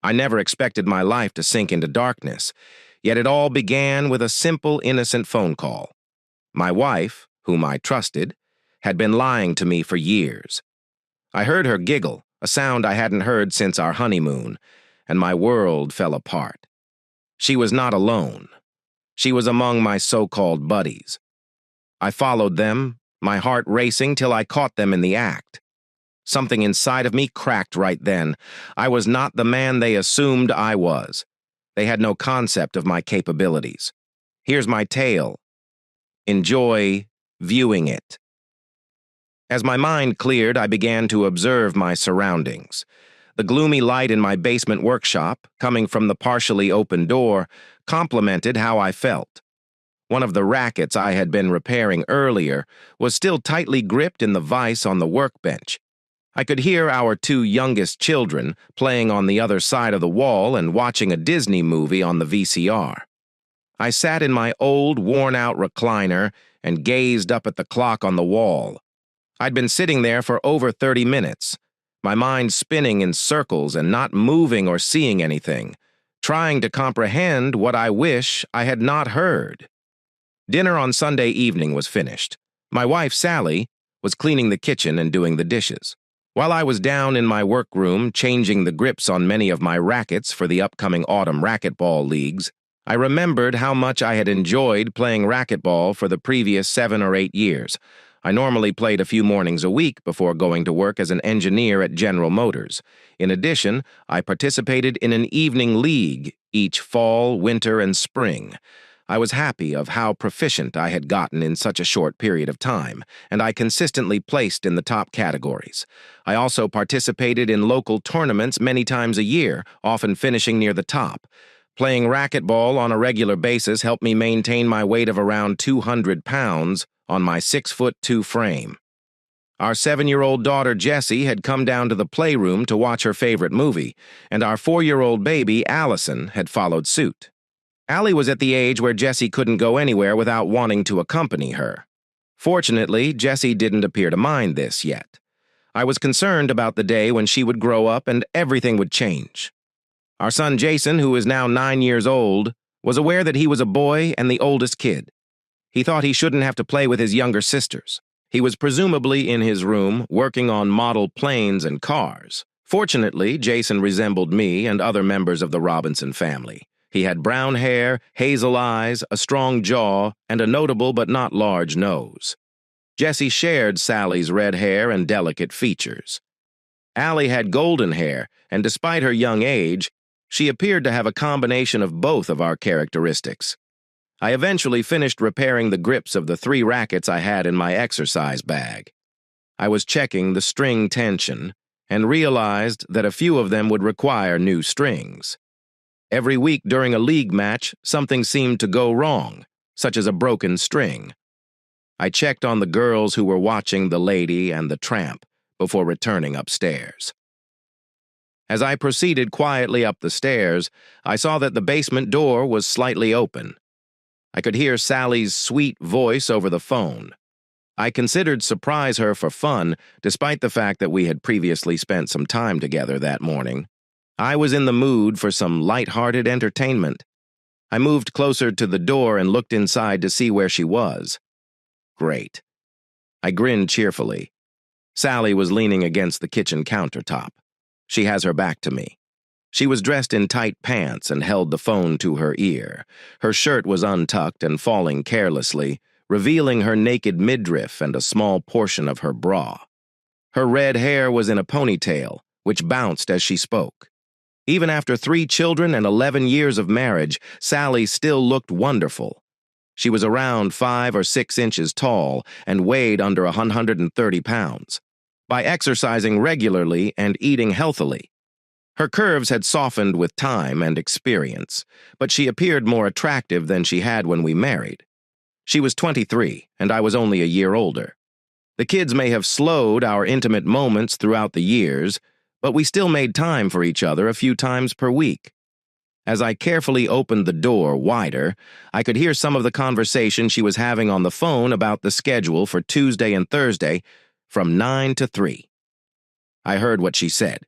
I never expected my life to sink into darkness, yet it all began with a simple, innocent phone call. My wife, whom I trusted, had been lying to me for years. I heard her giggle, a sound I hadn't heard since our honeymoon, and my world fell apart. She was not alone. She was among my so-called buddies. I followed them, my heart racing till I caught them in the act. Something inside of me cracked right then. I was not the man they assumed I was. They had no concept of my capabilities. Here's my tale. Enjoy viewing it. As my mind cleared, I began to observe my surroundings. The gloomy light in my basement workshop, coming from the partially open door, complemented how I felt. One of the rackets I had been repairing earlier was still tightly gripped in the vise on the workbench. I could hear our two youngest children playing on the other side of the wall and watching a Disney movie on the VCR. I sat in my old, worn-out recliner and gazed up at the clock on the wall. I'd been sitting there for over 30 minutes, my mind spinning in circles and not moving or seeing anything, trying to comprehend what I wish I had not heard. Dinner on Sunday evening was finished. My wife, Sally, was cleaning the kitchen and doing the dishes. While I was down in my workroom changing the grips on many of my rackets for the upcoming autumn racquetball leagues, I remembered how much I had enjoyed playing racquetball for the previous 7 or 8 years. I normally played a few mornings a week before going to work as an engineer at General Motors. In addition, I participated in an evening league each fall, winter, and spring. I was happy of how proficient I had gotten in such a short period of time, and I consistently placed in the top categories. I also participated in local tournaments many times a year, often finishing near the top. Playing racquetball on a regular basis helped me maintain my weight of around 200 pounds on my 6'2" frame. Our 7-year-old daughter Jessie had come down to the playroom to watch her favorite movie, and our 4-year-old baby Allison had followed suit. Allie was at the age where Jessie couldn't go anywhere without wanting to accompany her. Fortunately, Jessie didn't appear to mind this yet. I was concerned about the day when she would grow up and everything would change. Our son Jason, who is now 9 years old, was aware that he was a boy and the oldest kid. He thought he shouldn't have to play with his younger sisters. He was presumably in his room working on model planes and cars. Fortunately, Jason resembled me and other members of the Robinson family. He had brown hair, hazel eyes, a strong jaw, and a notable but not large nose. Jessie shared Sally's red hair and delicate features. Allie had golden hair, and despite her young age, she appeared to have a combination of both of our characteristics. I eventually finished repairing the grips of the 3 rackets I had in my exercise bag. I was checking the string tension and realized that a few of them would require new strings. Every week during a league match, something seemed to go wrong, such as a broken string. I checked on the girls who were watching The Lady and the Tramp before returning upstairs. As I proceeded quietly up the stairs, I saw that the basement door was slightly open. I could hear Sally's sweet voice over the phone. I considered surprise her for fun, despite the fact that we had previously spent some time together that morning. I was in the mood for some light-hearted entertainment. I moved closer to the door and looked inside to see where she was. Great. I grinned cheerfully. Sally was leaning against the kitchen countertop. She has her back to me. She was dressed in tight pants and held the phone to her ear. Her shirt was untucked and falling carelessly, revealing her naked midriff and a small portion of her bra. Her red hair was in a ponytail, which bounced as she spoke. Even after 3 children and 11 years of marriage, Sally still looked wonderful. She was around 5 or 6 inches tall and weighed under 130 pounds. By exercising regularly and eating healthily, her curves had softened with time and experience, but she appeared more attractive than she had when we married. She was 23, and I was only a year older. The kids may have slowed our intimate moments throughout the years, but we still made time for each other a few times per week. As I carefully opened the door wider, I could hear some of the conversation she was having on the phone about the schedule for Tuesday and Thursday from 9 to 3. I heard what she said.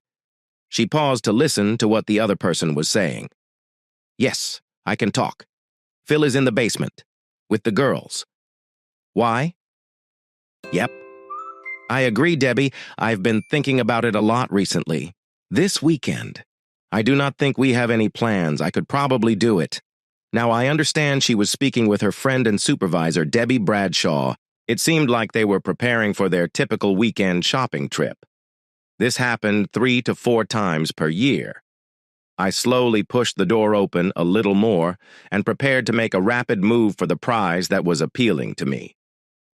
She paused to listen to what the other person was saying. Yes, I can talk. Phil is in the basement, with the girls. Why? Yep. I agree, Debbie. I've been thinking about it a lot recently. This weekend. I do not think we have any plans. I could probably do it. Now, I understand she was speaking with her friend and supervisor, Debbie Bradshaw. It seemed like they were preparing for their typical weekend shopping trip. This happened 3 to 4 times per year. I slowly pushed the door open a little more and prepared to make a rapid move for the prize that was appealing to me.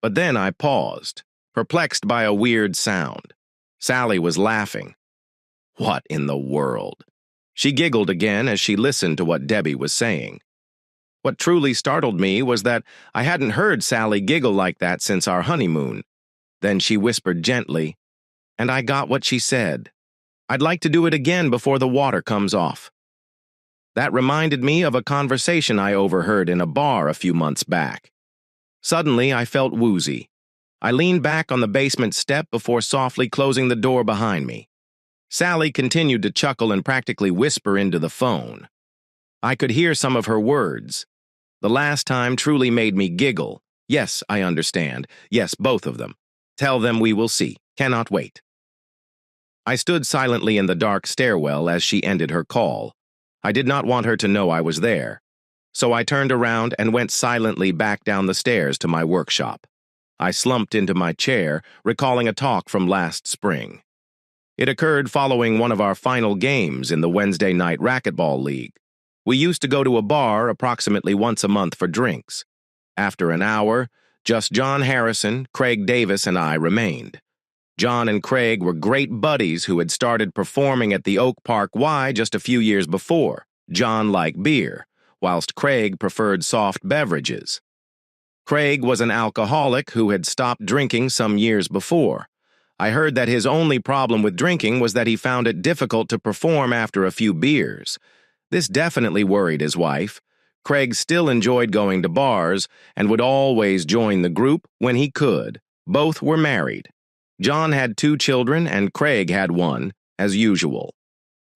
But then I paused, perplexed by a weird sound. Sally was laughing. What in the world? She giggled again as she listened to what Debbie was saying. What truly startled me was that I hadn't heard Sally giggle like that since our honeymoon. Then she whispered gently, and I got what she said. I'd like to do it again before the water comes off. That reminded me of a conversation I overheard in a bar a few months back. Suddenly, I felt woozy. I leaned back on the basement step before softly closing the door behind me. Sally continued to chuckle and practically whisper into the phone. I could hear some of her words. The last time truly made me giggle. Yes, I understand. Yes, both of them. Tell them we will see. Cannot wait. I stood silently in the dark stairwell as she ended her call. I did not want her to know I was there. So I turned around and went silently back down the stairs to my workshop. I slumped into my chair, recalling a talk from last spring. It occurred following one of our final games in the Wednesday night racquetball league. We used to go to a bar approximately once a month for drinks. After an hour, just John Harrison, Craig Davis, and I remained. John and Craig were great buddies who had started performing at the Oak Park Y just a few years before. John liked beer, whilst Craig preferred soft beverages. Craig was an alcoholic who had stopped drinking some years before. I heard that his only problem with drinking was that he found it difficult to perform after a few beers. This definitely worried his wife. Craig still enjoyed going to bars and would always join the group when he could. Both were married. John had 2 children and Craig had 1, as usual.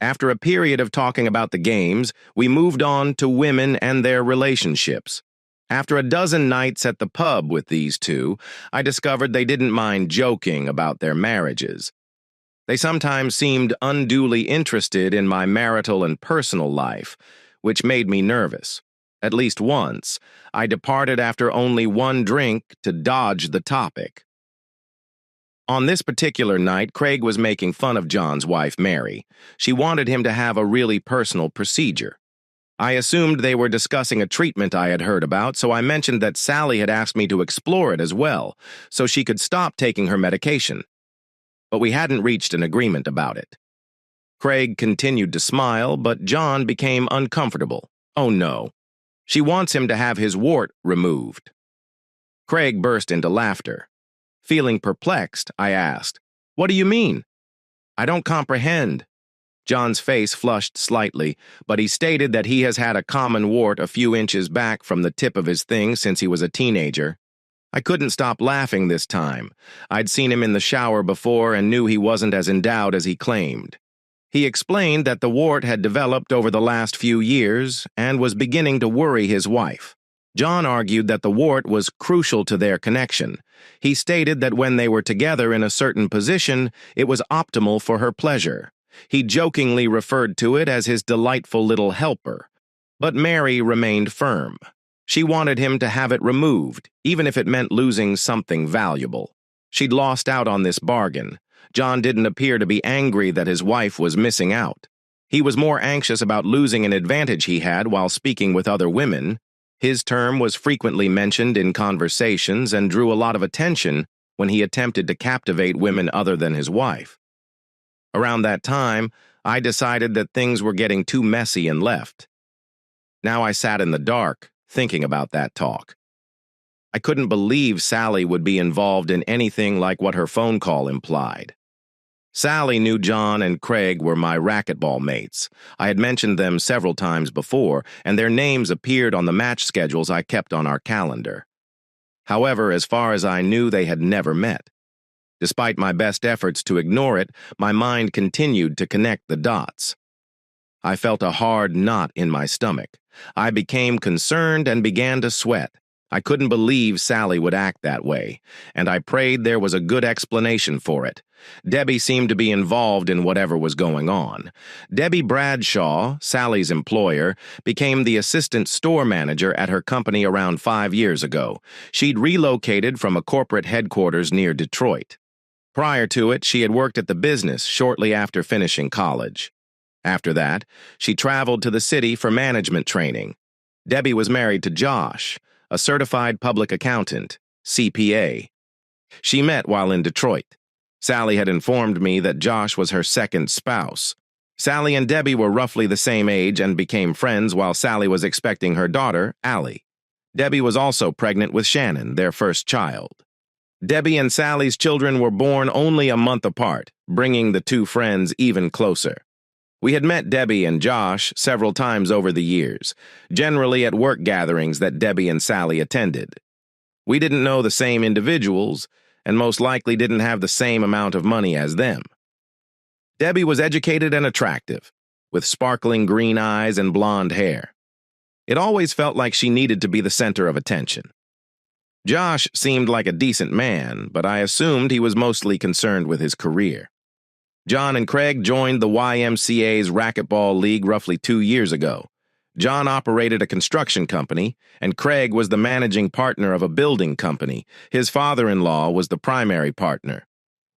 After a period of talking about the games, we moved on to women and their relationships. After a dozen nights at the pub with these 2, I discovered they didn't mind joking about their marriages. They sometimes seemed unduly interested in my marital and personal life, which made me nervous. At least once, I departed after only 1 drink to dodge the topic. On this particular night, Craig was making fun of John's wife, Mary. She wanted him to have a really personal procedure. I assumed they were discussing a treatment I had heard about, so I mentioned that Sally had asked me to explore it as well, so she could stop taking her medication. But we hadn't reached an agreement about it. Craig continued to smile, but John became uncomfortable. Oh no. She wants him to have his wart removed. Craig burst into laughter. Feeling perplexed, I asked, "What do you mean?" "I don't comprehend." John's face flushed slightly, but he stated that he has had a common wart a few inches back from the tip of his thing since he was a teenager. I couldn't stop laughing this time. I'd seen him in the shower before and knew he wasn't as endowed as he claimed. He explained that the wart had developed over the last few years and was beginning to worry his wife. John argued that the wart was crucial to their connection. He stated that when they were together in a certain position, it was optimal for her pleasure. He jokingly referred to it as his delightful little helper. But Mary remained firm. She wanted him to have it removed, even if it meant losing something valuable. She'd lost out on this bargain. John didn't appear to be angry that his wife was missing out. He was more anxious about losing an advantage he had while speaking with other women. His term was frequently mentioned in conversations and drew a lot of attention when he attempted to captivate women other than his wife. Around that time, I decided that things were getting too messy and left. Now I sat in the dark, thinking about that talk. I couldn't believe Sally would be involved in anything like what her phone call implied. Sally knew John and Craig were my racquetball mates. I had mentioned them several times before, and their names appeared on the match schedules I kept on our calendar. However, as far as I knew, they had never met. Despite my best efforts to ignore it, my mind continued to connect the dots. I felt a hard knot in my stomach. I became concerned and began to sweat. I couldn't believe Sally would act that way, and I prayed there was a good explanation for it. Debbie seemed to be involved in whatever was going on. Debbie Bradshaw, Sally's employer, became the assistant store manager at her company around 5 years ago. She'd relocated from a corporate headquarters near Detroit. Prior to it, she had worked at the business shortly after finishing college. After that, she traveled to the city for management training. Debbie was married to Josh, a certified public accountant, CPA. She met while in Detroit. Sally had informed me that Josh was her second spouse. Sally and Debbie were roughly the same age and became friends while Sally was expecting her daughter, Allie. Debbie was also pregnant with Shannon, their first child. Debbie and Sally's children were born only a month apart, bringing the two friends even closer. We had met Debbie and Josh several times over the years, generally at work gatherings that Debbie and Sally attended. We didn't know the same individuals, and most likely didn't have the same amount of money as them. Debbie was educated and attractive, with sparkling green eyes and blonde hair. It always felt like she needed to be the center of attention. Josh seemed like a decent man, but I assumed he was mostly concerned with his career. John and Craig joined the YMCA's racquetball league roughly 2 years ago. John operated a construction company, and Craig was the managing partner of a building company. His father-in-law was the primary partner.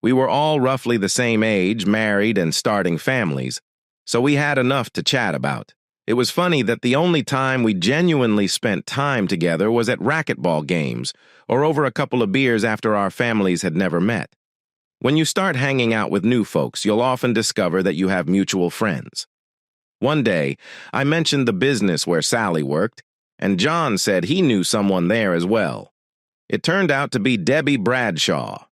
We were all roughly the same age, married and starting families, so we had enough to chat about. It was funny that the only time we genuinely spent time together was at racquetball games or over a couple of beers after our families had never met. When you start hanging out with new folks, you'll often discover that you have mutual friends. One day, I mentioned the business where Sally worked, and John said he knew someone there as well. It turned out to be Debbie Bradshaw.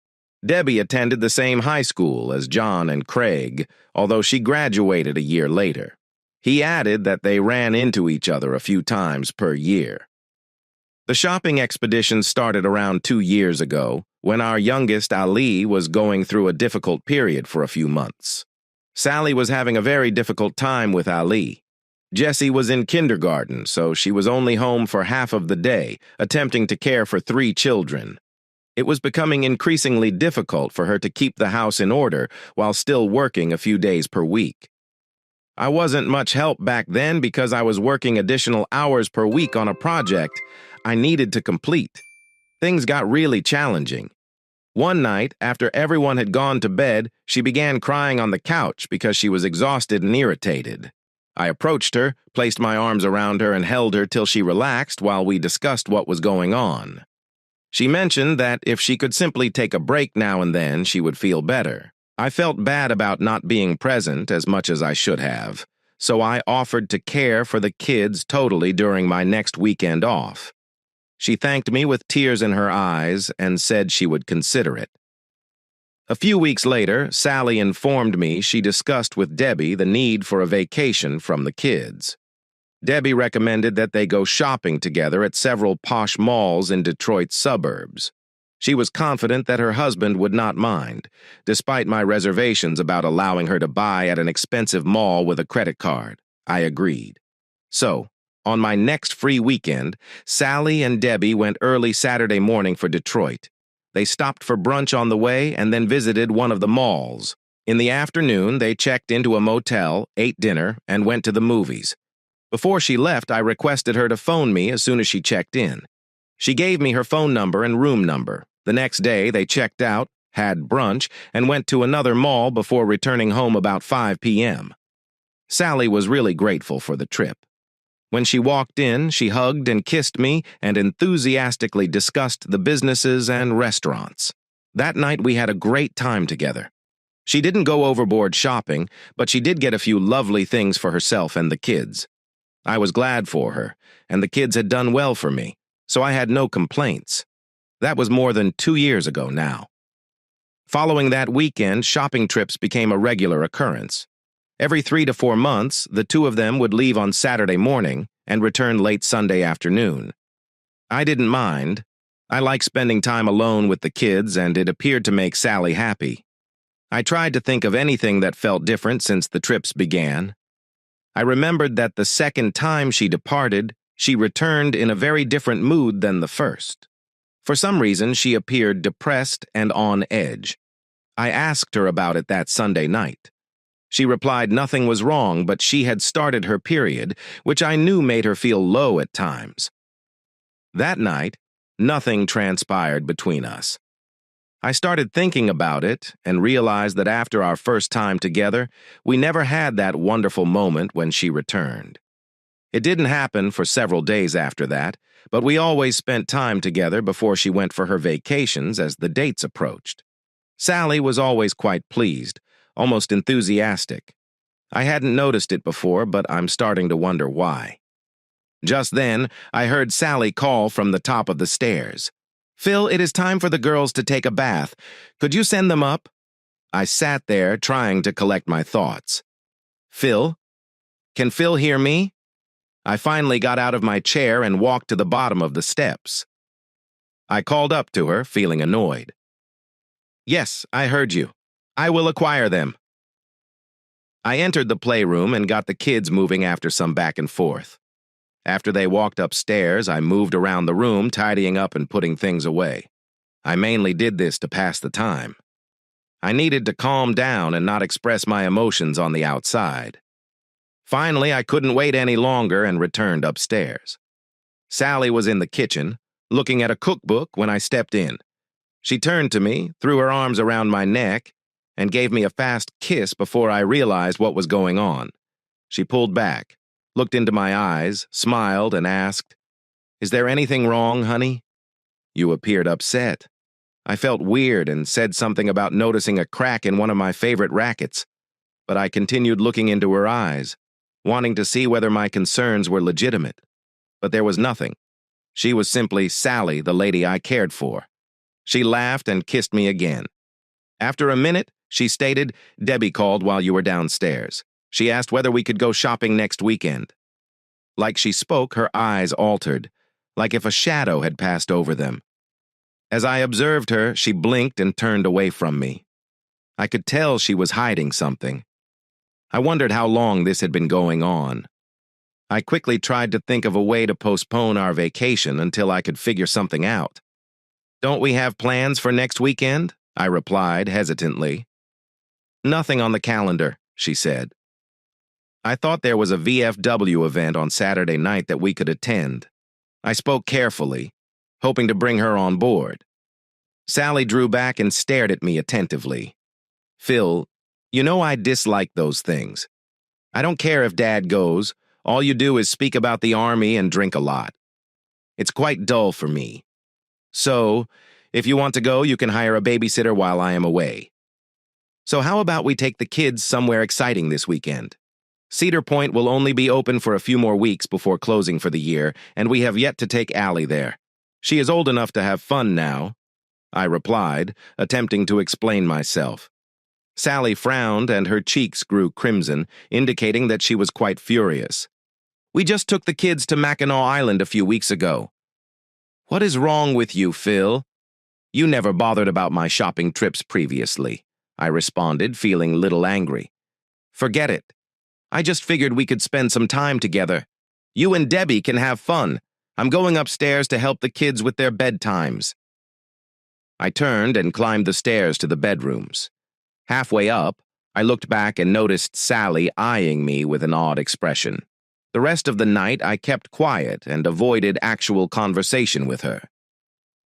Debbie attended the same high school as John and Craig, although she graduated a year later. He added that they ran into each other a few times per year. The shopping expedition started around 2 years ago, when our youngest, Ali, was going through a difficult period for a few months. Sally was having a very difficult time with Ali. Jessie was in kindergarten, so she was only home for half of the day, attempting to care for 3 children. It was becoming increasingly difficult for her to keep the house in order while still working a few days per week. I wasn't much help back then because I was working additional hours per week on a project I needed to complete. Things got really challenging. One night, after everyone had gone to bed, she began crying on the couch because she was exhausted and irritated. I approached her, placed my arms around her, and held her till she relaxed while we discussed what was going on. She mentioned that if she could simply take a break now and then, she would feel better. I felt bad about not being present as much as I should have, so I offered to care for the kids totally during my next weekend off. She thanked me with tears in her eyes and said she would consider it. A few weeks later, Sally informed me she discussed with Debbie the need for a vacation from the kids. Debbie recommended that they go shopping together at several posh malls in Detroit's suburbs. She was confident that her husband would not mind, despite my reservations about allowing her to buy at an expensive mall with a credit card. I agreed. So, on my next free weekend, Sally and Debbie went early Saturday morning for Detroit. They stopped for brunch on the way and then visited one of the malls. In the afternoon, they checked into a motel, ate dinner, and went to the movies. Before she left, I requested her to phone me as soon as she checked in. She gave me her phone number and room number. The next day, they checked out, had brunch, and went to another mall before returning home about 5 p.m. Sally was really grateful for the trip. When she walked in, she hugged and kissed me and enthusiastically discussed the businesses and restaurants. That night, we had a great time together. She didn't go overboard shopping, but she did get a few lovely things for herself and the kids. I was glad for her, and the kids had done well for me, so I had no complaints. That was more than 2 years ago now. Following that weekend, shopping trips became a regular occurrence. Every 3 to 4 months, the two of them would leave on Saturday morning and return late Sunday afternoon. I didn't mind. I like spending time alone with the kids, and it appeared to make Sally happy. I tried to think of anything that felt different since the trips began. I remembered that the second time she departed, she returned in a very different mood than the first. For some reason, she appeared depressed and on edge. I asked her about it that Sunday night. She replied nothing was wrong, but she had started her period, which I knew made her feel low at times. That night, nothing transpired between us. I started thinking about it and realized that after our first time together, we never had that wonderful moment when she returned. It didn't happen for several days after that, but we always spent time together before she went for her vacations as the dates approached. Sally was always quite pleased, almost enthusiastic. I hadn't noticed it before, but I'm starting to wonder why. Just then, I heard Sally call from the top of the stairs. "Phil, it is time for the girls to take a bath. Could you send them up?" I sat there, trying to collect my thoughts. "Phil? Can Phil hear me?" I finally got out of my chair and walked to the bottom of the steps. I called up to her, feeling annoyed. "Yes, I heard you. I will acquire them." I entered the playroom and got the kids moving after some back and forth. After they walked upstairs, I moved around the room, tidying up and putting things away. I mainly did this to pass the time. I needed to calm down and not express my emotions on the outside. Finally, I couldn't wait any longer and returned upstairs. Sally was in the kitchen, looking at a cookbook when I stepped in. She turned to me, threw her arms around my neck, and gave me a fast kiss before I realized what was going on. She pulled back, looked into my eyes, smiled, and asked, "Is there anything wrong, honey?" "You appeared upset." I felt weird and said something about noticing a crack in one of my favorite rackets, but I continued looking into her eyes, wanting to see whether my concerns were legitimate. But there was nothing. She was simply Sally, the lady I cared for. She laughed and kissed me again. After a minute, she stated, "Debbie called while you were downstairs. She asked whether we could go shopping next weekend." Like she spoke, her eyes altered, like if a shadow had passed over them. As I observed her, she blinked and turned away from me. I could tell she was hiding something. I wondered how long this had been going on. I quickly tried to think of a way to postpone our vacation until I could figure something out. "Don't we have plans for next weekend?" I replied hesitantly. "Nothing on the calendar," she said. I thought there was a VFW event on Saturday night that we could attend. I spoke carefully, hoping to bring her on board. Sally drew back and stared at me attentively. "Phil, you know I dislike those things. I don't care if Dad goes. All you do is speak about the army and drink a lot. It's quite dull for me. So, if you want to go, you can hire a babysitter while I am away. So how about we take the kids somewhere exciting this weekend? Cedar Point will only be open for a few more weeks before closing for the year, and we have yet to take Allie there. She is old enough to have fun now," I replied, attempting to explain myself. Sally frowned and her cheeks grew crimson, indicating that she was quite furious. "We just took the kids to Mackinac Island a few weeks ago." "What is wrong with you, Phil? You never bothered about my shopping trips previously," I responded, feeling a little angry. "Forget it. I just figured we could spend some time together. You and Debbie can have fun. I'm going upstairs to help the kids with their bedtimes." I turned and climbed the stairs to the bedrooms. Halfway up, I looked back and noticed Sally eyeing me with an odd expression. The rest of the night, I kept quiet and avoided actual conversation with her.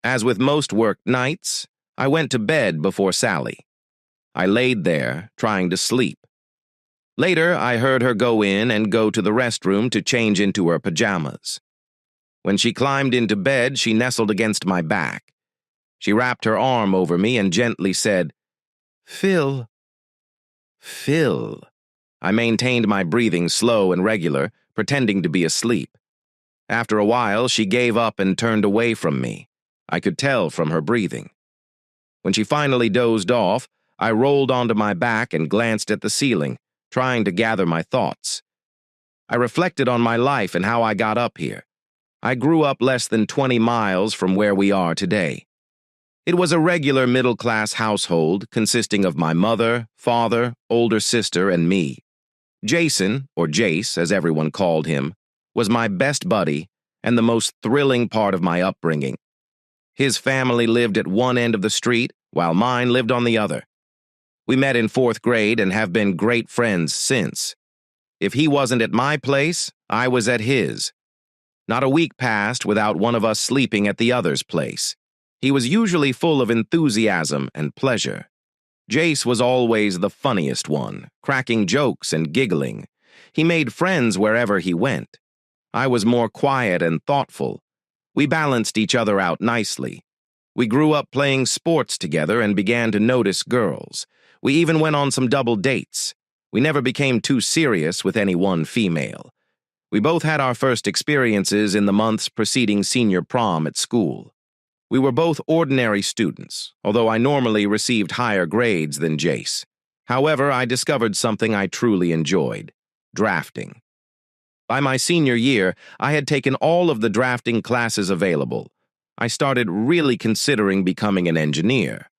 As with most work nights, I went to bed before Sally. I laid there, trying to sleep. Later, I heard her go in and go to the restroom to change into her pajamas. When she climbed into bed, she nestled against my back. She wrapped her arm over me and gently said, "Phil." "Phil." I maintained my breathing slow and regular, pretending to be asleep. After a while, she gave up and turned away from me. I could tell from her breathing. When she finally dozed off, I rolled onto my back and glanced at the ceiling, trying to gather my thoughts. I reflected on my life and how I got up here. I grew up less than 20 miles from where we are today. It was a regular middle-class household consisting of my mother, father, older sister, and me. Jason, or Jace as everyone called him, was my best buddy and the most thrilling part of my upbringing. His family lived at one end of the street, while mine lived on the other. We met in 4th grade and have been great friends since. If he wasn't at my place, I was at his. Not a week passed without one of us sleeping at the other's place. He was usually full of enthusiasm and pleasure. Jace was always the funniest one, cracking jokes and giggling. He made friends wherever he went. I was more quiet and thoughtful. We balanced each other out nicely. We grew up playing sports together and began to notice girls. We even went on some double dates. We never became too serious with any one female. We both had our first experiences in the months preceding senior prom at school. We were both ordinary students, although I normally received higher grades than Jace. However, I discovered something I truly enjoyed: drafting. By my senior year, I had taken all of the drafting classes available. I started really considering becoming an engineer.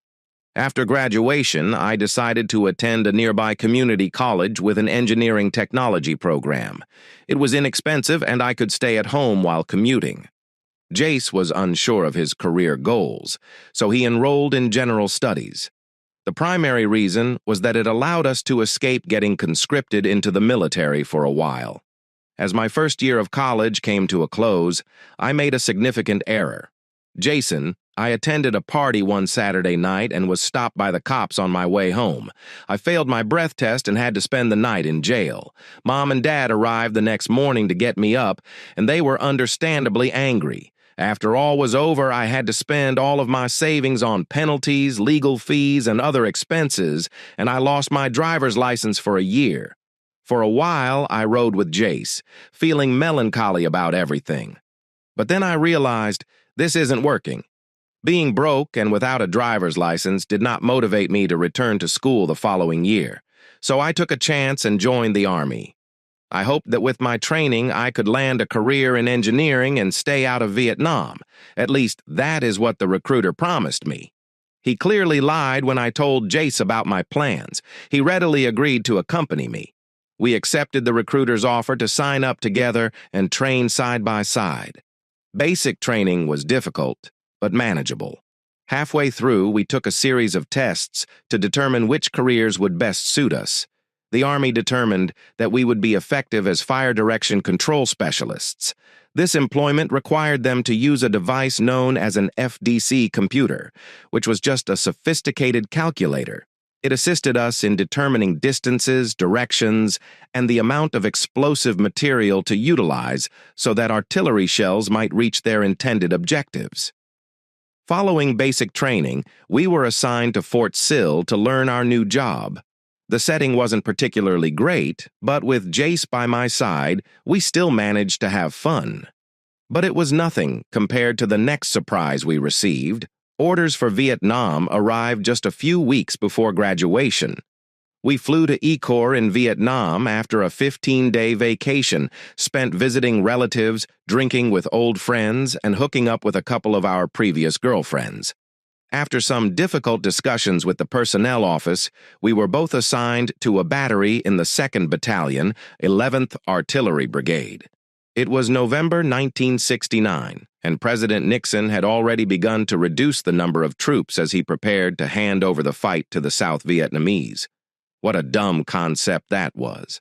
After graduation, I decided to attend a nearby community college with an engineering technology program. It was inexpensive and I could stay at home while commuting. Jace was unsure of his career goals, so he enrolled in general studies. The primary reason was that it allowed us to escape getting conscripted into the military for a while. As my first year of college came to a close, I made a significant error. Jason, I attended a party one Saturday night and was stopped by the cops on my way home. I failed my breath test and had to spend the night in jail. Mom and Dad arrived the next morning to get me up, and they were understandably angry. After all was over, I had to spend all of my savings on penalties, legal fees, and other expenses, and I lost my driver's license for a year. For a while, I rode with Jace, feeling melancholy about everything. But then I realized this isn't working. Being broke and without a driver's license did not motivate me to return to school the following year, so I took a chance and joined the Army. I hoped that with my training I could land a career in engineering and stay out of Vietnam. At least that is what the recruiter promised me. He clearly lied when I told Jace about my plans. He readily agreed to accompany me. We accepted the recruiter's offer to sign up together and train side by side. Basic training was difficult, but manageable. Halfway through, we took a series of tests to determine which careers would best suit us. The Army determined that we would be effective as fire direction control specialists. This employment required them to use a device known as an FDC computer, which was just a sophisticated calculator. It assisted us in determining distances, directions, and the amount of explosive material to utilize so that artillery shells might reach their intended objectives. Following basic training, we were assigned to Fort Sill to learn our new job. The setting wasn't particularly great, but with Jace by my side, we still managed to have fun. But it was nothing compared to the next surprise we received. Orders for Vietnam arrived just a few weeks before graduation. We flew to Ecor in Vietnam after a 15-day vacation, spent visiting relatives, drinking with old friends, and hooking up with a couple of our previous girlfriends. After some difficult discussions with the personnel office, we were both assigned to a battery in the 2nd Battalion, 11th Artillery Brigade. It was November 1969, and President Nixon had already begun to reduce the number of troops as he prepared to hand over the fight to the South Vietnamese. What a dumb concept that was.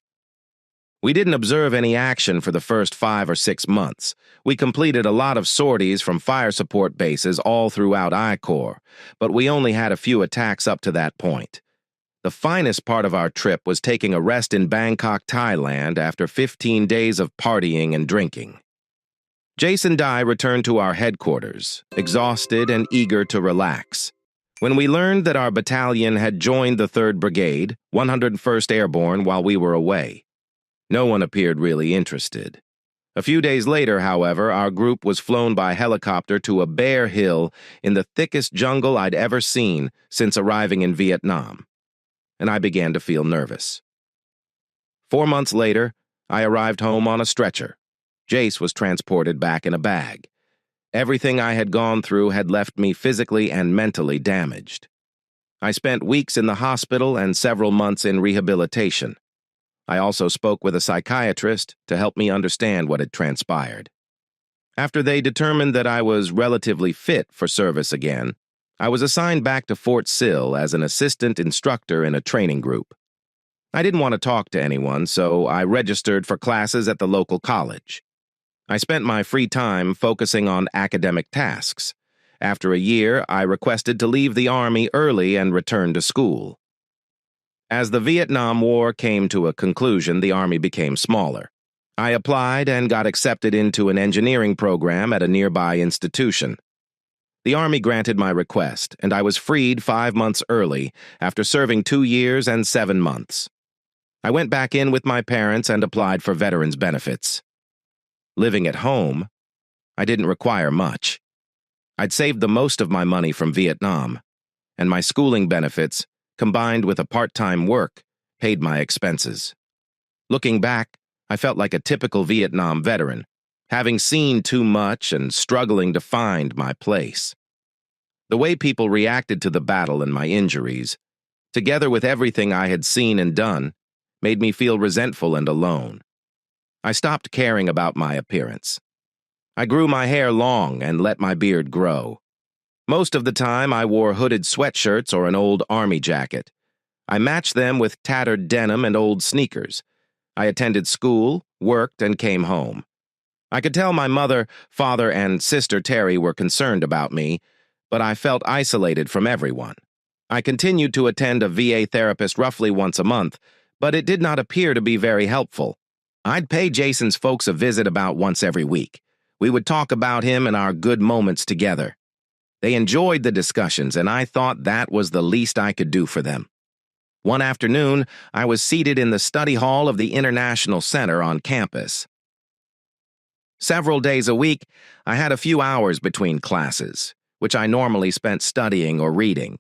We didn't observe any action for the first 5 or 6 months. We completed a lot of sorties from fire support bases all throughout I Corps, but we only had a few attacks up to that point. The finest part of our trip was taking a rest in Bangkok, Thailand after 15 days of partying and drinking. Jace and I returned to our headquarters, exhausted and eager to relax. When we learned that our battalion had joined the 3rd Brigade, 101st Airborne, while we were away, no one appeared really interested. A few days later, however, our group was flown by helicopter to a bare hill in the thickest jungle I'd ever seen since arriving in Vietnam, and I began to feel nervous. 4 months later, I arrived home on a stretcher. Jace was transported back in a bag. Everything I had gone through had left me physically and mentally damaged. I spent weeks in the hospital and several months in rehabilitation. I also spoke with a psychiatrist to help me understand what had transpired. After they determined that I was relatively fit for service again, I was assigned back to Fort Sill as an assistant instructor in a training group. I didn't want to talk to anyone, so I registered for classes at the local college. I spent my free time focusing on academic tasks. After a year, I requested to leave the Army early and return to school. As the Vietnam War came to a conclusion, the Army became smaller. I applied and got accepted into an engineering program at a nearby institution. The Army granted my request, and I was freed 5 months early after serving 2 years and 7 months. I went back in with my parents and applied for veterans benefits. Living at home, I didn't require much. I'd saved the most of my money from Vietnam, and my schooling benefits, combined with a part-time work, paid my expenses. Looking back, I felt like a typical Vietnam veteran, having seen too much and struggling to find my place. The way people reacted to the battle and my injuries, together with everything I had seen and done, made me feel resentful and alone. I stopped caring about my appearance. I grew my hair long and let my beard grow. Most of the time, I wore hooded sweatshirts or an old army jacket. I matched them with tattered denim and old sneakers. I attended school, worked, and came home. I could tell my mother, father, and sister Terry were concerned about me, but I felt isolated from everyone. I continued to attend a VA therapist roughly once a month, but it did not appear to be very helpful. I'd pay Jason's folks a visit about once every week. We would talk about him and our good moments together. They enjoyed the discussions, and I thought that was the least I could do for them. One afternoon, I was seated in the study hall of the International Center on campus. Several days a week, I had a few hours between classes, which I normally spent studying or reading.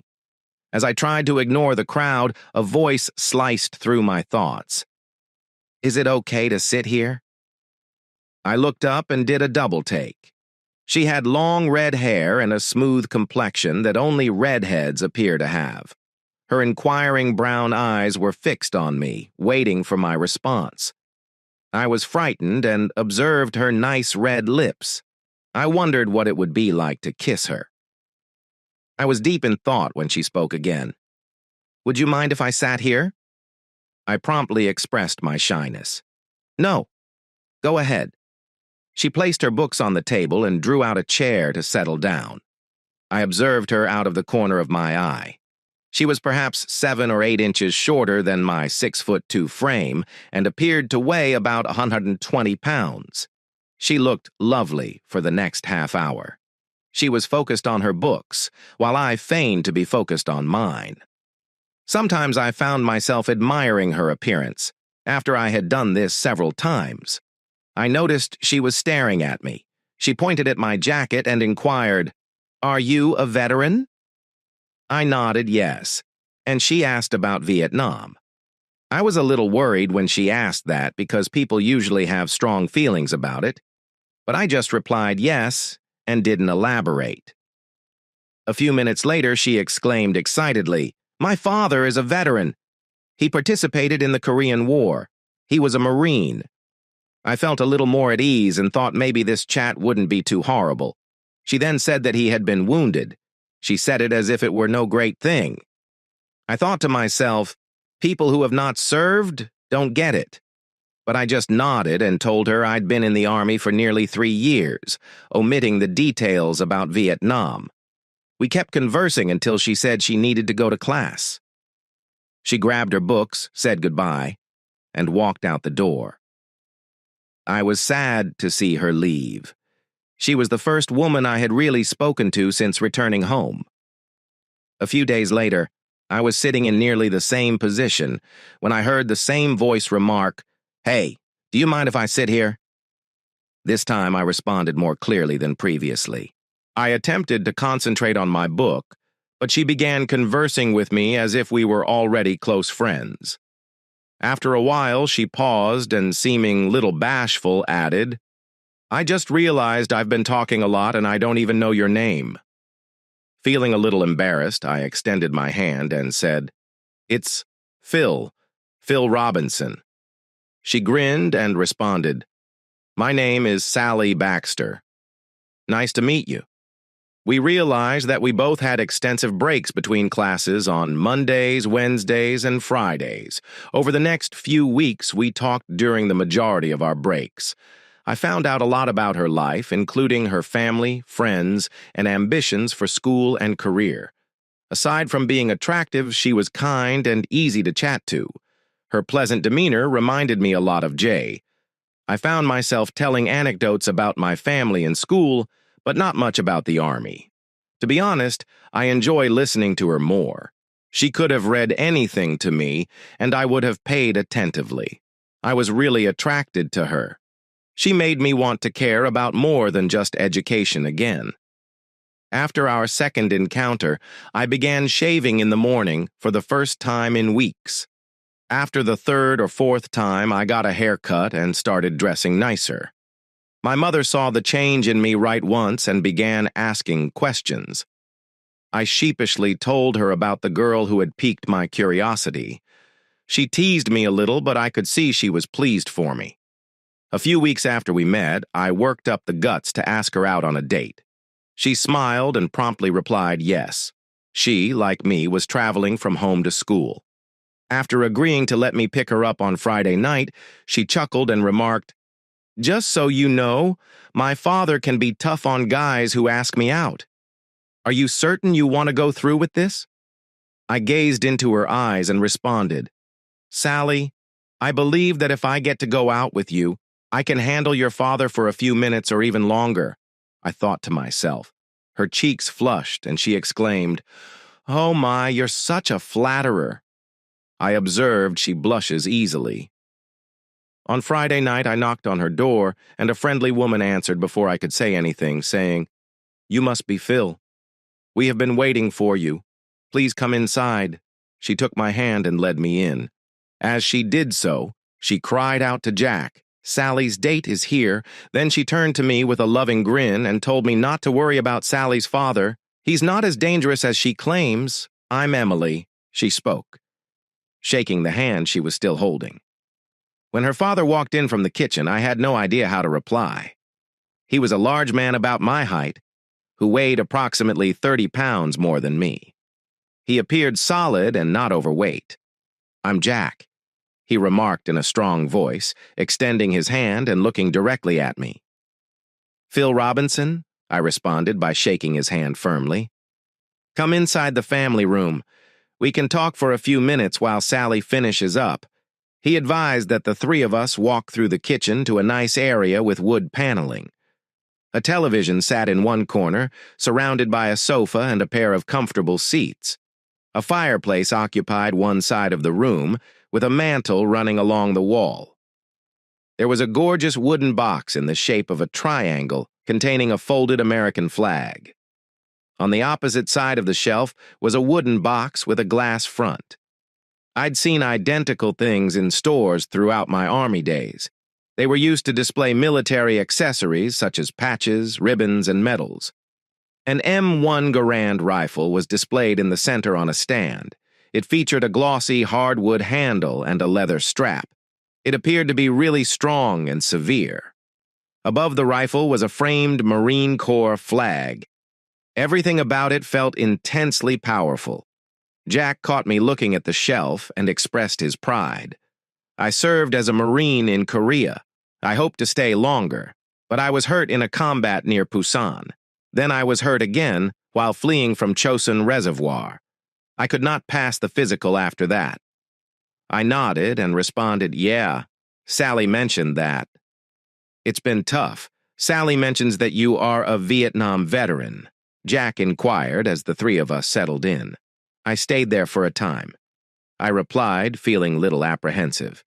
As I tried to ignore the crowd, a voice sliced through my thoughts. "Is it okay to sit here?" I looked up and did a double take. She had long red hair and a smooth complexion that only redheads appear to have. Her inquiring brown eyes were fixed on me, waiting for my response. I was frightened and observed her nice red lips. I wondered what it would be like to kiss her. I was deep in thought when she spoke again. "Would you mind if I sat here?" I promptly expressed my shyness. "No. Go ahead." She placed her books on the table and drew out a chair to settle down. I observed her out of the corner of my eye. She was perhaps 7 or 8 inches shorter than my 6'2" frame and appeared to weigh about 120 pounds. She looked lovely for the next half hour. She was focused on her books, while I feigned to be focused on mine. Sometimes I found myself admiring her appearance, after I had done this several times. I noticed she was staring at me. She pointed at my jacket and inquired, "Are you a veteran?" I nodded yes, and she asked about Vietnam. I was a little worried when she asked that because people usually have strong feelings about it, but I just replied yes and didn't elaborate. A few minutes later, she exclaimed excitedly, "My father is a veteran. He participated in the Korean War. He was a Marine." I felt a little more at ease and thought maybe this chat wouldn't be too horrible. She then said that he had been wounded. She said it as if it were no great thing. I thought to myself, people who have not served don't get it. But I just nodded and told her I'd been in the Army for nearly 3 years, omitting the details about Vietnam. We kept conversing until she said she needed to go to class. She grabbed her books, said goodbye, and walked out the door. I was sad to see her leave. She was the first woman I had really spoken to since returning home. A few days later, I was sitting in nearly the same position when I heard the same voice remark, "Hey, do you mind if I sit here?" This time I responded more clearly than previously. I attempted to concentrate on my book, but she began conversing with me as if we were already close friends. After a while, she paused and, seeming little bashful, added, I just realized I've been talking a lot and I don't even know your name. Feeling a little embarrassed, I extended my hand and said, "It's Phil, Phil Robinson." She grinned and responded, "My name is Sally Baxter. Nice to meet you." We realized that we both had extensive breaks between classes on Mondays, Wednesdays, and Fridays. Over the next few weeks, we talked during the majority of our breaks. I found out a lot about her life, including her family, friends, and ambitions for school and career. Aside from being attractive, she was kind and easy to chat to. Her pleasant demeanor reminded me a lot of Jay. I found myself telling anecdotes about my family and school, but not much about the Army. To be honest, I enjoy listening to her more. She could have read anything to me, and I would have paid attentively. I was really attracted to her. She made me want to care about more than just education again. After our second encounter, I began shaving in the morning for the first time in weeks. After the third or fourth time, I got a haircut and started dressing nicer. My mother saw the change in me right once and began asking questions. I sheepishly told her about the girl who had piqued my curiosity. She teased me a little, but I could see she was pleased for me. A few weeks after we met, I worked up the guts to ask her out on a date. She smiled and promptly replied yes. She, like me, was traveling from home to school. After agreeing to let me pick her up on Friday night, she chuckled and remarked, "Just so you know, my father can be tough on guys who ask me out. Are you certain you want to go through with this?" I gazed into her eyes and responded, "Sally, I believe that if I get to go out with you, I can handle your father for a few minutes or even longer," I thought to myself. Her cheeks flushed and she exclaimed, "Oh my, you're such a flatterer." I observed she blushes easily. On Friday night, I knocked on her door, and a friendly woman answered before I could say anything, saying, "You must be Phil. We have been waiting for you. Please come inside." She took my hand and led me in. As she did so, she cried out to Jack, "Sally's date is here." Then she turned to me with a loving grin and told me not to worry about Sally's father. "He's not as dangerous as she claims. I'm Emily," she spoke, shaking the hand she was still holding. When her father walked in from the kitchen, I had no idea how to reply. He was a large man about my height, who weighed approximately 30 pounds more than me. He appeared solid and not overweight. "I'm Jack," he remarked in a strong voice, extending his hand and looking directly at me. "Phil Robinson," I responded by shaking his hand firmly. "Come inside the family room. We can talk for a few minutes while Sally finishes up." He advised that the three of us walk through the kitchen to a nice area with wood paneling. A television sat in one corner, surrounded by a sofa and a pair of comfortable seats. A fireplace occupied one side of the room, with a mantel running along the wall. There was a gorgeous wooden box in the shape of a triangle containing a folded American flag. On the opposite side of the shelf was a wooden box with a glass front. I'd seen identical things in stores throughout my Army days. They were used to display military accessories such as patches, ribbons, and medals. An M1 Garand rifle was displayed in the center on a stand. It featured a glossy hardwood handle and a leather strap. It appeared to be really strong and severe. Above the rifle was a framed Marine Corps flag. Everything about it felt intensely powerful. Jack caught me looking at the shelf and expressed his pride. "I served as a Marine in Korea. I hoped to stay longer, but I was hurt in a combat near Busan. Then I was hurt again while fleeing from Chosun Reservoir. I could not pass the physical after that." I nodded and responded, "Yeah, Sally mentioned that." "It's been tough. Sally mentions that you are a Vietnam veteran," Jack inquired as the three of us settled in. "I stayed there for a time," I replied, feeling little apprehensive.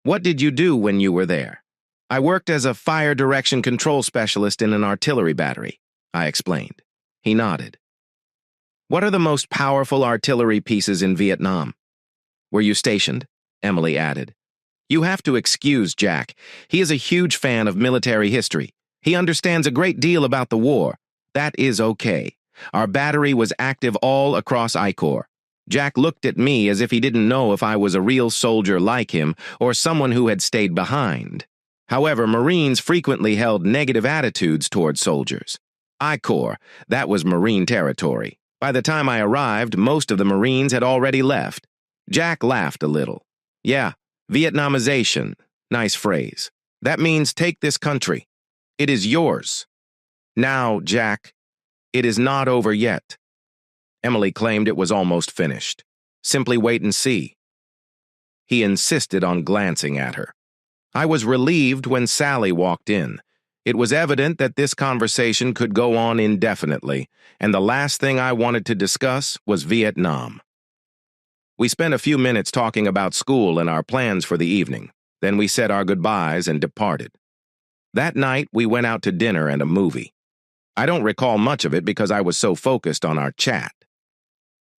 "What did you do when you were there?" "I worked as a fire direction control specialist in an artillery battery," I explained. He nodded. "What are the most powerful artillery pieces in Vietnam?" "Were you stationed?" Emily added. You have to excuse Jack. He is a huge fan of military history. He understands a great deal about the war. That is okay. Our battery was active all across I-Corps. Jack looked at me as if he didn't know if I was a real soldier like him or someone who had stayed behind. However, Marines frequently held negative attitudes toward soldiers. I-Corps, that was Marine territory. By the time I arrived, most of the Marines had already left. Jack laughed a little. Yeah, Vietnamization. Nice phrase. That means take this country. It is yours. Now, Jack, it is not over yet. Emily claimed it was almost finished. Simply wait and see. He insisted on glancing at her. I was relieved when Sally walked in. It was evident that this conversation could go on indefinitely, and the last thing I wanted to discuss was Vietnam. We spent a few minutes talking about school and our plans for the evening. Then we said our goodbyes and departed. That night, we went out to dinner and a movie. I don't recall much of it because I was so focused on our chat.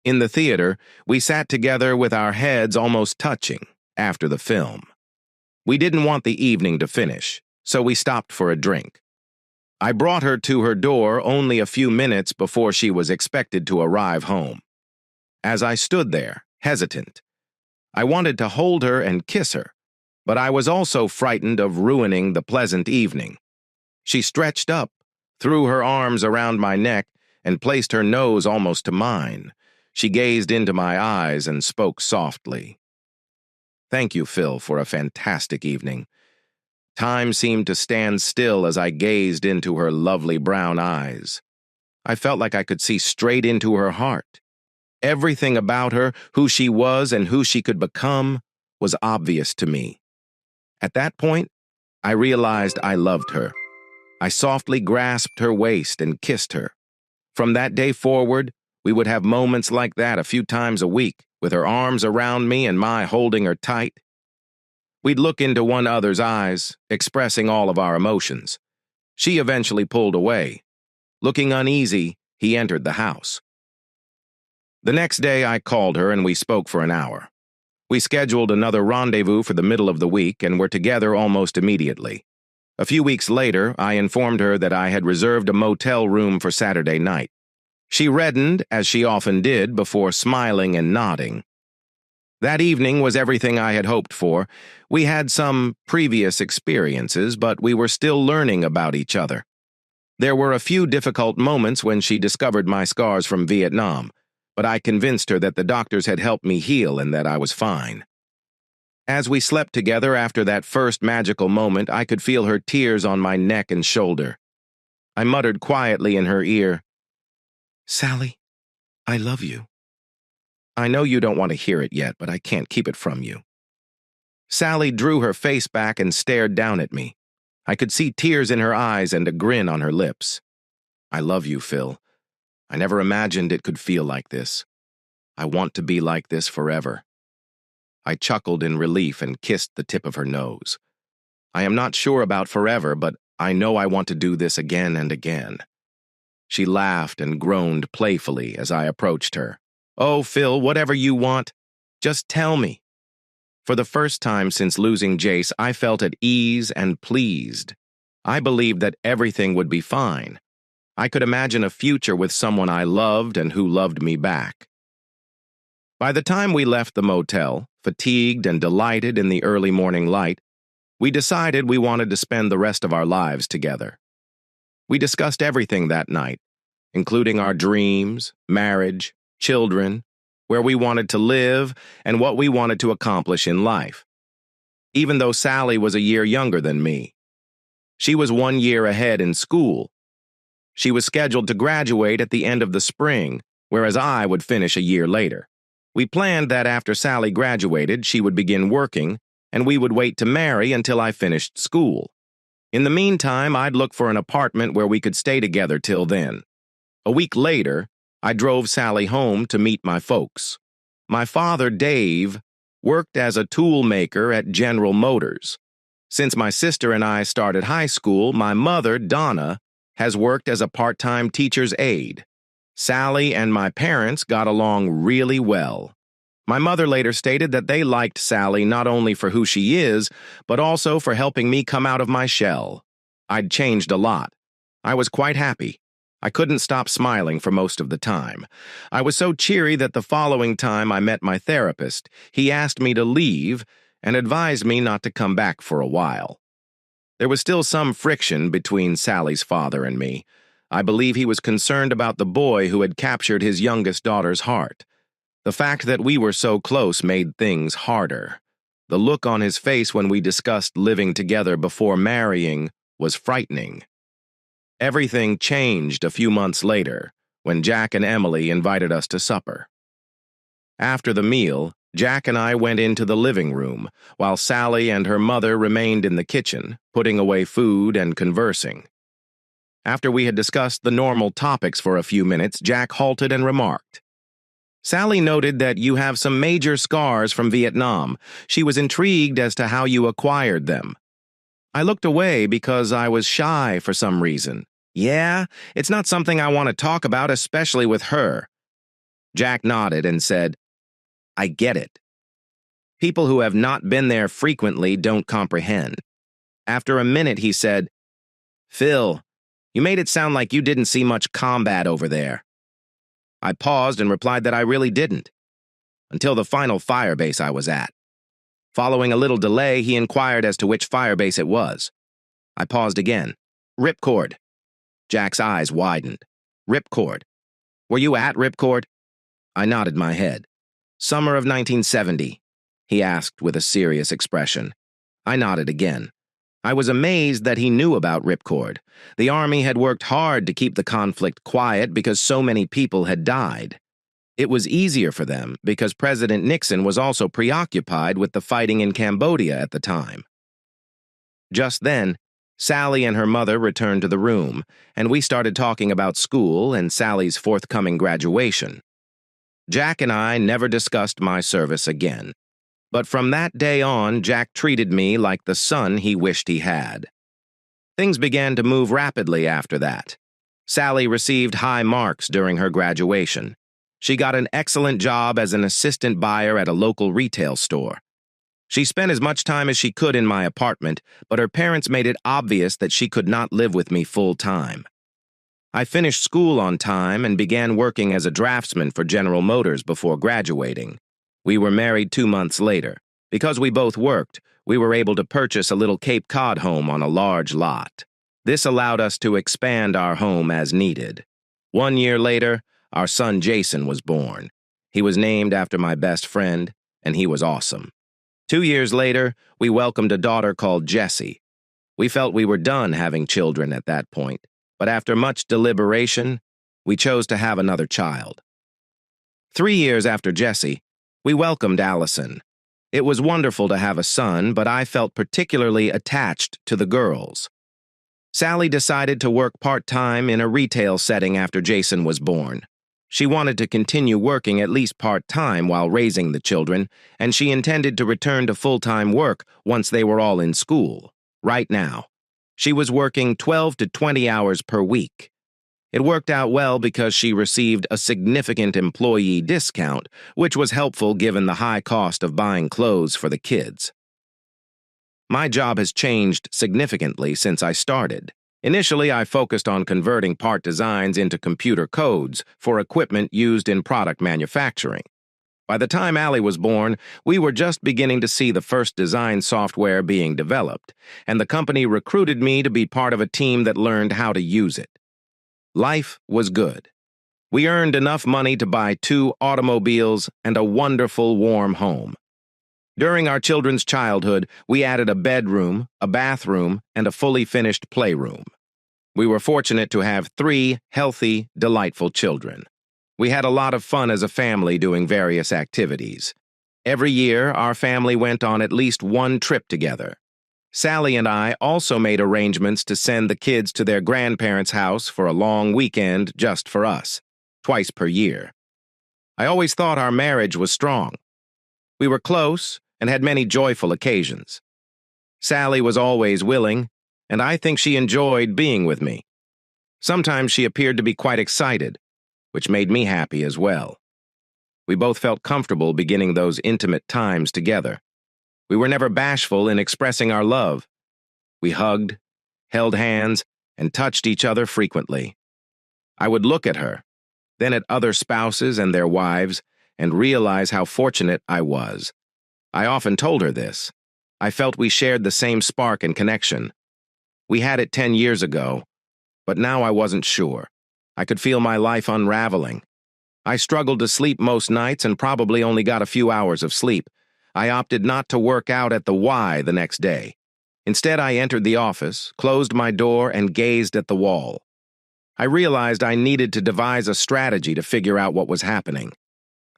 In the theater, we sat together with our heads almost touching after the film. We didn't want the evening to finish, so we stopped for a drink. I brought her to her door only a few minutes before she was expected to arrive home. As I stood there, hesitant, I wanted to hold her and kiss her, but I was also frightened of ruining the pleasant evening. She stretched up, threw her arms around my neck, and placed her nose almost to mine. She gazed into my eyes and spoke softly. Thank you, Phil, for a fantastic evening. Time seemed to stand still as I gazed into her lovely brown eyes. I felt like I could see straight into her heart. Everything about her, who she was and who she could become, was obvious to me. At that point, I realized I loved her. I softly grasped her waist and kissed her. From that day forward, we would have moments like that a few times a week, with her arms around me and my holding her tight. We'd look into one another's eyes, expressing all of our emotions. She eventually pulled away. Looking uneasy, he entered the house. The next day, I called her and we spoke for an hour. We scheduled another rendezvous for the middle of the week and were together almost immediately. A few weeks later, I informed her that I had reserved a motel room for Saturday night. She reddened, as she often did, before smiling and nodding. That evening was everything I had hoped for. We had some previous experiences, but we were still learning about each other. There were a few difficult moments when she discovered my scars from Vietnam, but I convinced her that the doctors had helped me heal and that I was fine. As we slept together after that first magical moment, I could feel her tears on my neck and shoulder. I muttered quietly in her ear, "Sally, I love you." I know you don't want to hear it yet, but I can't keep it from you. Sally drew her face back and stared down at me. I could see tears in her eyes and a grin on her lips. I love you, Phil. I never imagined it could feel like this. I want to be like this forever. I chuckled in relief and kissed the tip of her nose. I am not sure about forever, but I know I want to do this again and again. She laughed and groaned playfully as I approached her. Oh, Phil, whatever you want, just tell me. For the first time since losing Jace, I felt at ease and pleased. I believed that everything would be fine. I could imagine a future with someone I loved and who loved me back. By the time we left the motel, fatigued and delighted in the early morning light, we decided we wanted to spend the rest of our lives together. We discussed everything that night, including our dreams, marriage, children, where we wanted to live, and what we wanted to accomplish in life. Even though Sally was a year younger than me, she was 1 year ahead in school. She was scheduled to graduate at the end of the spring, whereas I would finish a year later. We planned that after Sally graduated, she would begin working, and we would wait to marry until I finished school. In the meantime, I'd look for an apartment where we could stay together till then. A week later, I drove Sally home to meet my folks. My father, Dave, worked as a tool maker at General Motors. Since my sister and I started high school, my mother, Donna, has worked as a part-time teacher's aide. Sally and my parents got along really well. My mother later stated that they liked Sally not only for who she is, but also for helping me come out of my shell. I'd changed a lot. I was quite happy. I couldn't stop smiling for most of the time. I was so cheery that the following time I met my therapist, he asked me to leave and advised me not to come back for a while. There was still some friction between Sally's father and me. I believe he was concerned about the boy who had captured his youngest daughter's heart. The fact that we were so close made things harder. The look on his face when we discussed living together before marrying was frightening. Everything changed a few months later when Jack and Emily invited us to supper. After the meal, Jack and I went into the living room, while Sally and her mother remained in the kitchen, putting away food and conversing. After we had discussed the normal topics for a few minutes, Jack halted and remarked, "Sally noted that you have some major scars from Vietnam. She was intrigued as to how you acquired them." I looked away because I was shy for some reason. "Yeah, it's not something I want to talk about, especially with her." Jack nodded and said, "I get it. People who have not been there frequently don't comprehend." After a minute, he said, "Phil, you made it sound like you didn't see much combat over there." I paused and replied that I really didn't, until the final firebase I was at. Following a little delay, he inquired as to which firebase it was. I paused again. "Ripcord." Jack's eyes widened. "Ripcord. Were you at Ripcord?" I nodded my head. "Summer of 1970, he asked with a serious expression. I nodded again. I was amazed that he knew about Ripcord. The Army had worked hard to keep the conflict quiet because so many people had died. It was easier for them because President Nixon was also preoccupied with the fighting in Cambodia at the time. Just then, Sally and her mother returned to the room, and we started talking about school and Sally's forthcoming graduation. Jack and I never discussed my service again. But from that day on, Jack treated me like the son he wished he had. Things began to move rapidly after that. Sally received high marks during her graduation. She got an excellent job as an assistant buyer at a local retail store. She spent as much time as she could in my apartment, but her parents made it obvious that she could not live with me full time. I finished school on time and began working as a draftsman for General Motors before graduating. We were married 2 months later. Because we both worked, we were able to purchase a little Cape Cod home on a large lot. This allowed us to expand our home as needed. 1 year later, our son Jason was born. He was named after my best friend, and he was awesome. 2 years later, we welcomed a daughter called Jessie. We felt we were done having children at that point, but after much deliberation, we chose to have another child. 3 years after Jessie, we welcomed Allison. It was wonderful to have a son, but I felt particularly attached to the girls. Sally decided to work part-time in a retail setting after Jason was born. She wanted to continue working at least part-time while raising the children, and she intended to return to full-time work once they were all in school. Right now, she was working 12 to 20 hours per week. It worked out well because she received a significant employee discount, which was helpful given the high cost of buying clothes for the kids. My job has changed significantly since I started. Initially, I focused on converting part designs into computer codes for equipment used in product manufacturing. By the time Allie was born, we were just beginning to see the first design software being developed, and the company recruited me to be part of a team that learned how to use it. Life was good. We earned enough money to buy 2 automobiles and a wonderful, warm home. During our children's childhood, we added a bedroom, a bathroom, and a fully finished playroom. We were fortunate to have 3 healthy, delightful children. We had a lot of fun as a family doing various activities. Every year, our family went on at least one trip together. Sally and I also made arrangements to send the kids to their grandparents' house for a long weekend just for us, twice per year. I always thought our marriage was strong. We were close and had many joyful occasions. Sally was always willing, and I think she enjoyed being with me. Sometimes she appeared to be quite excited, which made me happy as well. We both felt comfortable beginning those intimate times together. We were never bashful in expressing our love. We hugged, held hands, and touched each other frequently. I would look at her, then at other spouses and their wives, and realize how fortunate I was. I often told her this. I felt we shared the same spark and connection. We had it 10 years ago, but now I wasn't sure. I could feel my life unraveling. I struggled to sleep most nights and probably only got a few hours of sleep. I opted not to work out at the Y the next day. Instead, I entered the office, closed my door, and gazed at the wall. I realized I needed to devise a strategy to figure out what was happening.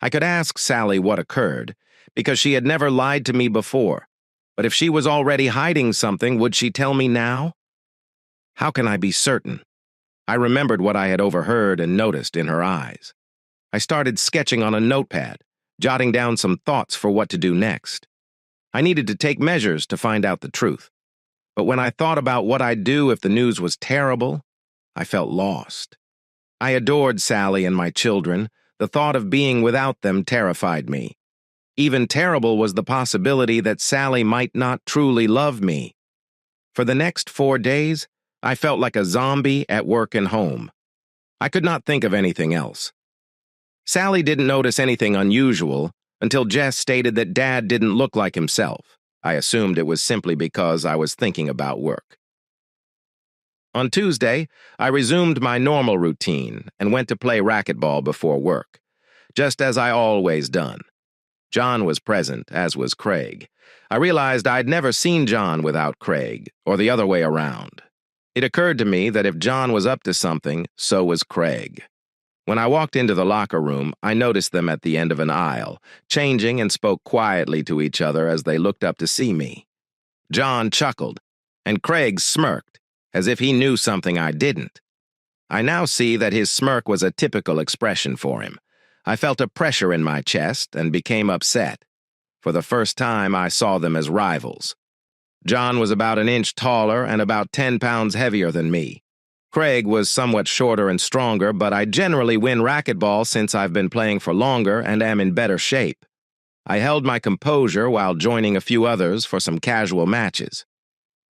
I could ask Sally what occurred, because she had never lied to me before. But if she was already hiding something, would she tell me now? How can I be certain? I remembered what I had overheard and noticed in her eyes. I started sketching on a notepad, jotting down some thoughts for what to do next. I needed to take measures to find out the truth. But when I thought about what I'd do if the news was terrible, I felt lost. I adored Sally and my children. The thought of being without them terrified me. Even terrible was the possibility that Sally might not truly love me. For the next 4 days, I felt like a zombie at work and home. I could not think of anything else. Sally didn't notice anything unusual until Jess stated that Dad didn't look like himself. I assumed it was simply because I was thinking about work. On Tuesday, I resumed my normal routine and went to play racquetball before work, just as I always done. John was present, as was Craig. I realized I'd never seen John without Craig, or the other way around. It occurred to me that if John was up to something, so was Craig. When I walked into the locker room, I noticed them at the end of an aisle, changing and spoke quietly to each other as they looked up to see me. John chuckled, and Craig smirked, as if he knew something I didn't. I now see that his smirk was a typical expression for him. I felt a pressure in my chest and became upset. For the first time, I saw them as rivals. John was about an inch taller and about 10 pounds heavier than me. Craig was somewhat shorter and stronger, but I generally win racquetball since I've been playing for longer and am in better shape. I held my composure while joining a few others for some casual matches.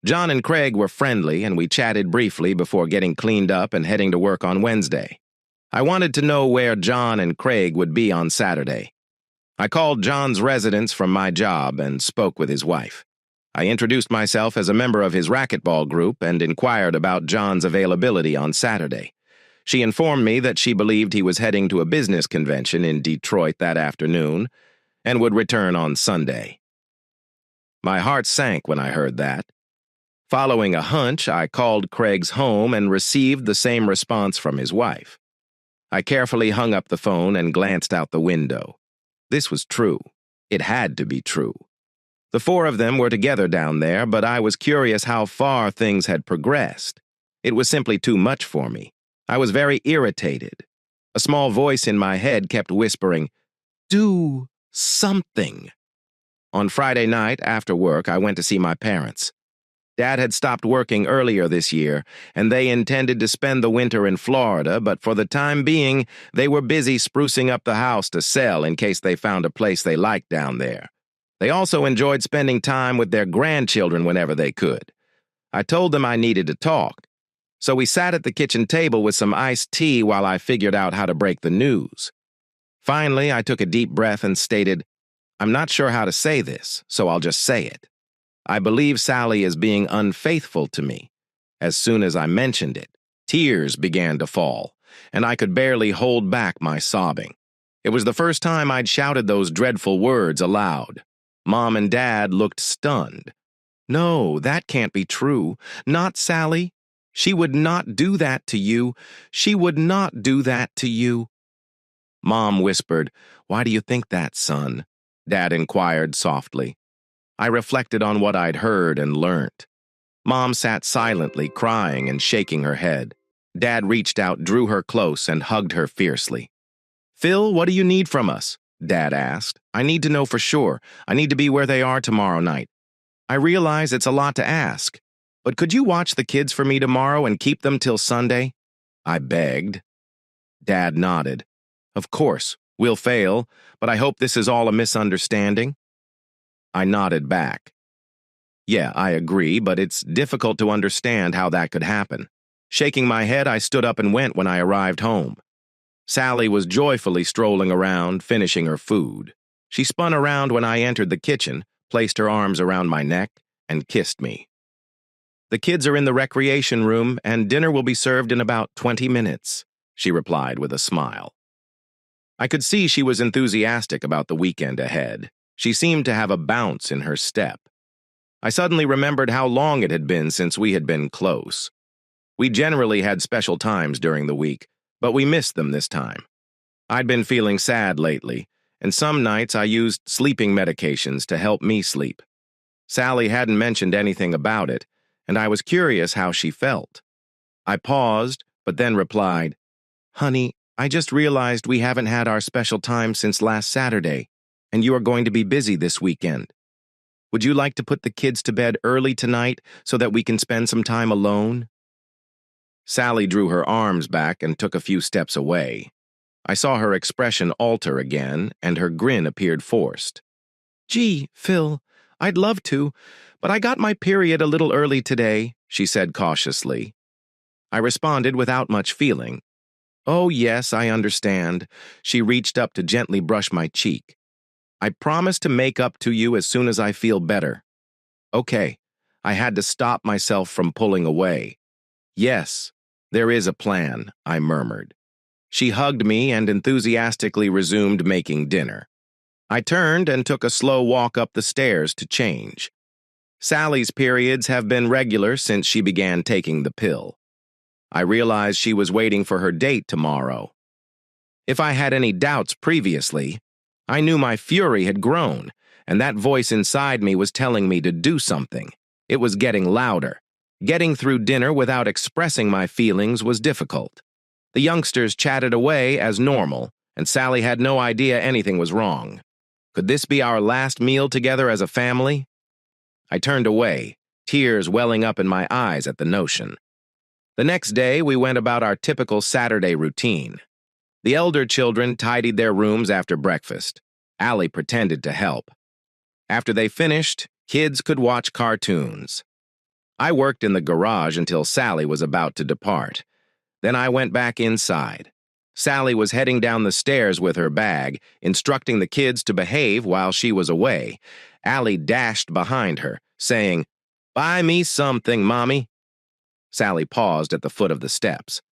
John and Craig were friendly, and we chatted briefly before getting cleaned up and heading to work on Wednesday. I wanted to know where John and Craig would be on Saturday. I called John's residence from my job and spoke with his wife. I introduced myself as a member of his racquetball group and inquired about John's availability on Saturday. She informed me that she believed he was heading to a business convention in Detroit that afternoon and would return on Sunday. My heart sank when I heard that. Following a hunch, I called Craig's home and received the same response from his wife. I carefully hung up the phone and glanced out the window. This was true. It had to be true. The 4 of them were together down there, but I was curious how far things had progressed. It was simply too much for me. I was very irritated. A small voice in my head kept whispering, "Do something." On Friday night, after work, I went to see my parents. Dad had stopped working earlier this year, and they intended to spend the winter in Florida, but for the time being, they were busy sprucing up the house to sell in case they found a place they liked down there. They also enjoyed spending time with their grandchildren whenever they could. I told them I needed to talk, so we sat at the kitchen table with some iced tea while I figured out how to break the news. Finally, I took a deep breath and stated, "I'm not sure how to say this, so I'll just say it. I believe Sally is being unfaithful to me." As soon as I mentioned it, tears began to fall, and I could barely hold back my sobbing. It was the first time I'd shouted those dreadful words aloud. Mom and Dad looked stunned. "No, that can't be true. Not Sally. She would not do that to you. She would not do that to you." Mom whispered, "Why do you think that, son?" Dad inquired softly. I reflected on what I'd heard and learnt. Mom sat silently, crying and shaking her head. Dad reached out, drew her close, and hugged her fiercely. "Phil, what do you need from us?" Dad asked. "I need to know for sure. I need to be where they are tomorrow night. I realize it's a lot to ask, but could you watch the kids for me tomorrow and keep them till Sunday?" I begged. Dad nodded. "Of course, We'll fail, but I hope this is all a misunderstanding. I nodded back. Yeah, I agree, but it's difficult to understand how that could happen. Shaking my head, I stood up and went when I arrived home. Sally was joyfully strolling around, finishing her food. She spun around when I entered the kitchen, placed her arms around my neck, and kissed me. The kids are in the recreation room, and dinner will be served in about 20 minutes, she replied with a smile. I could see she was enthusiastic about the weekend ahead. She seemed to have a bounce in her step. I suddenly remembered how long it had been since we had been close. We generally had special times during the week, but we missed them this time. I'd been feeling sad lately, and some nights I used sleeping medications to help me sleep. Sally hadn't mentioned anything about it, and I was curious how she felt. I paused, but then replied, "Honey, I just realized we haven't had our special time since last Saturday, and you are going to be busy this weekend. Would you like to put the kids to bed early tonight so that we can spend some time alone?" Sally drew her arms back and took a few steps away. I saw her expression alter again, and her grin appeared forced. "Gee, Phil, I'd love to, but I got my period a little early today," she said cautiously. I responded without much feeling. "Oh, yes, I understand." She reached up to gently brush my cheek. "I promise to make up to you as soon as I feel better." Okay, I had to stop myself from pulling away. "Yes, there is a plan," I murmured. She hugged me and enthusiastically resumed making dinner. I turned and took a slow walk up the stairs to change. Sally's periods have been regular since she began taking the pill. I realized she was waiting for her date tomorrow. If I had any doubts previously, I knew my fury had grown, and that voice inside me was telling me to do something. It was getting louder. Getting through dinner without expressing my feelings was difficult. The youngsters chatted away as normal, and Sally had no idea anything was wrong. Could this be our last meal together as a family? I turned away, tears welling up in my eyes at the notion. The next day, we went about our typical Saturday routine. The elder children tidied their rooms after breakfast. Allie pretended to help. After they finished, kids could watch cartoons. I worked in the garage until Sally was about to depart. Then I went back inside. Sally was heading down the stairs with her bag, instructing the kids to behave while she was away. Allie dashed behind her, saying, "Buy me something, Mommy." Sally paused at the foot of the steps,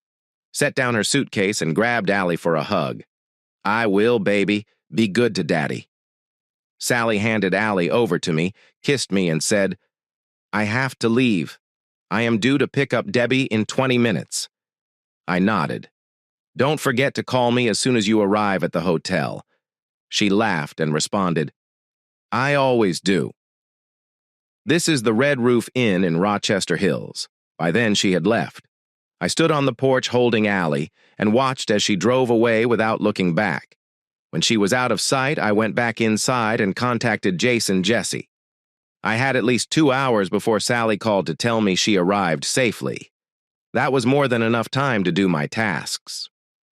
set down her suitcase, and grabbed Allie for a hug. "I will, baby. Be good to Daddy." Sally handed Allie over to me, kissed me, and said, "I have to leave. I am due to pick up Debbie in 20 minutes. I nodded. "Don't forget to call me as soon as you arrive at the hotel." She laughed and responded, "I always do." This is the Red Roof Inn in Rochester Hills. By then she had left. I stood on the porch holding Allie and watched as she drove away without looking back. When she was out of sight, I went back inside and contacted Jace and Jesse. I had at least 2 hours before Sally called to tell me she arrived safely. That was more than enough time to do my tasks.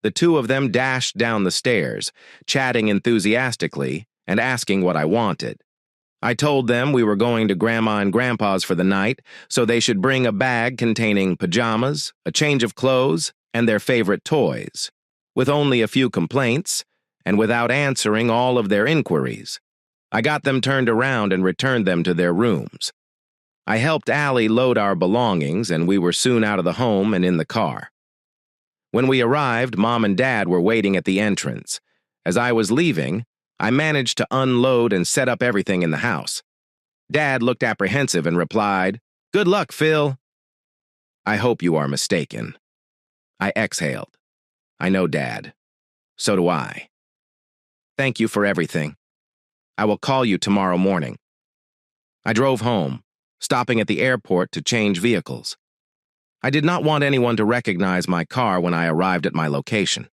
The two of them dashed down the stairs, chatting enthusiastically and asking what I wanted. I told them we were going to Grandma and Grandpa's for the night, so they should bring a bag containing pajamas, a change of clothes, and their favorite toys. With only a few complaints, and without answering all of their inquiries, I got them turned around and returned them to their rooms. I helped Allie load our belongings, and we were soon out of the home and in the car. When we arrived, Mom and Dad were waiting at the entrance. As I was leaving, I managed to unload and set up everything in the house. Dad looked apprehensive and replied, "Good luck, Phil." "I hope you are mistaken." I exhaled. "I know, Dad. So do I. Thank you for everything. I will call you tomorrow morning." I drove home, stopping at the airport to change vehicles. I did not want anyone to recognize my car when I arrived at my location.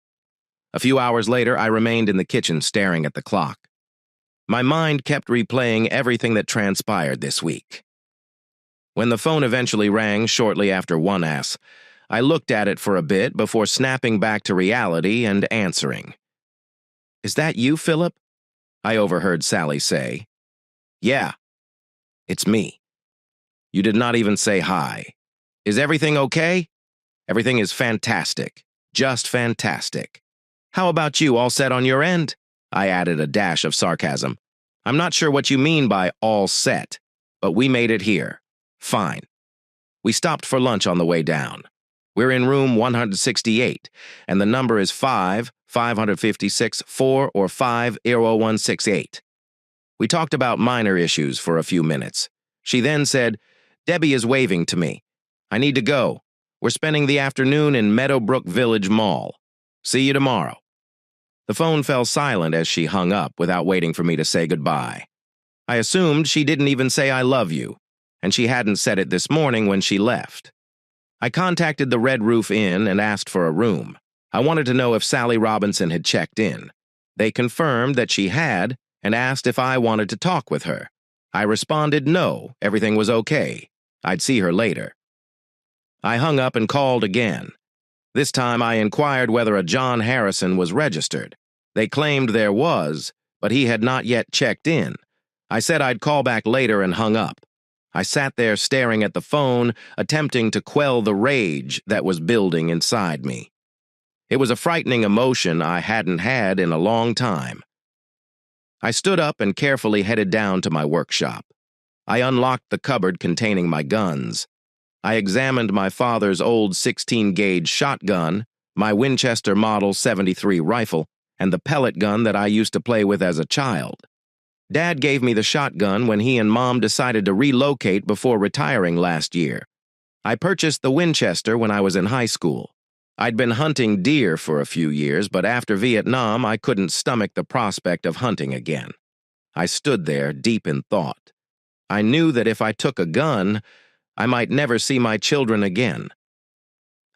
A few hours later, I remained in the kitchen staring at the clock. My mind kept replaying everything that transpired this week. When the phone eventually rang shortly after 1 p.m, I looked at it for a bit before snapping back to reality and answering. "Is that you, Philip?" I overheard Sally say. "Yeah, it's me. You did not even say hi. Is everything okay?" "Everything is fantastic. Just fantastic." "How about you, all set on your end?" I added a dash of sarcasm. "I'm not sure what you mean by all set, but we made it here. Fine." We stopped for lunch on the way down. We're in room 168, and the number is 556-4 or 50168. We talked about minor issues for a few minutes. She then said, "Debbie is waving to me. I need to go. We're spending the afternoon in Meadowbrook Village Mall. See you tomorrow." The phone fell silent as she hung up without waiting for me to say goodbye. I assumed she didn't even say "I love you," and she hadn't said it this morning when she left. I contacted the Red Roof Inn and asked for a room. I wanted to know if Sally Robinson had checked in. They confirmed that she had and asked if I wanted to talk with her. I responded no, everything was okay. I'd see her later. I hung up and called again. This time I inquired whether a John Harrison was registered. They claimed there was, but he had not yet checked in. I said I'd call back later and hung up. I sat there staring at the phone, attempting to quell the rage that was building inside me. It was a frightening emotion I hadn't had in a long time. I stood up and carefully headed down to my workshop. I unlocked the cupboard containing my guns. I examined my father's old 16-gauge shotgun, my Winchester Model 73 rifle, and the pellet gun that I used to play with as a child. Dad gave me the shotgun when he and Mom decided to relocate before retiring last year. I purchased the Winchester when I was in high school. I'd been hunting deer for a few years, but after Vietnam, I couldn't stomach the prospect of hunting again. I stood there, deep in thought. I knew that if I took a gun, I might never see my children again.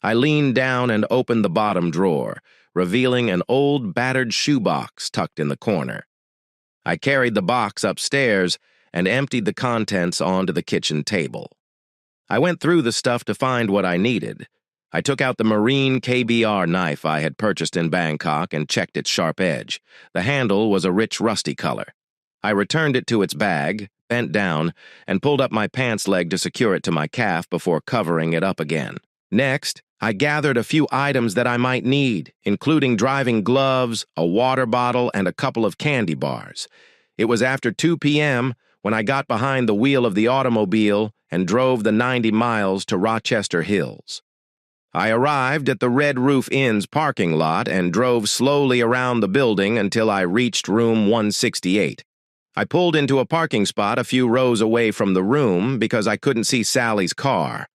I leaned down and opened the bottom drawer, revealing an old battered shoebox tucked in the corner. I carried the box upstairs and emptied the contents onto the kitchen table. I went through the stuff to find what I needed. I took out the Marine KBR knife I had purchased in Bangkok and checked its sharp edge. The handle was a rich rusty color. I returned it to its bag, bent down, and pulled up my pants leg to secure it to my calf before covering it up again. Next, I gathered a few items that I might need, including driving gloves, a water bottle, and a couple of candy bars. It was after 2 p.m. when I got behind the wheel of the automobile and drove the 90 miles to Rochester Hills. I arrived at the Red Roof Inn's parking lot and drove slowly around the building until I reached room 168. I pulled into a parking spot a few rows away from the room because I couldn't see Sally's car.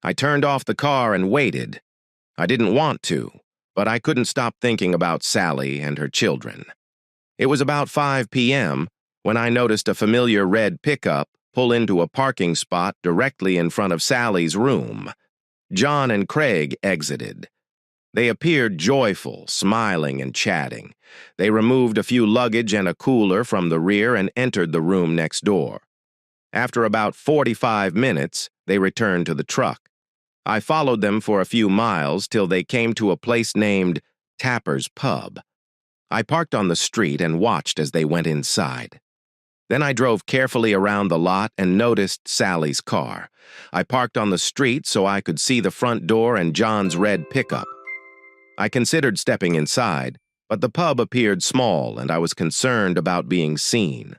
I turned off the car and waited. I didn't want to, but I couldn't stop thinking about Sally and her children. It was about 5 p.m. when I noticed a familiar red pickup pull into a parking spot directly in front of Sally's room. John and Craig exited. They appeared joyful, smiling and chatting. They removed a few luggage and a cooler from the rear and entered the room next door. After about 45 minutes, they returned to the truck. I followed them for a few miles till they came to a place named Tapper's Pub. I parked on the street and watched as they went inside. Then I drove carefully around the lot and noticed Sally's car. I parked on the street so I could see the front door and John's red pickup. I considered stepping inside, but the pub appeared small and I was concerned about being seen.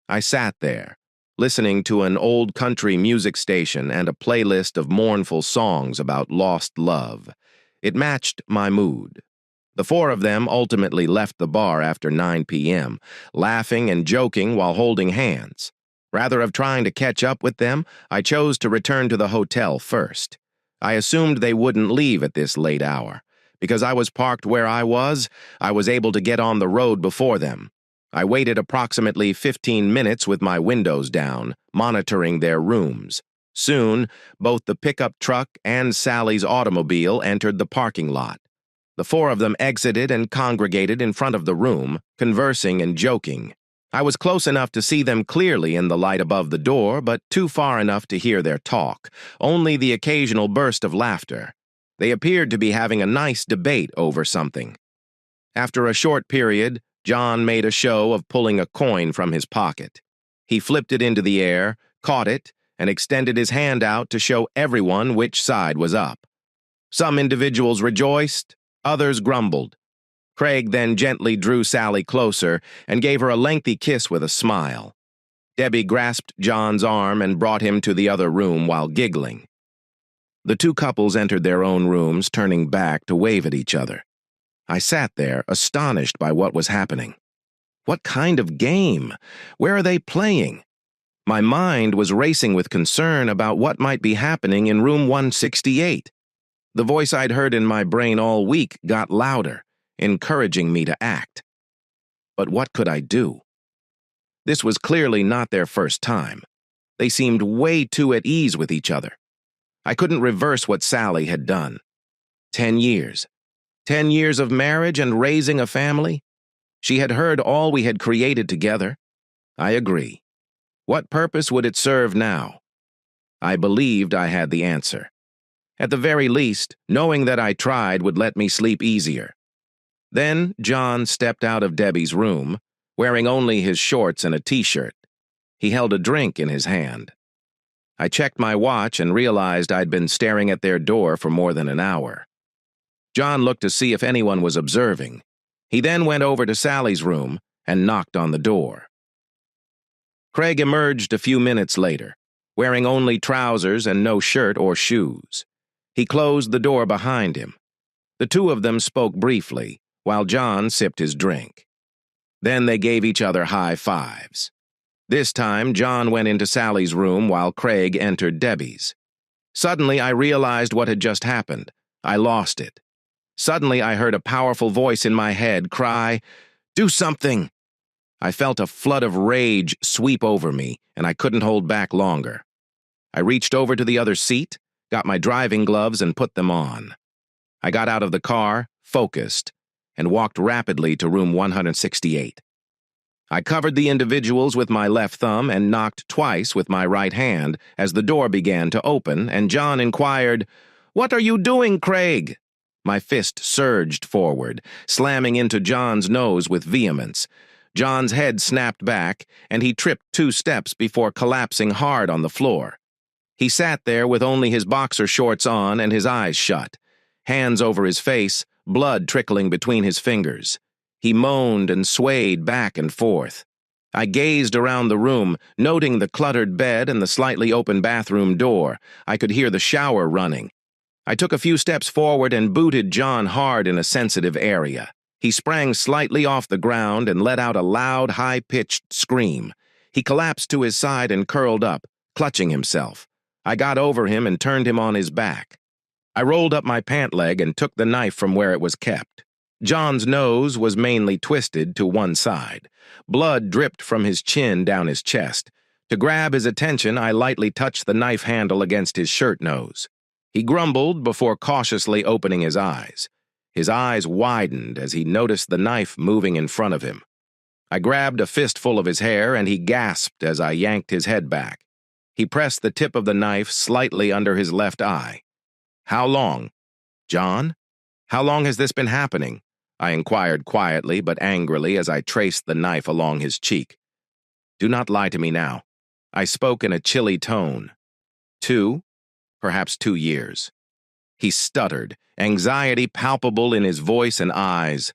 I sat there, listening to an old country music station and a playlist of mournful songs about lost love. It matched my mood. The four of them ultimately left the bar after 9 p.m., laughing and joking while holding hands. Rather than trying to catch up with them, I chose to return to the hotel first. I assumed they wouldn't leave at this late hour. Because I was parked where I was able to get on the road before them. I waited approximately 15 minutes with my windows down, monitoring their rooms. Soon, both the pickup truck and Sally's automobile entered the parking lot. The four of them exited and congregated in front of the room, conversing and joking. I was close enough to see them clearly in the light above the door, but too far enough to hear their talk, only the occasional burst of laughter. They appeared to be having a nice debate over something. After a short period, John made a show of pulling a coin from his pocket. He flipped it into the air, caught it, and extended his hand out to show everyone which side was up. Some individuals rejoiced, others grumbled. Craig then gently drew Sally closer and gave her a lengthy kiss with a smile. Debbie grasped John's arm and brought him to the other room while giggling. The two couples entered their own rooms, turning back to wave at each other. I sat there, astonished by what was happening. What kind of game? Where are they playing? My mind was racing with concern about what might be happening in room 168. The voice I'd heard in my brain all week got louder, encouraging me to act. But what could I do? This was clearly not their first time. They seemed way too at ease with each other. I couldn't reverse what Sally had done. 10 years. 10 years of marriage and raising a family? She had heard all we had created together. I agree. What purpose would it serve now? I believed I had the answer. At the very least, knowing that I tried would let me sleep easier. Then John stepped out of Debbie's room, wearing only his shorts and a t-shirt. He held a drink in his hand. I checked my watch and realized I'd been staring at their door for more than an hour. John looked to see if anyone was observing. He then went over to Sally's room and knocked on the door. Craig emerged a few minutes later, wearing only trousers and no shirt or shoes. He closed the door behind him. The two of them spoke briefly, while John sipped his drink. Then they gave each other high fives. This time, John went into Sally's room while Craig entered Debbie's. Suddenly, I realized what had just happened. I lost it. Suddenly, I heard a powerful voice in my head cry, "Do something!" I felt a flood of rage sweep over me, and I couldn't hold back longer. I reached over to the other seat, got my driving gloves, and put them on. I got out of the car, focused, and walked rapidly to room 168. I covered the individuals with my left thumb and knocked twice with my right hand as the door began to open, and John inquired, "What are you doing, Craig?" My fist surged forward, slamming into John's nose with vehemence. John's head snapped back, and he tripped 2 steps before collapsing hard on the floor. He sat there with only his boxer shorts on and his eyes shut, hands over his face, blood trickling between his fingers. He moaned and swayed back and forth. I gazed around the room, noting the cluttered bed and the slightly open bathroom door. I could hear the shower running. I took a few steps forward and booted John hard in a sensitive area. He sprang slightly off the ground and let out a loud, high-pitched scream. He collapsed to his side and curled up, clutching himself. I got over him and turned him on his back. I rolled up my pant leg and took the knife from where it was kept. John's nose was mainly twisted to one side. Blood dripped from his chin down his chest. To grab his attention, I lightly touched the knife handle against his shirt nose. He grumbled before cautiously opening his eyes. His eyes widened as he noticed the knife moving in front of him. I grabbed a fistful of his hair and he gasped as I yanked his head back. He pressed the tip of the knife slightly under his left eye. "How long?" "John? How long has this been happening?" I inquired quietly but angrily as I traced the knife along his cheek. "Do not lie to me now." I spoke in a chilly tone. 2, perhaps 2 years. He stuttered, anxiety palpable in his voice and eyes.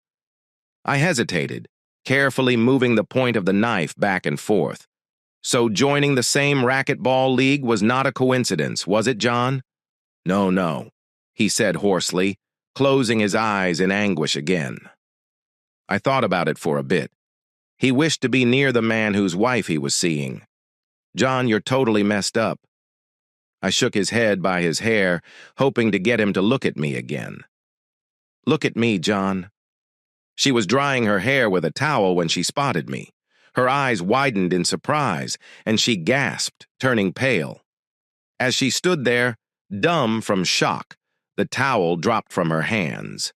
I hesitated, carefully moving the point of the knife back and forth. "So joining the same racquetball league was not a coincidence, was it, John?" "No, no," he said hoarsely, closing his eyes in anguish again. I thought about it for a bit. He wished to be near the man whose wife he was seeing. "John, you're totally messed up." I shook his head by his hair, hoping to get him to look at me again. "Look at me, John." She was drying her hair with a towel when she spotted me. Her eyes widened in surprise, and she gasped, turning pale. As she stood there, dumb from shock, the towel dropped from her hands.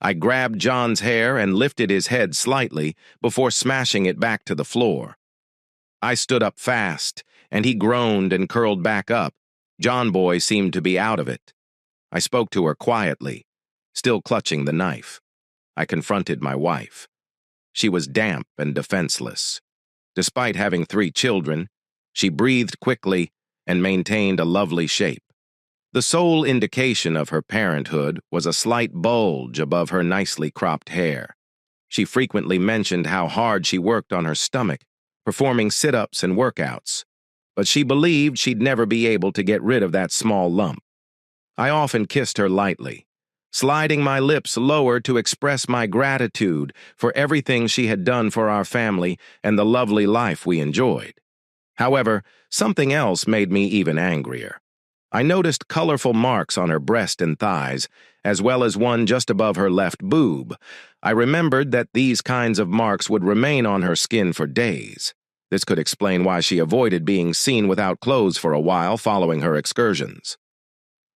I grabbed John's hair and lifted his head slightly before smashing it back to the floor. I stood up fast, and he groaned and curled back up. John Boy seemed to be out of it. I spoke to her quietly, still clutching the knife. I confronted my wife. She was damp and defenseless. Despite having 3 children, she breathed quickly and maintained a lovely shape. The sole indication of her parenthood was a slight bulge above her nicely cropped hair. She frequently mentioned how hard she worked on her stomach, performing sit-ups and workouts, but she believed she'd never be able to get rid of that small lump. I often kissed her lightly, sliding my lips lower to express my gratitude for everything she had done for our family and the lovely life we enjoyed. However, something else made me even angrier. I noticed colorful marks on her breast and thighs, as well as one just above her left boob. I remembered that these kinds of marks would remain on her skin for days. This could explain why she avoided being seen without clothes for a while following her excursions.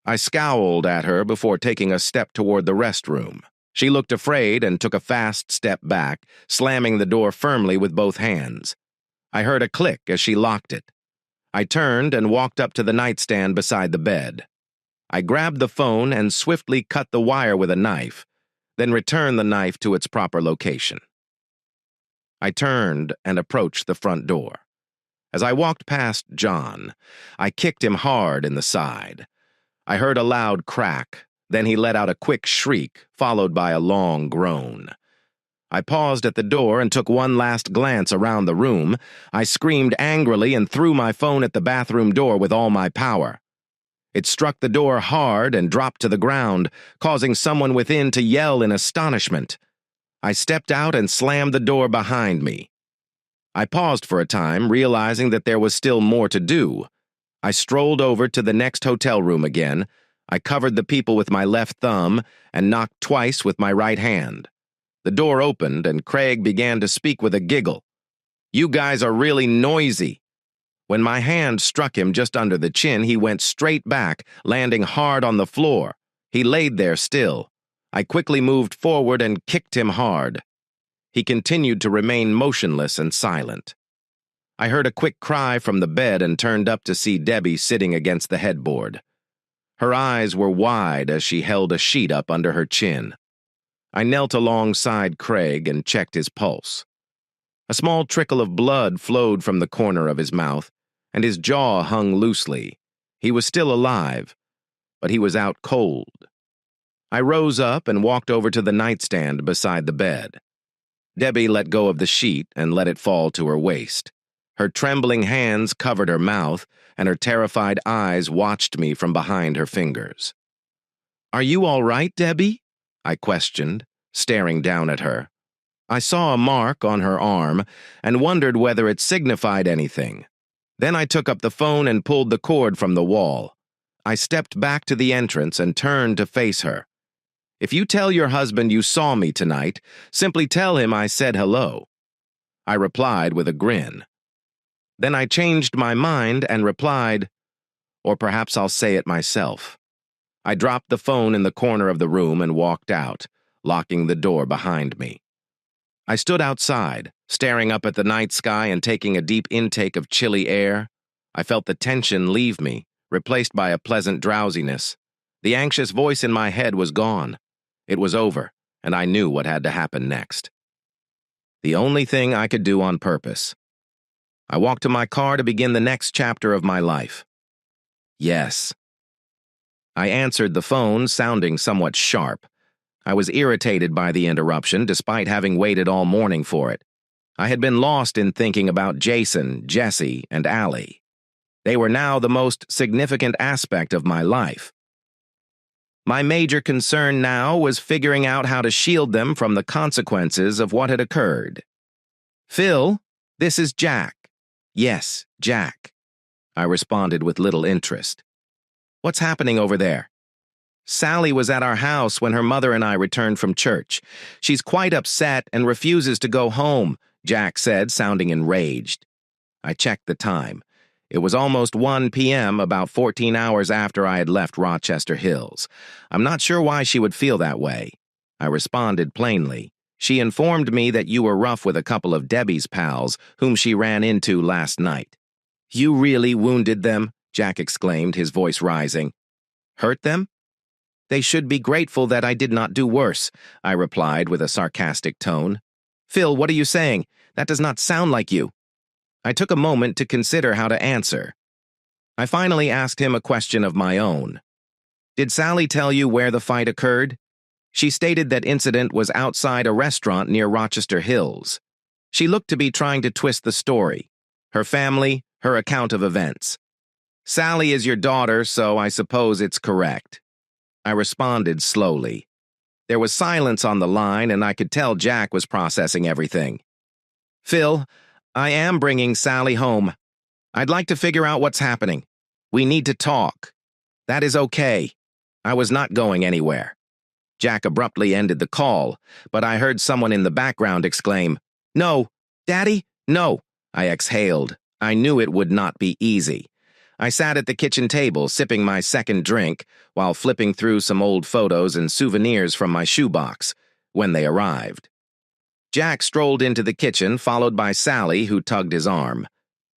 I scowled at her before taking a step toward the restroom. She looked afraid and took a fast step back, slamming the door firmly with both hands. I heard a click as she locked it. I turned and walked up to the nightstand beside the bed. I grabbed the phone and swiftly cut the wire with a knife, then returned the knife to its proper location. I turned and approached the front door. As I walked past John, I kicked him hard in the side. I heard a loud crack, then he let out a quick shriek, followed by a long groan. I paused at the door and took one last glance around the room. I screamed angrily and threw my phone at the bathroom door with all my power. It struck the door hard and dropped to the ground, causing someone within to yell in astonishment. I stepped out and slammed the door behind me. I paused for a time, realizing that there was still more to do. I strolled over to the next hotel room again. I covered the people with my left thumb and knocked twice with my right hand. The door opened, and Craig began to speak with a giggle. "You guys are really noisy." When my hand struck him just under the chin, he went straight back, landing hard on the floor. He laid there still. I quickly moved forward and kicked him hard. He continued to remain motionless and silent. I heard a quick cry from the bed and turned up to see Debbie sitting against the headboard. Her eyes were wide as she held a sheet up under her chin. I knelt alongside Craig and checked his pulse. A small trickle of blood flowed from the corner of his mouth, and his jaw hung loosely. He was still alive, but he was out cold. I rose up and walked over to the nightstand beside the bed. Debbie let go of the sheet and let it fall to her waist. Her trembling hands covered her mouth, and her terrified eyes watched me from behind her fingers. "Are you all right, Debbie?" I questioned, staring down at her. I saw a mark on her arm and wondered whether it signified anything. Then I took up the phone and pulled the cord from the wall. I stepped back to the entrance and turned to face her. "If you tell your husband you saw me tonight, simply tell him I said hello." I replied with a grin. Then I changed my mind and replied, "Or perhaps I'll say it myself." I dropped the phone in the corner of the room and walked out, locking the door behind me. I stood outside, staring up at the night sky and taking a deep intake of chilly air. I felt the tension leave me, replaced by a pleasant drowsiness. The anxious voice in my head was gone. It was over, and I knew what had to happen next. The only thing I could do on purpose. I walked to my car to begin the next chapter of my life. Yes. I answered the phone, sounding somewhat sharp. I was irritated by the interruption, despite having waited all morning for it. I had been lost in thinking about Jason, Jesse, and Allie. They were now the most significant aspect of my life. My major concern now was figuring out how to shield them from the consequences of what had occurred. "Phil, this is Jack." "Yes, Jack," I responded with little interest. "What's happening over there?" "Sally was at our house when her mother and I returned from church. She's quite upset and refuses to go home," Jack said, sounding enraged. I checked the time. It was almost 1 p.m., about 14 hours after I had left Rochester Hills. "I'm not sure why she would feel that way." I responded plainly. "She informed me that you were rough with a couple of Debbie's pals, whom she ran into last night." "You really wounded them?" Jack exclaimed, his voice rising. "Hurt them?" They should be grateful that I did not do worse, I replied with a sarcastic tone. Phil, what are you saying? That does not sound like you. I took a moment to consider how to answer. I finally asked him a question of my own. Did Sally tell you where the fight occurred? She stated that incident was outside a restaurant near Rochester Hills. She looked to be trying to twist the story. Her family, her account of events. Sally is your daughter, so I suppose it's correct. I responded slowly. There was silence on the line, and I could tell Jack was processing everything. Phil, I am bringing Sally home. I'd like to figure out what's happening. We need to talk. That is okay. I was not going anywhere. Jack abruptly ended the call, but I heard someone in the background exclaim, No, Daddy, no. I exhaled. I knew it would not be easy. I sat at the kitchen table, sipping my second drink, while flipping through some old photos and souvenirs from my shoebox, when they arrived. Jack strolled into the kitchen, followed by Sally, who tugged his arm.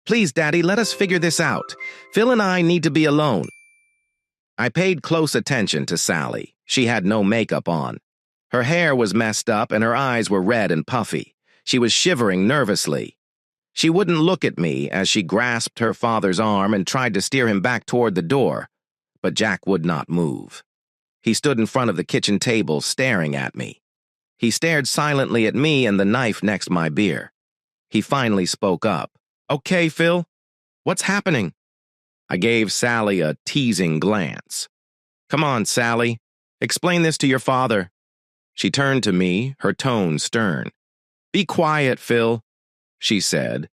Please, Daddy, let us figure this out. Phil and I need to be alone. I paid close attention to Sally. She had no makeup on. Her hair was messed up and her eyes were red and puffy. She was shivering nervously. She wouldn't look at me as she grasped her father's arm and tried to steer him back toward the door, but Jack would not move. He stood in front of the kitchen table, staring at me. He stared silently at me and the knife next my beer. He finally spoke up. Okay, Phil, what's happening? I gave Sally a teasing glance. Come on, Sally. Explain this to your father. She turned to me, her tone stern. Be quiet, Phil, she said.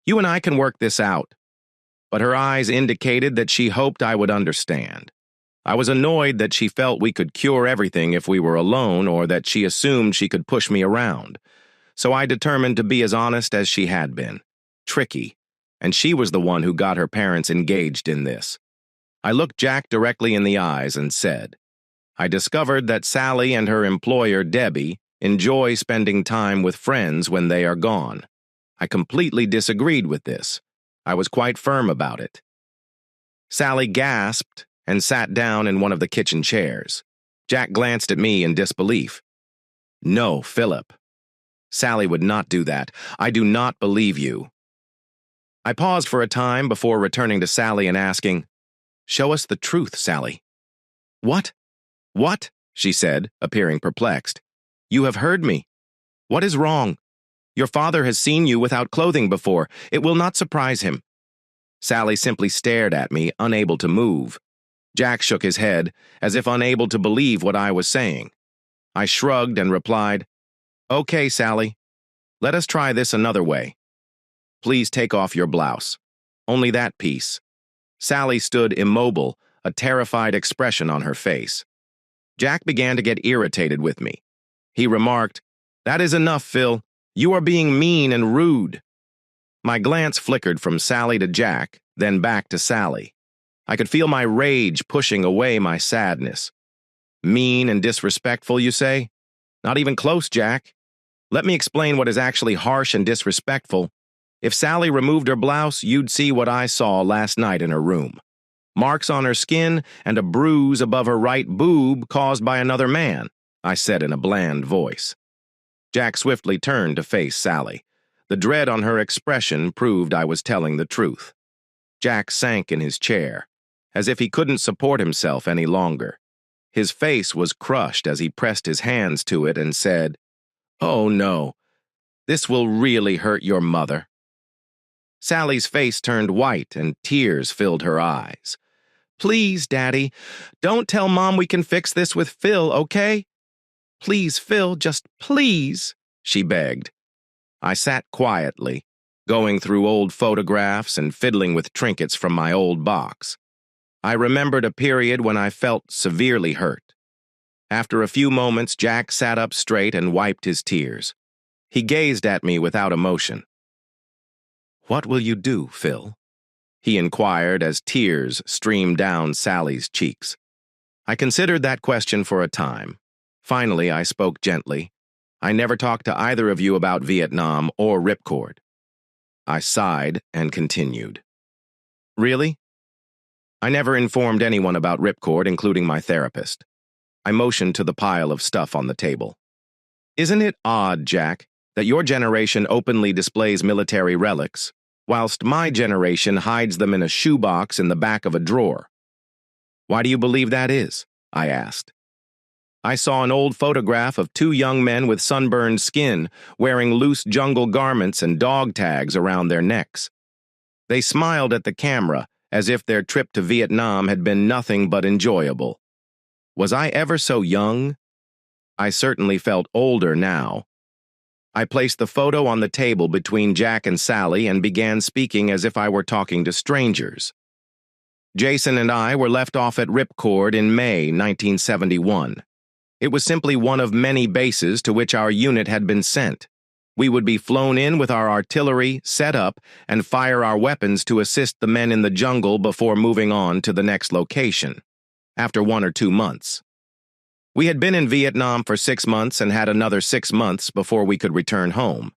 You and I can work this out. But her eyes indicated that she hoped I would understand. I was annoyed that she felt we could cure everything if we were alone or that she assumed she could push me around. So I determined to be as honest as she had been. Tricky. And she was the one who got her parents engaged in this. I looked Jack directly in the eyes and said, I discovered that Sally and her employer, Debbie, enjoy spending time with friends when they are gone. I completely disagreed with this. I was quite firm about it. Sally gasped and sat down in one of the kitchen chairs. Jack glanced at me in disbelief. No, Philip. Sally would not do that. I do not believe you. I paused for a time before returning to Sally and asking, Show us the truth, Sally. What? What? She said, appearing perplexed. You have heard me. What is wrong? Your father has seen you without clothing before. It will not surprise him. Sally simply stared at me, unable to move. Jack shook his head, as if unable to believe what I was saying. I shrugged and replied, Okay, Sally. Let us try this another way. Please take off your blouse. Only that piece. Sally stood immobile, a terrified expression on her face. Jack began to get irritated with me. He remarked, That is enough, Phil. You are being mean and rude. My glance flickered from Sally to Jack, then back to Sally. I could feel my rage pushing away my sadness. Mean and disrespectful, you say? Not even close, Jack. Let me explain what is actually harsh and disrespectful. If Sally removed her blouse, you'd see what I saw last night in her room. Marks on her skin and a bruise above her right boob caused by another man, I said in a bland voice. Jack swiftly turned to face Sally. The dread on her expression proved I was telling the truth. Jack sank in his chair, as if he couldn't support himself any longer. His face was crushed as he pressed his hands to it and said, Oh no, this will really hurt your mother. Sally's face turned white and tears filled her eyes. Please, Daddy, don't tell Mom we can fix this with Phil, okay? Please, Phil, just please, she begged. I sat quietly, going through old photographs and fiddling with trinkets from my old box. I remembered a period when I felt severely hurt. After a few moments, Jack sat up straight and wiped his tears. He gazed at me without emotion. What will you do, Phil? He inquired as tears streamed down Sally's cheeks. I considered that question for a time. Finally, I spoke gently. I never talked to either of you about Vietnam or ripcord. I sighed and continued. Really? I never informed anyone about ripcord, including my therapist. I motioned to the pile of stuff on the table. Isn't it odd, Jack, that your generation openly displays military relics, whilst my generation hides them in a shoebox in the back of a drawer? Why do you believe that is? I asked. I saw an old photograph of two young men with sunburned skin, wearing loose jungle garments and dog tags around their necks. They smiled at the camera as if their trip to Vietnam had been nothing but enjoyable. Was I ever so young? I certainly felt older now. I placed the photo on the table between Jack and Sally and began speaking as if I were talking to strangers. Jason and I were left off at Ripcord in May 1971. It was simply one of many bases to which our unit had been sent. We would be flown in with our artillery set up and fire our weapons to assist the men in the jungle before moving on to the next location, after 1 or 2 months. We had been in Vietnam for 6 months and had another 6 months before we could return home.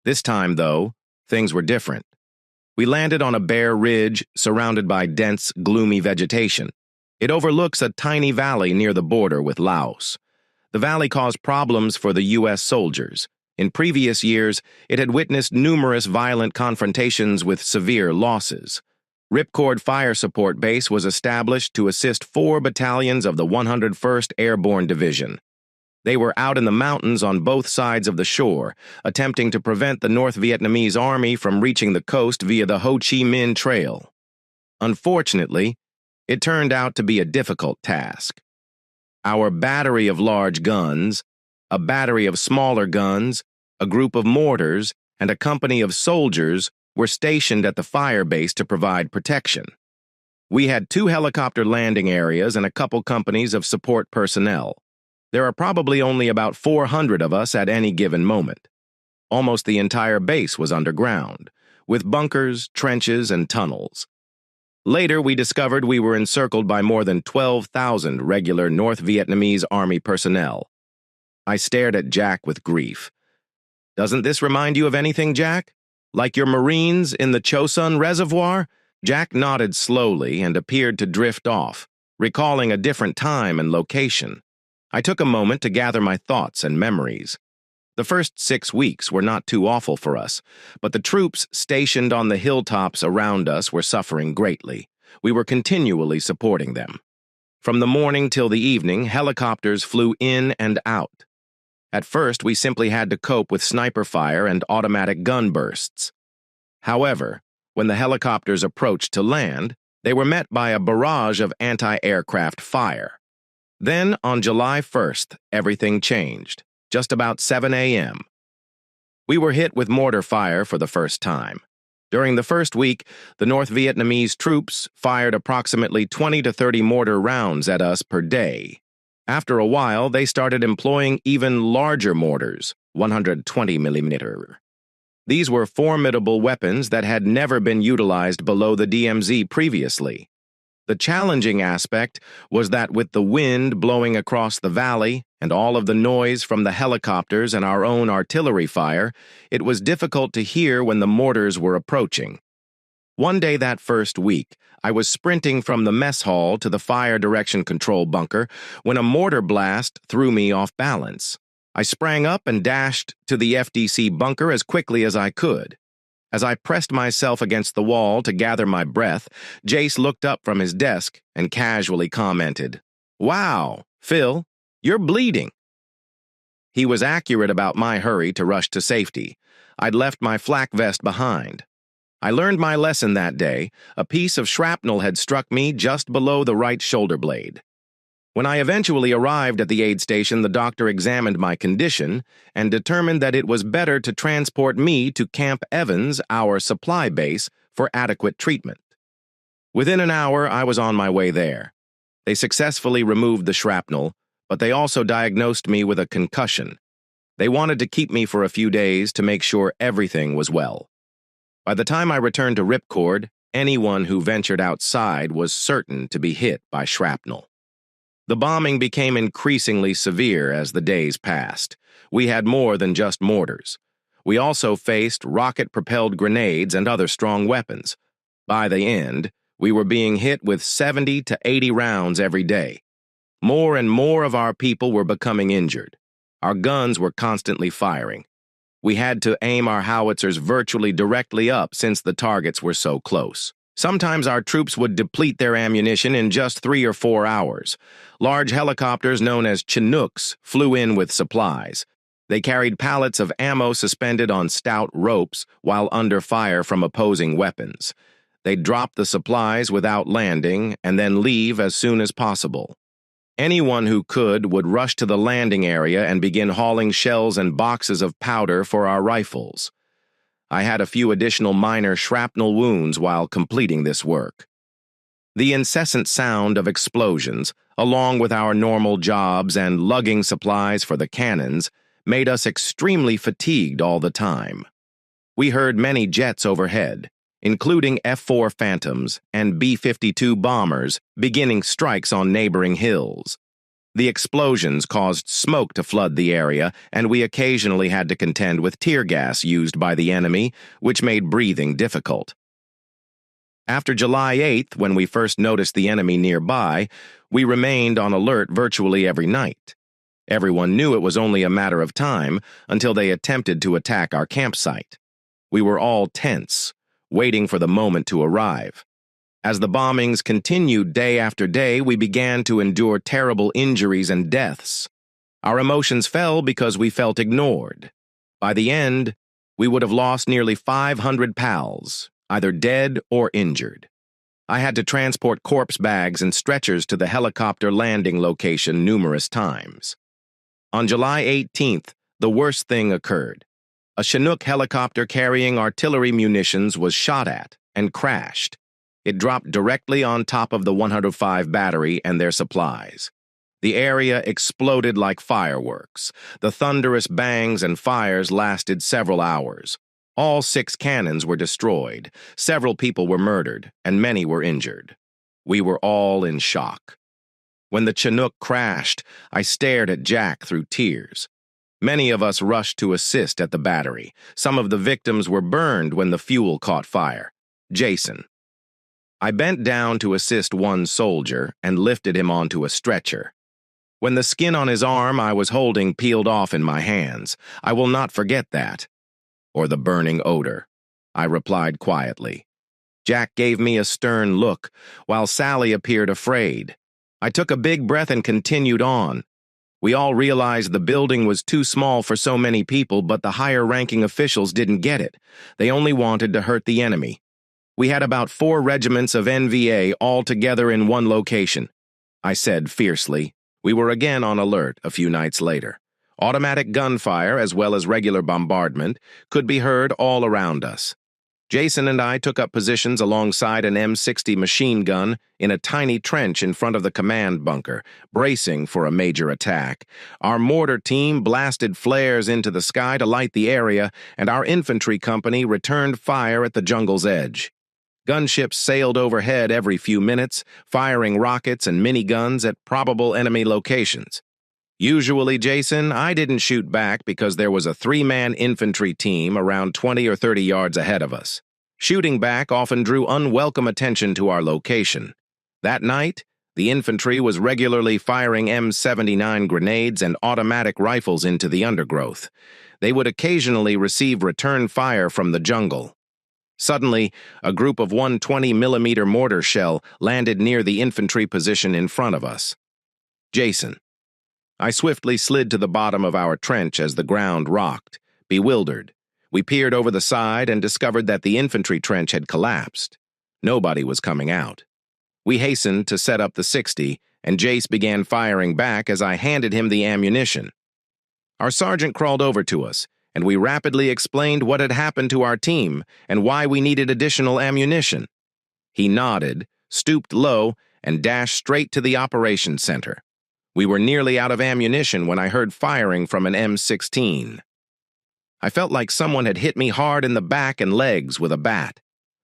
This time, though, things were different. We landed on a bare ridge surrounded by dense, gloomy vegetation. It overlooks a tiny valley near the border with Laos. The valley caused problems for the U.S. soldiers. In previous years, it had witnessed numerous violent confrontations with severe losses. Ripcord Fire Support Base was established to assist 4 battalions of the 101st Airborne Division. They were out in the mountains on both sides of the shore, attempting to prevent the North Vietnamese Army from reaching the coast via the Ho Chi Minh Trail. Unfortunately, it turned out to be a difficult task. Our battery of large guns, a battery of smaller guns, a group of mortars, and a company of soldiers were stationed at the fire base to provide protection. We had 2 helicopter landing areas and a couple companies of support personnel. There are probably only about 400 of us at any given moment. Almost the entire base was underground, with bunkers, trenches, and tunnels. Later, we discovered we were encircled by more than 12,000 regular North Vietnamese Army personnel. I stared at Jack with grief. Doesn't this remind you of anything, Jack? Like your Marines in the Chosun Reservoir? Jack nodded slowly and appeared to drift off, recalling a different time and location. I took a moment to gather my thoughts and memories. The first 6 weeks were not too awful for us, but the troops stationed on the hilltops around us were suffering greatly. We were continually supporting them. From the morning till the evening, helicopters flew in and out. At first, we simply had to cope with sniper fire and automatic gun bursts. However, when the helicopters approached to land, they were met by a barrage of anti-aircraft fire. Then, on July 1st, everything changed, just about 7 a.m. We were hit with mortar fire for the first time. During the first week, the North Vietnamese troops fired approximately 20 to 30 mortar rounds at us per day. After a while, they started employing even larger mortars, 120 millimeter. These were formidable weapons that had never been utilized below the DMZ previously. The challenging aspect was that with the wind blowing across the valley and all of the noise from the helicopters and our own artillery fire, it was difficult to hear when the mortars were approaching. One day that first week, I was sprinting from the mess hall to the fire direction control bunker when a mortar blast threw me off balance. I sprang up and dashed to the FDC bunker as quickly as I could. As I pressed myself against the wall to gather my breath, Jace looked up from his desk and casually commented, "Wow, Phil, you're bleeding." He was accurate about my hurry to rush to safety. I'd left my flak vest behind. I learned my lesson that day. A piece of shrapnel had struck me just below the right shoulder blade. When I eventually arrived at the aid station, the doctor examined my condition and determined that it was better to transport me to Camp Evans, our supply base, for adequate treatment. Within an hour, I was on my way there. They successfully removed the shrapnel, but they also diagnosed me with a concussion. They wanted to keep me for a few days to make sure everything was well. By the time I returned to Ripcord, anyone who ventured outside was certain to be hit by shrapnel. The bombing became increasingly severe as the days passed. We had more than just mortars. We also faced rocket-propelled grenades and other strong weapons. By the end, we were being hit with 70 to 80 rounds every day. More and more of our people were becoming injured. Our guns were constantly firing. We had to aim our howitzers virtually directly up since the targets were so close. Sometimes our troops would deplete their ammunition in just 3 or 4 hours. Large helicopters known as Chinooks flew in with supplies. They carried pallets of ammo suspended on stout ropes while under fire from opposing weapons. They'd drop the supplies without landing and then leave as soon as possible. Anyone who could would rush to the landing area and begin hauling shells and boxes of powder for our rifles. I had a few additional minor shrapnel wounds while completing this work. The incessant sound of explosions, along with our normal jobs and lugging supplies for the cannons, made us extremely fatigued all the time. We heard many jets overhead, including F-4 Phantoms and B-52 bombers, beginning strikes on neighboring hills. The explosions caused smoke to flood the area, and we occasionally had to contend with tear gas used by the enemy, which made breathing difficult. After July 8th, when we first noticed the enemy nearby, we remained on alert virtually every night. Everyone knew it was only a matter of time until they attempted to attack our campsite. We were all tense, waiting for the moment to arrive. As the bombings continued day after day, we began to endure terrible injuries and deaths. Our emotions fell because we felt ignored. By the end, we would have lost nearly 500 pals, either dead or injured. I had to transport corpse bags and stretchers to the helicopter landing location numerous times. On July 18th, the worst thing occurred. A Chinook helicopter carrying artillery munitions was shot at and crashed. It dropped directly on top of the 105 battery and their supplies. The area exploded like fireworks. The thunderous bangs and fires lasted several hours. All 6 cannons were destroyed. Several people were murdered, and many were injured. We were all in shock. When the Chinook crashed, I stared at Jack through tears. Many of us rushed to assist at the battery. Some of the victims were burned when the fuel caught fire. Jason. I bent down to assist one soldier and lifted him onto a stretcher. When the skin on his arm I was holding peeled off in my hands, I will not forget that. Or the burning odor, I replied quietly. Jack gave me a stern look, while Sally appeared afraid. I took a big breath and continued on. We all realized the building was too small for so many people, but the higher-ranking officials didn't get it. They only wanted to hurt the enemy. We had about 4 regiments of NVA all together in one location, I said fiercely. We were again on alert a few nights later. Automatic gunfire, as well as regular bombardment, could be heard all around us. Jason and I took up positions alongside an M60 machine gun in a tiny trench in front of the command bunker, bracing for a major attack. Our mortar team blasted flares into the sky to light the area, and our infantry company returned fire at the jungle's edge. Gunships sailed overhead every few minutes, firing rockets and miniguns at probable enemy locations. Usually, Jason, I didn't shoot back because there was a 3-man infantry team around 20 or 30 yards ahead of us. Shooting back often drew unwelcome attention to our location. That night, the infantry was regularly firing M79 grenades and automatic rifles into the undergrowth. They would occasionally receive return fire from the jungle. Suddenly, a group of 120mm mortar shell landed near the infantry position in front of us. Jason. I swiftly slid to the bottom of our trench as the ground rocked. Bewildered, we peered over the side and discovered that the infantry trench had collapsed. Nobody was coming out. We hastened to set up the 60, and Jace began firing back as I handed him the ammunition. Our sergeant crawled over to us, and we rapidly explained what had happened to our team and why we needed additional ammunition. He nodded, stooped low, and dashed straight to the operations center. We were nearly out of ammunition when I heard firing from an M16. I felt like someone had hit me hard in the back and legs with a bat.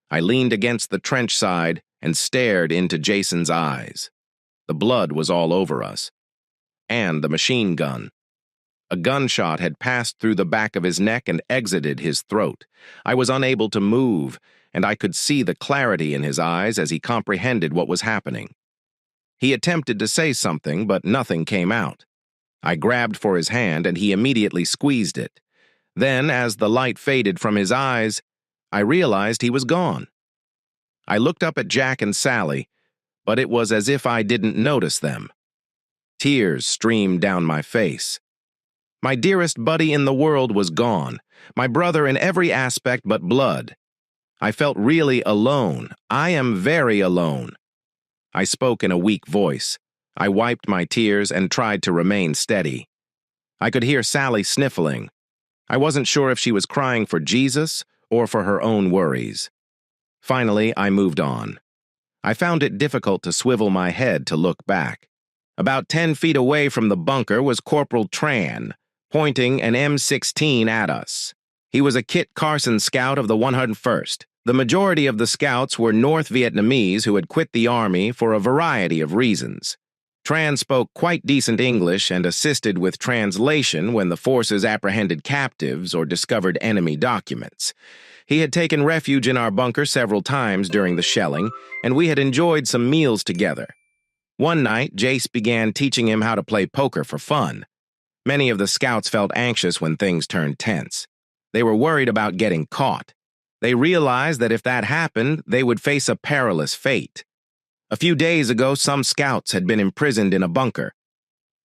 I leaned against the trench side and stared into Jason's eyes. The blood was all over us. And the machine gun. A gunshot had passed through the back of his neck and exited his throat. I was unable to move, and I could see the clarity in his eyes as he comprehended what was happening. He attempted to say something, but nothing came out. I grabbed for his hand, and he immediately squeezed it. Then, as the light faded from his eyes, I realized he was gone. I looked up at Jack and Sally, but it was as if I didn't notice them. Tears streamed down my face. My dearest buddy in the world was gone, my brother in every aspect but blood. I felt really alone. I am very alone. I spoke in a weak voice. I wiped my tears and tried to remain steady. I could hear Sally sniffling. I wasn't sure if she was crying for Jesus or for her own worries. Finally, I moved on. I found it difficult to swivel my head to look back. About 10 feet away from the bunker was Corporal Tran, pointing an M16 at us. He was a Kit Carson scout of the 101st. The majority of the scouts were North Vietnamese who had quit the army for a variety of reasons. Tran spoke quite decent English and assisted with translation when the forces apprehended captives or discovered enemy documents. He had taken refuge in our bunker several times during the shelling, and we had enjoyed some meals together. One night, Jace began teaching him how to play poker for fun. Many of the scouts felt anxious when things turned tense. They were worried about getting caught. They realized that if that happened, they would face a perilous fate. A few days ago, some scouts had been imprisoned in a bunker.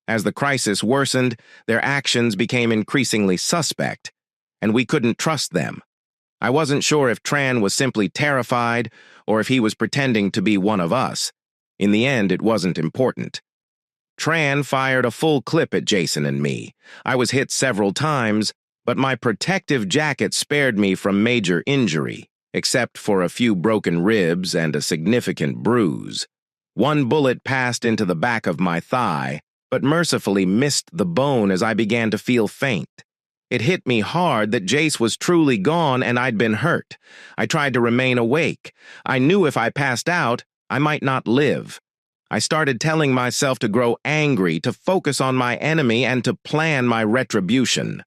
As the crisis worsened, their actions became increasingly suspect, and we couldn't trust them. I wasn't sure if Tran was simply terrified or if he was pretending to be one of us. In the end, it wasn't important. Tran fired a full clip at Jason and me. I was hit several times, but my protective jacket spared me from major injury, except for a few broken ribs and a significant bruise. One bullet passed into the back of my thigh, but mercifully missed the bone as I began to feel faint. It hit me hard that Jace was truly gone and I'd been hurt. I tried to remain awake. I knew if I passed out, I might not live. I started telling myself to grow angry, to focus on my enemy, and to plan my retribution.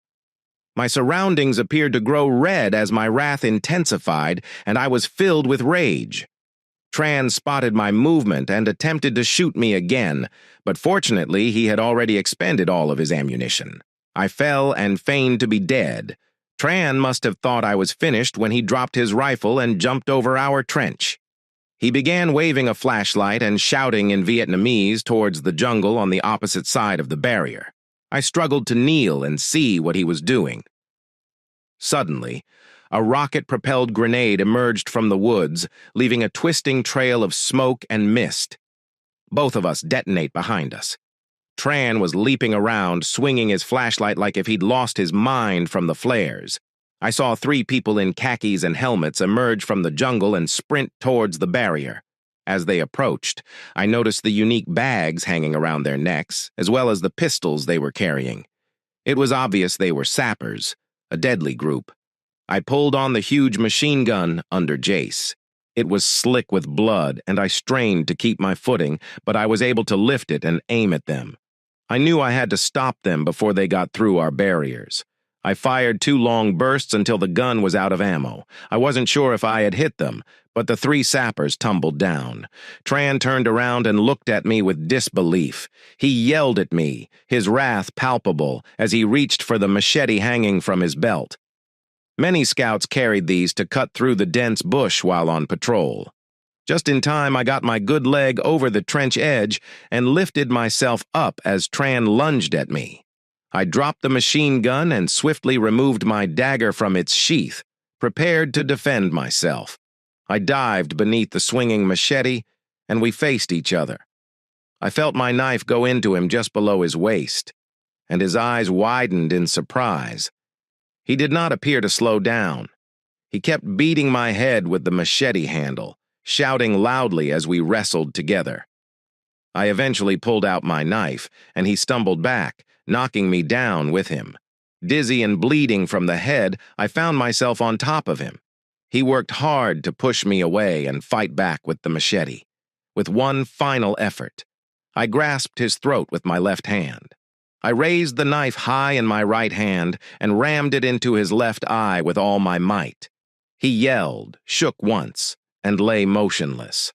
My surroundings appeared to grow red as my wrath intensified, and I was filled with rage. Tran spotted my movement and attempted to shoot me again, but fortunately he had already expended all of his ammunition. I fell and feigned to be dead. Tran must have thought I was finished when he dropped his rifle and jumped over our trench. He began waving a flashlight and shouting in Vietnamese towards the jungle on the opposite side of the barrier. I struggled to kneel and see what he was doing. Suddenly, a rocket-propelled grenade emerged from the woods, leaving a twisting trail of smoke and mist. Both of us detonate behind us. Tran was leaping around, swinging his flashlight like if he'd lost his mind from the flares. I saw 3 people in khakis and helmets emerge from the jungle and sprint towards the barrier. As they approached, I noticed the unique bags hanging around their necks, as well as the pistols they were carrying. It was obvious they were sappers, a deadly group. I pulled on the huge machine gun under Jace. It was slick with blood, and I strained to keep my footing, but I was able to lift it and aim at them. I knew I had to stop them before they got through our barriers. I fired 2 long bursts until the gun was out of ammo. I wasn't sure if I had hit them, but the 3 sappers tumbled down. Tran turned around and looked at me with disbelief. He yelled at me, his wrath palpable, as he reached for the machete hanging from his belt. Many scouts carried these to cut through the dense bush while on patrol. Just in time, I got my good leg over the trench edge and lifted myself up as Tran lunged at me. I dropped the machine gun and swiftly removed my dagger from its sheath, prepared to defend myself. I dived beneath the swinging machete, and we faced each other. I felt my knife go into him just below his waist, and his eyes widened in surprise. He did not appear to slow down. He kept beating my head with the machete handle, shouting loudly as we wrestled together. I eventually pulled out my knife, and he stumbled back, knocking me down with him. Dizzy and bleeding from the head, I found myself on top of him. He worked hard to push me away and fight back with the machete. With one final effort, I grasped his throat with my left hand. I raised the knife high in my right hand and rammed it into his left eye with all my might. He yelled, shook once, and lay motionless.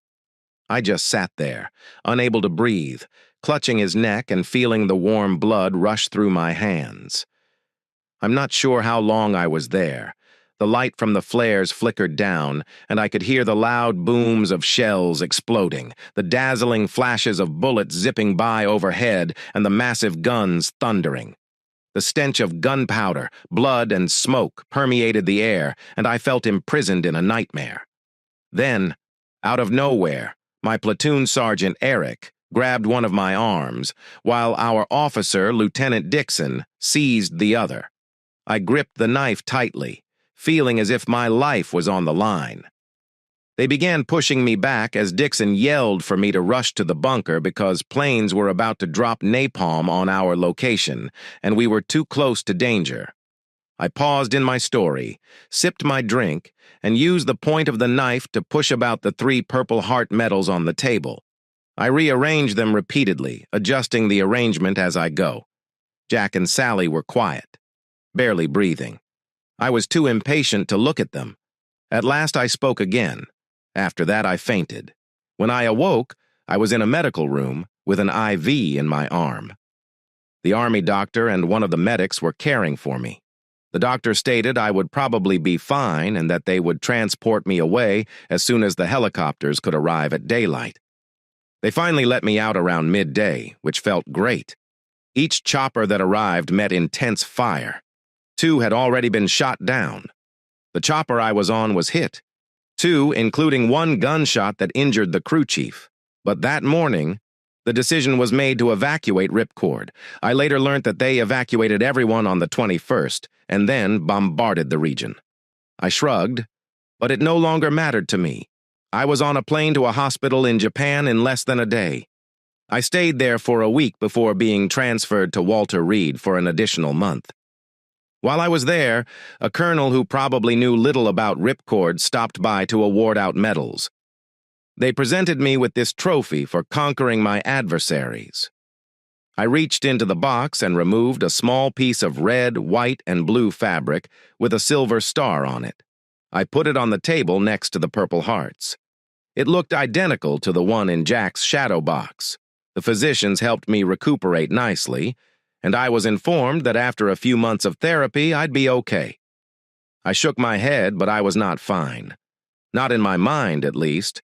I just sat there, unable to breathe, clutching his neck and feeling the warm blood rush through my hands. I'm not sure how long I was there. The light from the flares flickered down, and I could hear the loud booms of shells exploding, the dazzling flashes of bullets zipping by overhead, and the massive guns thundering. The stench of gunpowder, blood, and smoke permeated the air, and I felt imprisoned in a nightmare. Then, out of nowhere, my platoon sergeant Eric grabbed one of my arms, while our officer, Lieutenant Dixon, seized the other. I gripped the knife tightly, feeling as if my life was on the line. They began pushing me back as Dixon yelled for me to rush to the bunker because planes were about to drop napalm on our location, and we were too close to danger. I paused in my story, sipped my drink, and used the point of the knife to push about the 3 Purple Heart medals on the table. I rearranged them repeatedly, adjusting the arrangement as I go. Jack and Sally were quiet, barely breathing. I was too impatient to look at them. At last I spoke again. After that I fainted. When I awoke, I was in a medical room with an IV in my arm. The Army doctor and one of the medics were caring for me. The doctor stated I would probably be fine and that they would transport me away as soon as the helicopters could arrive at daylight. They finally let me out around midday, which felt great. Each chopper that arrived met intense fire. 2 had already been shot down. The chopper I was on was hit. 2, including 1 gunshot that injured the crew chief. But that morning, the decision was made to evacuate Ripcord. I later learned that they evacuated everyone on the 21st and then bombarded the region. I shrugged, but it no longer mattered to me. I was on a plane to a hospital in Japan in less than a day. I stayed there for a week before being transferred to Walter Reed for an additional month. While I was there, a colonel who probably knew little about Ripcord stopped by to award out medals. They presented me with this trophy for conquering my adversaries. I reached into the box and removed a small piece of red, white, and blue fabric with a silver star on it. I put it on the table next to the Purple Hearts. It looked identical to the one in Jack's shadow box. The physicians helped me recuperate nicely, and I was informed that after a few months of therapy, I'd be okay. I shook my head, but I was not fine. Not in my mind, at least.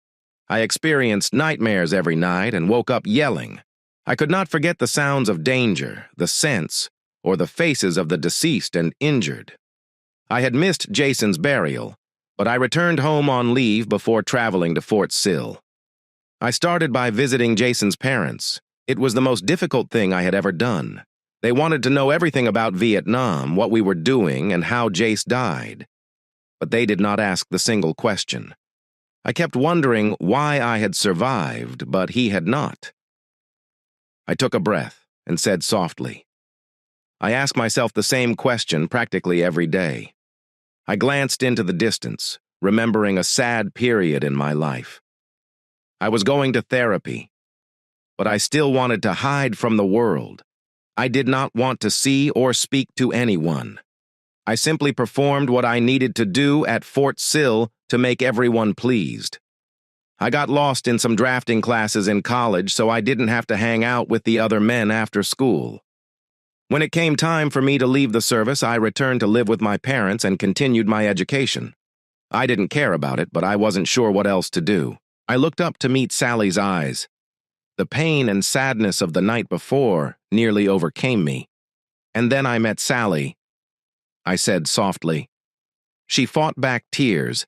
I experienced nightmares every night and woke up yelling. I could not forget the sounds of danger, the scents, or the faces of the deceased and injured. I had missed Jason's burial, but I returned home on leave before traveling to Fort Sill. I started by visiting Jason's parents. It was the most difficult thing I had ever done. They wanted to know everything about Vietnam, what we were doing, and how Jace died. But they did not ask the single question. I kept wondering why I had survived, but he had not. I took a breath and said softly. I ask myself the same question practically every day. I glanced into the distance, remembering a sad period in my life. I was going to therapy, but I still wanted to hide from the world. I did not want to see or speak to anyone. I simply performed what I needed to do at Fort Sill to make everyone pleased. I got lost in some drafting classes in college, so I didn't have to hang out with the other men after school. When it came time for me to leave the service, I returned to live with my parents and continued my education. I didn't care about it, but I wasn't sure what else to do. I looked up to meet Sally's eyes. The pain and sadness of the night before nearly overcame me. And then I met Sally. I said softly. She fought back tears,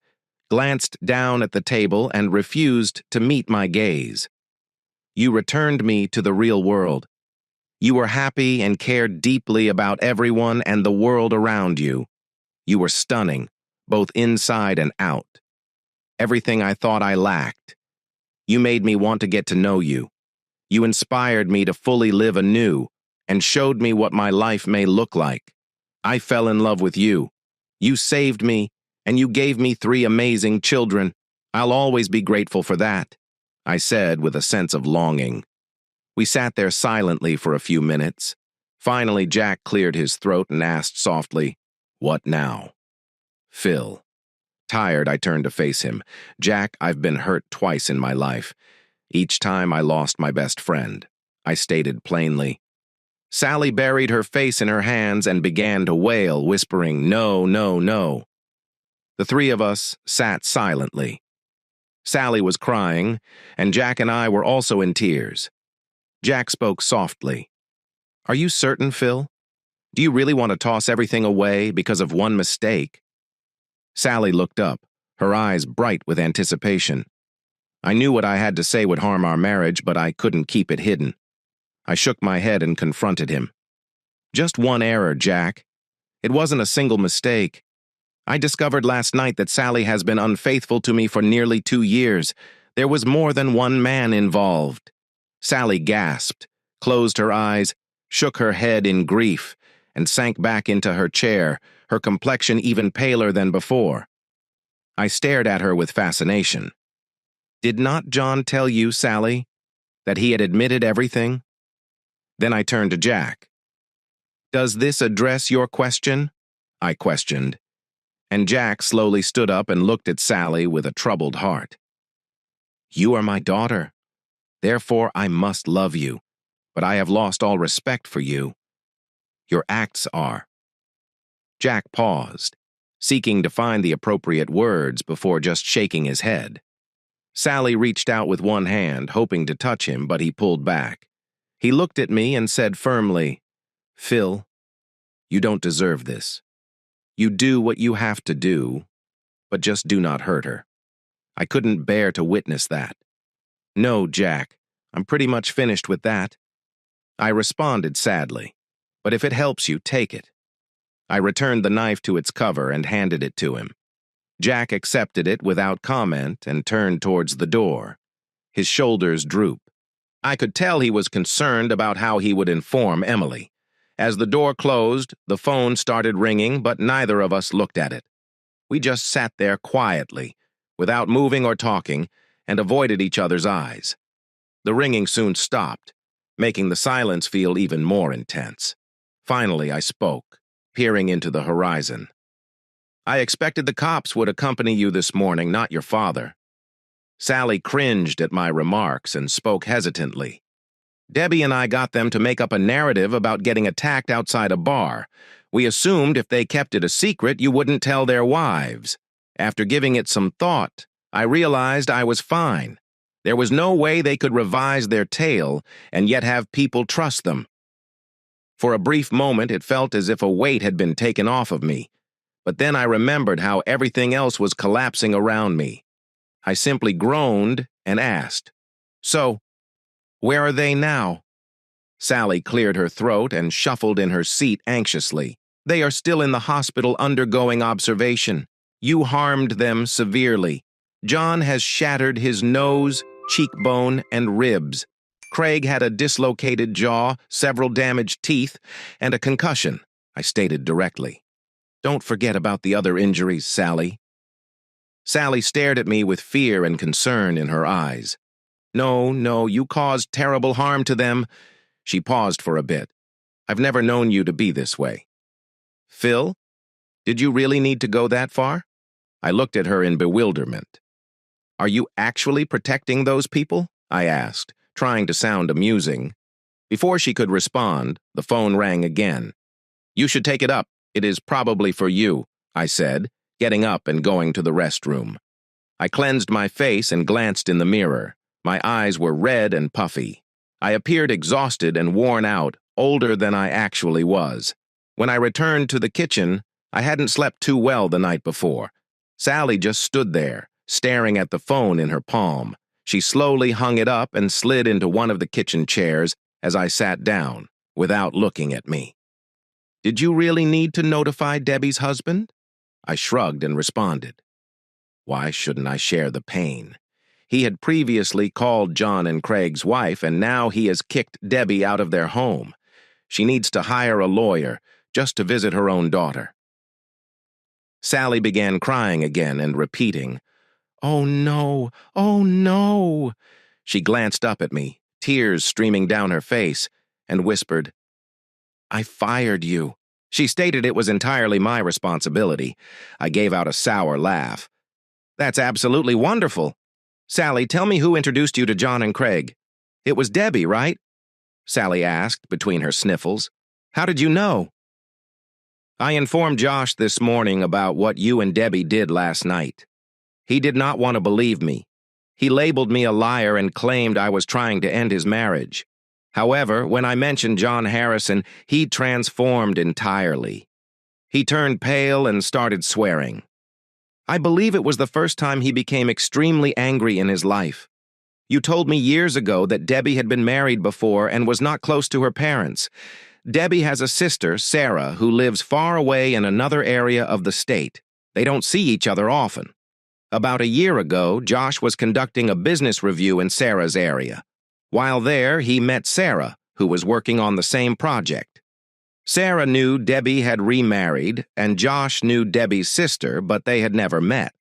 glanced down at the table, and refused to meet my gaze. You returned me to the real world. You were happy and cared deeply about everyone and the world around you. You were stunning, both inside and out. Everything I thought I lacked. You made me want to get to know you. You inspired me to fully live anew and showed me what my life may look like. I fell in love with you. You saved me, and you gave me 3 amazing children. I'll always be grateful for that, I said with a sense of longing. We sat there silently for a few minutes. Finally, Jack cleared his throat and asked softly, "What now?" Phil. Tired, I turned to face him. "Jack, I've been hurt twice in my life. Each time I lost my best friend, I stated plainly. Sally buried her face in her hands and began to wail, whispering, "No, no, no." The three of us sat silently. Sally was crying, and Jack and I were also in tears. Jack spoke softly. "Are you certain, Phil? Do you really want to toss everything away because of one mistake?" Sally looked up, her eyes bright with anticipation. I knew what I had to say would harm our marriage, but I couldn't keep it hidden. I shook my head and confronted him. "Just one error, Jack. It wasn't a single mistake. I discovered last night that Sally has been unfaithful to me for nearly 2 years. There was more than one man involved." Sally gasped, closed her eyes, shook her head in grief, and sank back into her chair, her complexion even paler than before. I stared at her with fascination. "Did not John tell you, Sally, that he had admitted everything?" Then I turned to Jack. "Does this address your question?" I questioned, and Jack slowly stood up and looked at Sally with a troubled heart. "You are my daughter. Therefore I must love you, but I have lost all respect for you. Your acts are." Jack paused, seeking to find the appropriate words before just shaking his head. Sally reached out with one hand, hoping to touch him, but he pulled back. He looked at me and said firmly, "Phil, you don't deserve this. You do what you have to do, but just do not hurt her." I couldn't bear to witness that. "No, Jack, I'm pretty much finished with that." I responded sadly, "But if it helps you, take it." I returned the knife to its cover and handed it to him. Jack accepted it without comment and turned towards the door. His shoulders drooped. I could tell he was concerned about how he would inform Emily. As the door closed, the phone started ringing, but neither of us looked at it. We just sat there quietly, without moving or talking, and avoided each other's eyes. The ringing soon stopped, making the silence feel even more intense. Finally, I spoke, peering into the horizon. "I expected the cops would accompany you this morning, not your father." Sally cringed at my remarks and spoke hesitantly. "Debbie and I got them to make up a narrative about getting attacked outside a bar. We assumed if they kept it a secret, you wouldn't tell their wives. After giving it some thought, I realized I was fine. There was no way they could revise their tale and yet have people trust them." For a brief moment, it felt as if a weight had been taken off of me, but then I remembered how everything else was collapsing around me. I simply groaned and asked, "So, where are they now?" Sally cleared her throat and shuffled in her seat anxiously. "They are still in the hospital undergoing observation. You harmed them severely. John has shattered his nose, cheekbone, and ribs. Craig had a dislocated jaw, several damaged teeth, and a concussion," I stated directly. "Don't forget about the other injuries, Sally." Sally stared at me with fear and concern in her eyes. "No, no, you caused terrible harm to them." She paused for a bit. "I've never known you to be this way." "Phil, did you really need to go that far?" I looked at her in bewilderment. "Are you actually protecting those people?" I asked, trying to sound amusing. Before she could respond, the phone rang again. "You should take it up. It is probably for you," I said, getting up and going to the restroom. I cleansed my face and glanced in the mirror. My eyes were red and puffy. I appeared exhausted and worn out, older than I actually was. When I returned to the kitchen, I hadn't slept too well the night before. Sally just stood there, staring at the phone in her palm. She slowly hung it up and slid into one of the kitchen chairs as I sat down, without looking at me. "Did you really need to notify Debbie's husband?" I shrugged and responded. Why shouldn't I share the pain? He had previously called John and Craig's wife, and now he has kicked Debbie out of their home. She needs to hire a lawyer just to visit her own daughter. Sally began crying again and repeating, "Oh no, oh no." She glanced up at me, tears streaming down her face, and whispered, "I fired you." She stated it was entirely my responsibility. I gave out a sour laugh. "That's absolutely wonderful. Sally, tell me who introduced you to John and Craig. It was Debbie, right? Sally asked between her sniffles. How did you know? I informed Josh this morning about what you and Debbie did last night. He did not want to believe me. He labeled me a liar and claimed I was trying to end his marriage. However, when I mentioned John Harrison, he transformed entirely. He turned pale and started swearing. I believe it was the first time he became extremely angry in his life. You told me years ago that Debbie had been married before and was not close to her parents. Debbie has a sister, Sarah, who lives far away in another area of the state. They don't see each other often. About a year ago, Josh was conducting a business review in Sarah's area. While there, he met Sarah, who was working on the same project. Sarah knew Debbie had remarried, and Josh knew Debbie's sister, but they had never met.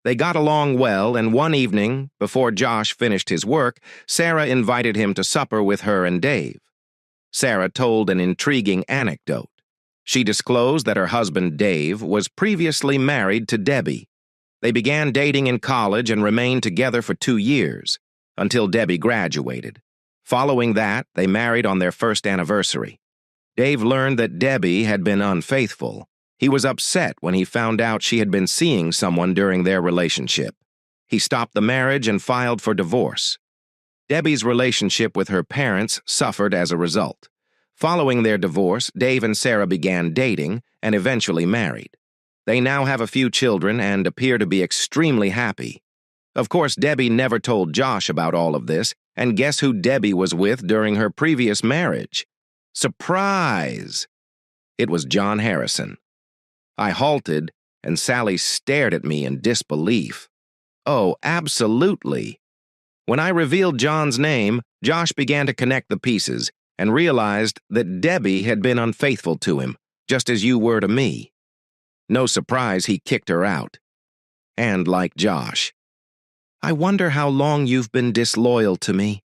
They got along well, and one evening, before Josh finished his work, Sarah invited him to supper with her and Dave. Sarah told an intriguing anecdote. She disclosed that her husband, Dave, was previously married to Debbie. They began dating in college and remained together for 2 years, until Debbie graduated. Following that, they married on their first anniversary. Dave learned that Debbie had been unfaithful. He was upset when he found out she had been seeing someone during their relationship. He stopped the marriage and filed for divorce. Debbie's relationship with her parents suffered as a result. Following their divorce, Dave and Sarah began dating and eventually married. They now have a few children and appear to be extremely happy. Of course, Debbie never told Josh about all of this, and guess who Debbie was with during her previous marriage? Surprise! It was John Harrison. I halted, and Sally stared at me in disbelief. Oh, absolutely. When I revealed John's name, Josh began to connect the pieces and realized that Debbie had been unfaithful to him, just as you were to me. No surprise he kicked her out. And like Josh. I wonder how long you've been disloyal to me,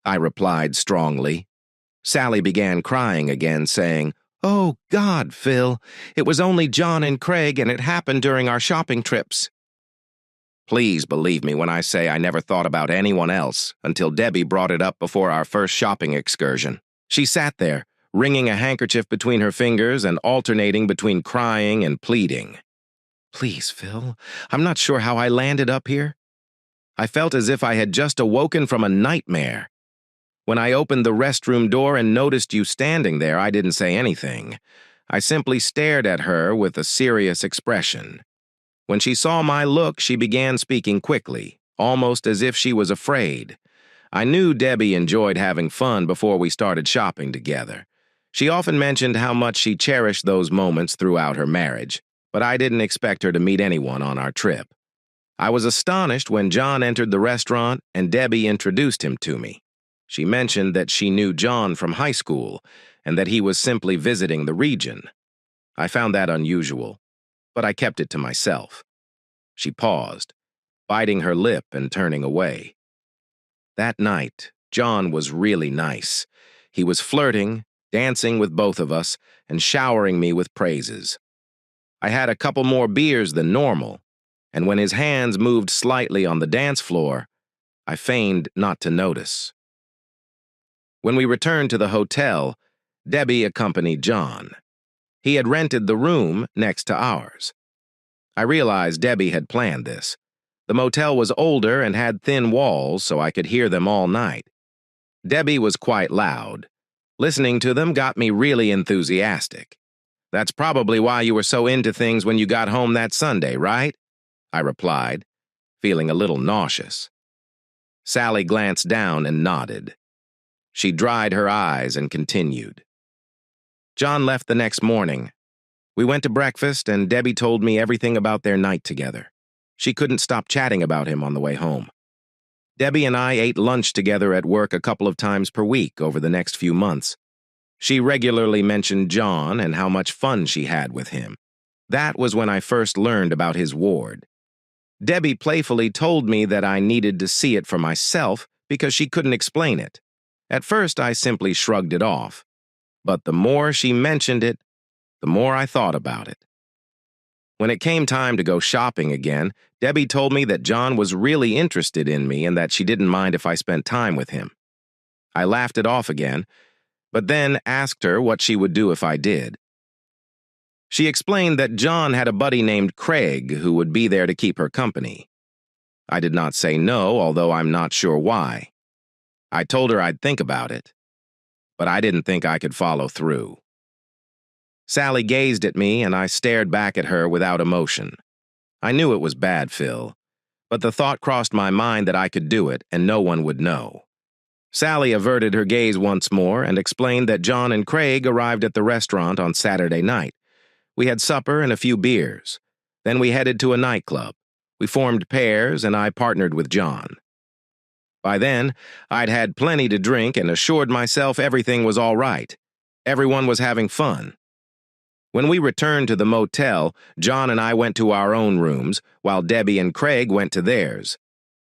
I replied strongly. Sally began crying again, saying, Oh, God, Phil, it was only John and Craig, and it happened during our shopping trips. Please believe me when I say I never thought about anyone else until Debbie brought it up before our first shopping excursion. She sat there, wringing a handkerchief between her fingers and alternating between crying and pleading. Please, Phil, I'm not sure how I landed up here. I felt as if I had just awoken from a nightmare. When I opened the restroom door and noticed you standing there, I didn't say anything. I simply stared at her with a serious expression. When she saw my look, she began speaking quickly, almost as if she was afraid. I knew Debbie enjoyed having fun before we started shopping together. She often mentioned how much she cherished those moments throughout her marriage, but I didn't expect her to meet anyone on our trip. I was astonished when John entered the restaurant and Debbie introduced him to me. She mentioned that she knew John from high school and that he was simply visiting the region. I found that unusual, but I kept it to myself. She paused, biting her lip and turning away. That night, John was really nice. He was flirting, dancing with both of us, and showering me with praises. I had a couple more beers than normal, and when his hands moved slightly on the dance floor, I feigned not to notice. When we returned to the hotel, Debbie accompanied John. He had rented the room next to ours. I realized Debbie had planned this. The motel was older and had thin walls, so I could hear them all night. Debbie was quite loud. Listening to them got me really enthusiastic. That's probably why you were so into things when you got home that Sunday, right? I replied, feeling a little nauseous. Sally glanced down and nodded. She dried her eyes and continued. John left the next morning. We went to breakfast, and Debbie told me everything about their night together. She couldn't stop chatting about him on the way home. Debbie and I ate lunch together at work a couple of times per week over the next few months. She regularly mentioned John and how much fun she had with him. That was when I first learned about his ward. Debbie playfully told me that I needed to see it for myself because she couldn't explain it. At first, I simply shrugged it off. But the more she mentioned it, the more I thought about it. When it came time to go shopping again, Debbie told me that John was really interested in me and that she didn't mind if I spent time with him. I laughed it off again, but then asked her what she would do if I did. She explained that John had a buddy named Craig who would be there to keep her company. I did not say no, although I'm not sure why. I told her I'd think about it, but I didn't think I could follow through. Sally gazed at me, and I stared back at her without emotion. I knew it was bad, Phil, but the thought crossed my mind that I could do it and no one would know. Sally averted her gaze once more and explained that John and Craig arrived at the restaurant on Saturday night. We had supper and a few beers. Then we headed to a nightclub. We formed pairs, and I partnered with John. By then, I'd had plenty to drink and assured myself everything was all right. Everyone was having fun. When we returned to the motel, John and I went to our own rooms, while Debbie and Craig went to theirs.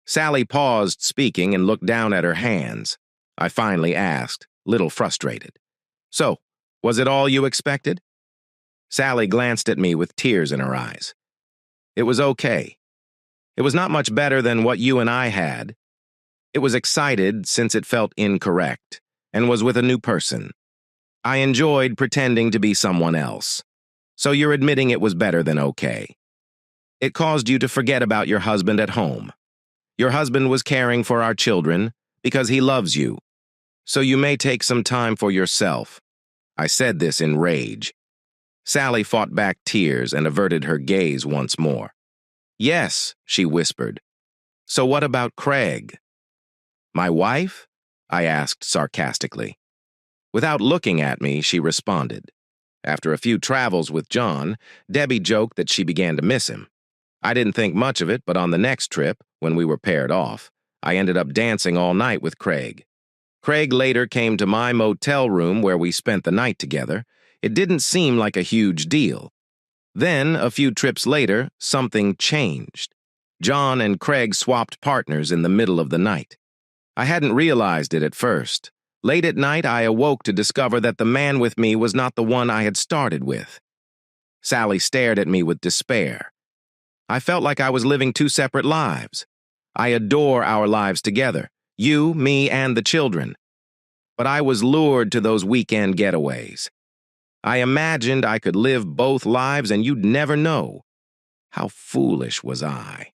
Sally paused speaking and looked down at her hands. I finally asked, little frustrated, "So, was it all you expected?" Sally glanced at me with tears in her eyes. "It was okay. It was not much better than what you and I had. It was excited since it felt incorrect, and was with a new person. I enjoyed pretending to be someone else. So you're admitting it was better than okay. It caused you to forget about your husband at home. Your husband was caring for our children because he loves you. So you may take some time for yourself." I said this in rage. Sally fought back tears and averted her gaze once more. "Yes," she whispered. "So what about Craig?" "My wife?" I asked sarcastically. Without looking at me, she responded. After a few travels with John, Debbie joked that she began to miss him. I didn't think much of it, but on the next trip, when we were paired off, I ended up dancing all night with Craig. Craig later came to my motel room where we spent the night together. It didn't seem like a huge deal. Then, a few trips later, something changed. John and Craig swapped partners in the middle of the night. I hadn't realized it at first. Late at night, I awoke to discover that the man with me was not the one I had started with. Sally stared at me with despair. I felt like I was living two separate lives. I adore our lives together, you, me, and the children. But I was lured to those weekend getaways. I imagined I could live both lives and you'd never know. How foolish was I?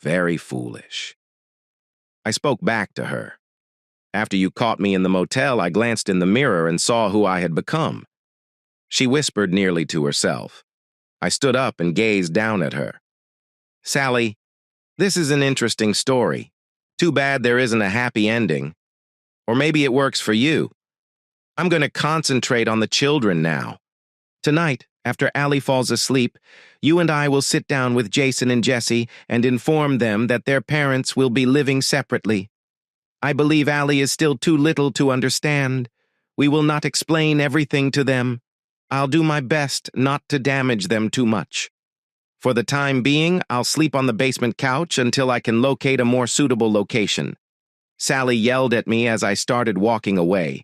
Very foolish. I spoke back to her. After you caught me in the motel, I glanced in the mirror and saw who I had become. She whispered nearly to herself. I stood up and gazed down at her. "Sally, this is an interesting story. Too bad there isn't a happy ending. Or maybe it works for you. I'm going to concentrate on the children now. Tonight, after Allie falls asleep, you and I will sit down with Jason and Jesse and inform them that their parents will be living separately. I believe Allie is still too little to understand. We will not explain everything to them. I'll do my best not to damage them too much. For the time being, I'll sleep on the basement couch until I can locate a more suitable location." Sally yelled at me as I started walking away.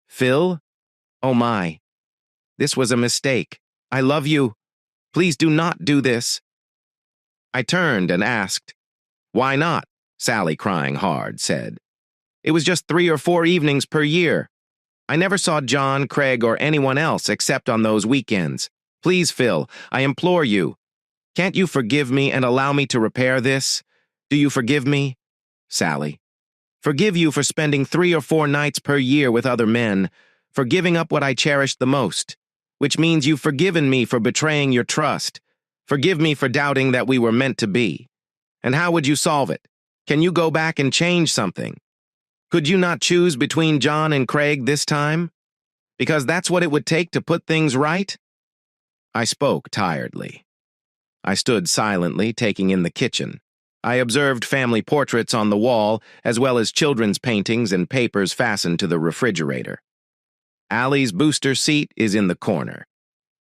"Phil? Oh my. This was a mistake. I love you. Please do not do this." I turned and asked, "Why not?" Sally, crying hard, said. "It was just 3 or 4 evenings per year. I never saw John, Craig, or anyone else except on those weekends. Please, Phil, I implore you. Can't you forgive me and allow me to repair this? Do you forgive me?" Sally: "Forgive you for spending 3 or 4 nights per year with other men, for giving up what I cherished the most, which means you've forgiven me for betraying your trust. Forgive me for doubting that we were meant to be. And how would you solve it? Can you go back and change something? Could you not choose between John and Craig this time? Because that's what it would take to put things right?" I spoke tiredly. I stood silently, taking in the kitchen. I observed family portraits on the wall, as well as children's paintings and papers fastened to the refrigerator. Allie's booster seat is in the corner.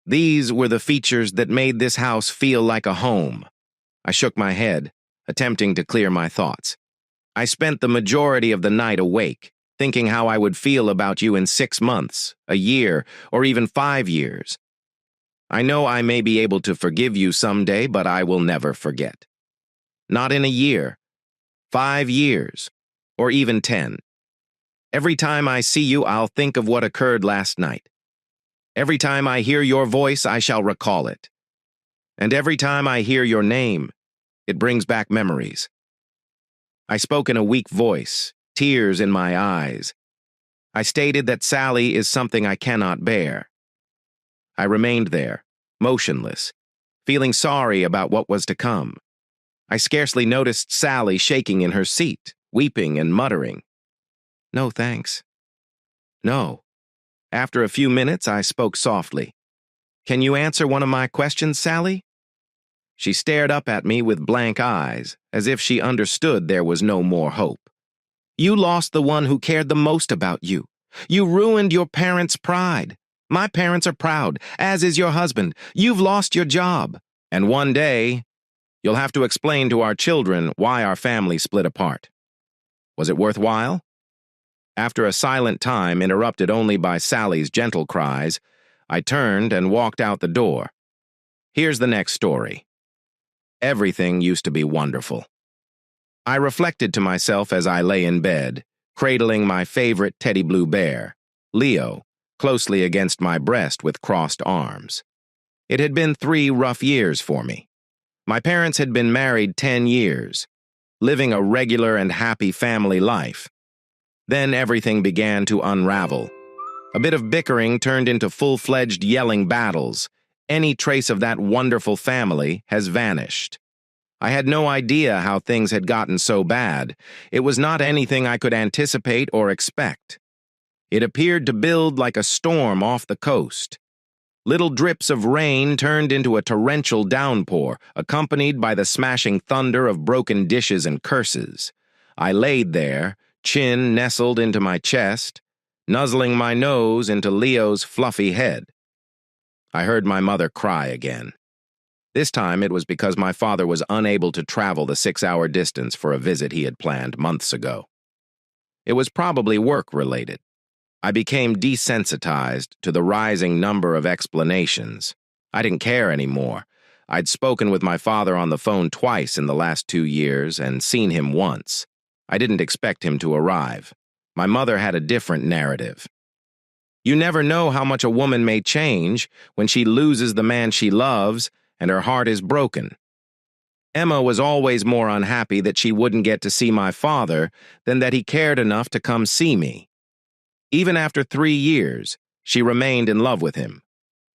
These were the features that made this house feel like a home. I shook my head, attempting to clear my thoughts. I spent the majority of the night awake, thinking how I would feel about you in 6 months, a year, or even 5 years. I know I may be able to forgive you someday, but I will never forget. Not in a year, 5 years, or even 10. Every time I see you, I'll think of what occurred last night. Every time I hear your voice, I shall recall it. And every time I hear your name, it brings back memories. I spoke in a weak voice, tears in my eyes. I stated that Sally is something I cannot bear. I remained there, motionless, feeling sorry about what was to come. I scarcely noticed Sally shaking in her seat, weeping and muttering. No, thanks. No. After a few minutes, I spoke softly. Can you answer one of my questions, Sally? She stared up at me with blank eyes, as if she understood there was no more hope. You lost the one who cared the most about you. You ruined your parents' pride. My parents are proud, as is your husband. You've lost your job. And one day, you'll have to explain to our children why our family split apart. Was it worthwhile? After a silent time interrupted only by Sally's gentle cries, I turned and walked out the door. Here's the next story. Everything used to be wonderful. I reflected to myself as I lay in bed, cradling my favorite teddy blue bear, Leo, closely against my breast with crossed arms. It had been 3 rough years for me. My parents had been married 10 years, living a regular and happy family life. Then everything began to unravel. A bit of bickering turned into full-fledged yelling battles. Any trace of that wonderful family has vanished. I had no idea how things had gotten so bad. It was not anything I could anticipate or expect. It appeared to build like a storm off the coast. Little drips of rain turned into a torrential downpour, accompanied by the smashing thunder of broken dishes and curses. I laid there, chin nestled into my chest, nuzzling my nose into Leo's fluffy head. I heard my mother cry again. This time it was because my father was unable to travel the 6-hour distance for a visit he had planned months ago. It was probably work-related. I became desensitized to the rising number of explanations. I didn't care anymore. I'd spoken with my father on the phone twice in the last 2 years and seen him once. I didn't expect him to arrive. My mother had a different narrative. You never know how much a woman may change when she loses the man she loves and her heart is broken. Emma was always more unhappy that she wouldn't get to see my father than that he cared enough to come see me. Even after 3 years, she remained in love with him.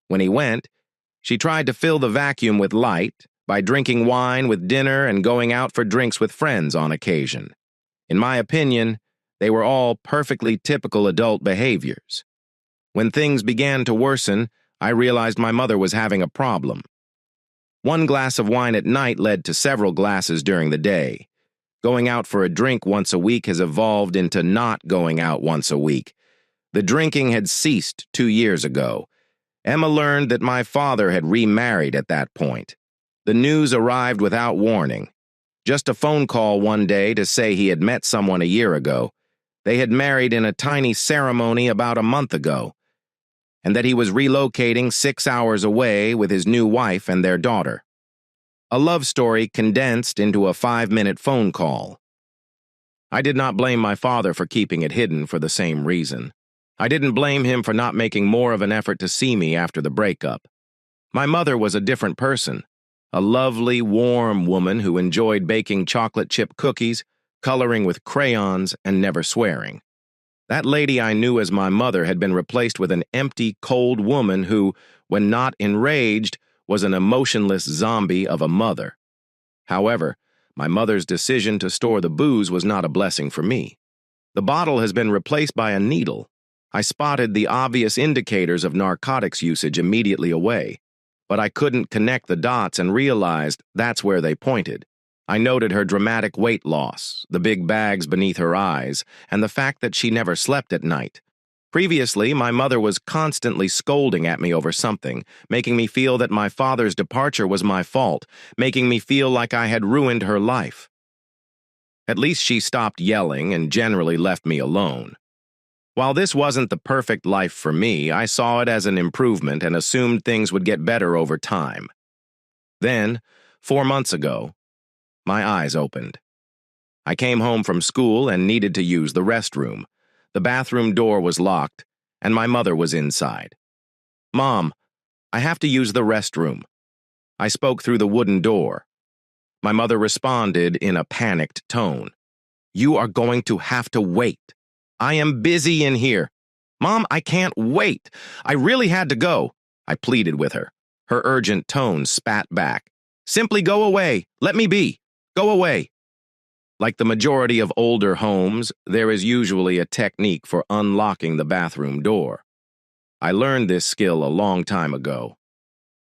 When he went, she tried to fill the vacuum with light by drinking wine with dinner and going out for drinks with friends on occasion. In my opinion, they were all perfectly typical adult behaviors. When things began to worsen, I realized my mother was having a problem. 1 glass of wine at night led to several glasses during the day. Going out for a drink once a week has evolved into not going out once a week. The drinking had ceased 2 years ago. Emma learned that my father had remarried at that point. The news arrived without warning. Just a phone call one day to say he had met someone a year ago. They had married in a tiny ceremony about a month ago, and that he was relocating 6 hours away with his new wife and their daughter. A love story condensed into a 5-minute phone call. I did not blame my father for keeping it hidden for the same reason. I didn't blame him for not making more of an effort to see me after the breakup. My mother was a different person, a lovely, warm woman who enjoyed baking chocolate chip cookies, coloring with crayons, and never swearing. That lady I knew as my mother had been replaced with an empty, cold woman who, when not enraged, was an emotionless zombie of a mother. However, my mother's decision to store the booze was not a blessing for me. The bottle has been replaced by a needle. I spotted the obvious indicators of narcotics usage immediately away, but I couldn't connect the dots and realized that's where they pointed. I noted her dramatic weight loss, the big bags beneath her eyes, and the fact that she never slept at night. Previously, my mother was constantly scolding at me over something, making me feel that my father's departure was my fault, making me feel like I had ruined her life. At least she stopped yelling and generally left me alone. While this wasn't the perfect life for me, I saw it as an improvement and assumed things would get better over time. Then, 4 months ago, my eyes opened. I came home from school and needed to use the restroom. The bathroom door was locked, and my mother was inside. "Mom, I have to use the restroom." I spoke through the wooden door. My mother responded in a panicked tone. "You are going to have to wait. I am busy in here." "Mom, I can't wait. I really had to go," I pleaded with her. Her urgent tone spat back. "Simply go away. Let me be. Go away." Like the majority of older homes, there is usually a technique for unlocking the bathroom door. I learned this skill a long time ago.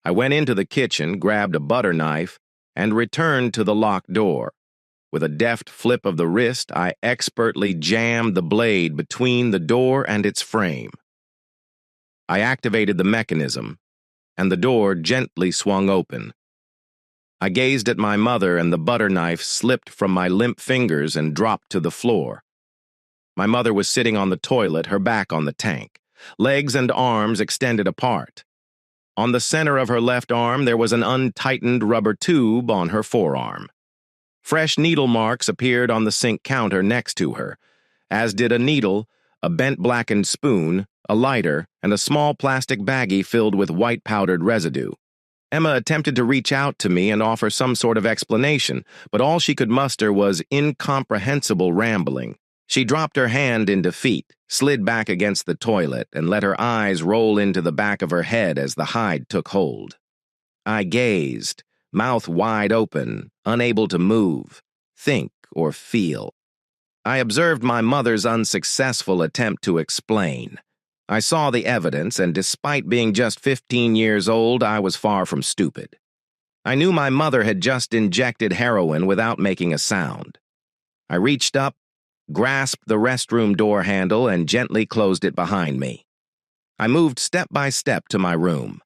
I went into the kitchen, grabbed a butter knife, and returned to the locked door. With a deft flip of the wrist, I expertly jammed the blade between the door and its frame. I activated the mechanism, and the door gently swung open. I gazed at my mother, and the butter knife slipped from my limp fingers and dropped to the floor. My mother was sitting on the toilet, her back on the tank, legs and arms extended apart. On the center of her left arm, there was an untightened rubber tube on her forearm. Fresh needle marks appeared on the sink counter next to her, as did a needle, a bent blackened spoon, a lighter, and a small plastic baggie filled with white powdered residue. Emma attempted to reach out to me and offer some sort of explanation, but all she could muster was incomprehensible rambling. She dropped her hand in defeat, slid back against the toilet, and let her eyes roll into the back of her head as the hide took hold. I gazed, mouth wide open, unable to move, think, or feel. I observed my mother's unsuccessful attempt to explain. I saw the evidence, and despite being just 15 years old, I was far from stupid. I knew my mother had just injected heroin without making a sound. I reached up, grasped the restroom door handle, and gently closed it behind me. I moved step by step to my room.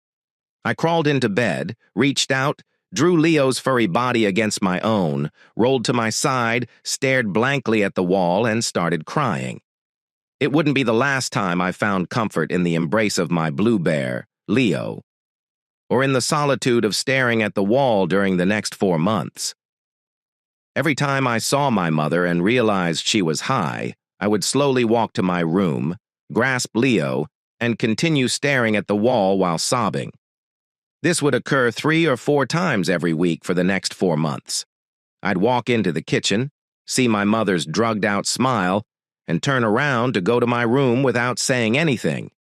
I crawled into bed, reached out, drew Leo's furry body against my own, rolled to my side, stared blankly at the wall, and started crying. It wouldn't be the last time I found comfort in the embrace of my blue bear, Leo, or in the solitude of staring at the wall during the next 4 months. Every time I saw my mother and realized she was high, I would slowly walk to my room, grasp Leo, and continue staring at the wall while sobbing. This would occur 3 or 4 times every week for the next 4 months. I'd walk into the kitchen, see my mother's drugged-out smile, and turn around to go to my room without saying anything.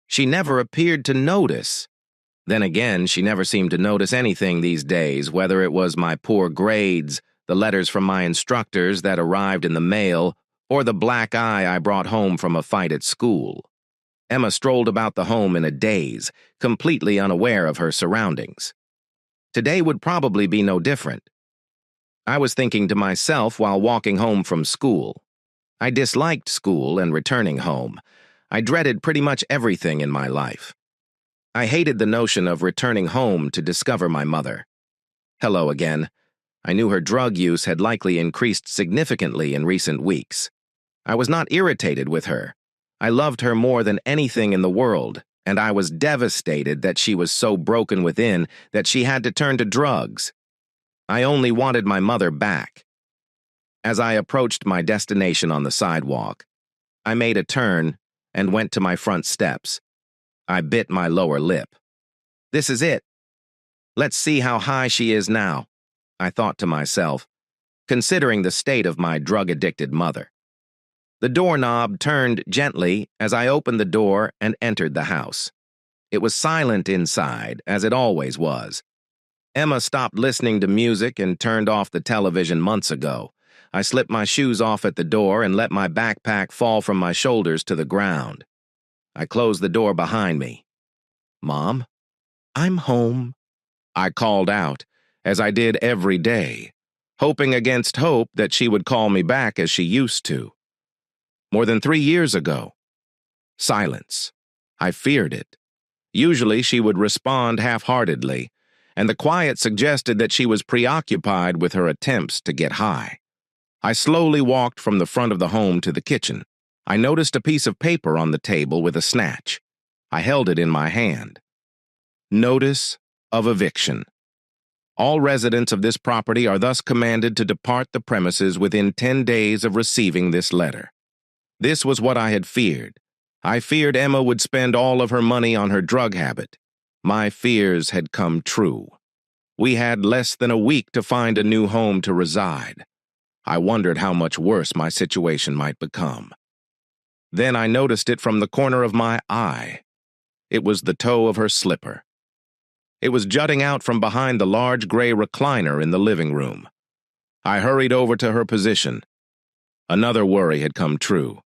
She never appeared to notice. Then again, she never seemed to notice anything these days, whether it was my poor grades, the letters from my instructors that arrived in the mail, or the black eye I brought home from a fight at school. Emma strolled about the home in a daze, completely unaware of her surroundings. Today would probably be no different. I was thinking to myself while walking home from school. I disliked school and returning home. I dreaded pretty much everything in my life. I hated the notion of returning home to discover my mother. Hello again. I knew her drug use had likely increased significantly in recent weeks. I was not irritated with her. I loved her more than anything in the world, and I was devastated that she was so broken within that she had to turn to drugs. I only wanted my mother back. As I approached my destination on the sidewalk, I made a turn and went to my front steps. I bit my lower lip. This is it. Let's see how high she is now, I thought to myself, considering the state of my drug-addicted mother. The doorknob turned gently as I opened the door and entered the house. It was silent inside, as it always was. Emma stopped listening to music and turned off the television months ago. I slipped my shoes off at the door and let my backpack fall from my shoulders to the ground. I closed the door behind me. "Mom, I'm home," I called out, as I did every day, hoping against hope that she would call me back as she used to. More than 3 years ago. Silence. I feared it. Usually she would respond half-heartedly, and the quiet suggested that she was preoccupied with her attempts to get high. I slowly walked from the front of the home to the kitchen. I noticed a piece of paper on the table with a snatch. I held it in my hand. Notice of eviction. All residents of this property are thus commanded to depart the premises within 10 days of receiving this letter. This was what I had feared. I feared Emma would spend all of her money on her drug habit. My fears had come true. We had less than a week to find a new home to reside. I wondered how much worse my situation might become. Then I noticed it from the corner of my eye. It was the toe of her slipper. It was jutting out from behind the large gray recliner in the living room. I hurried over to her position. Another worry had come true.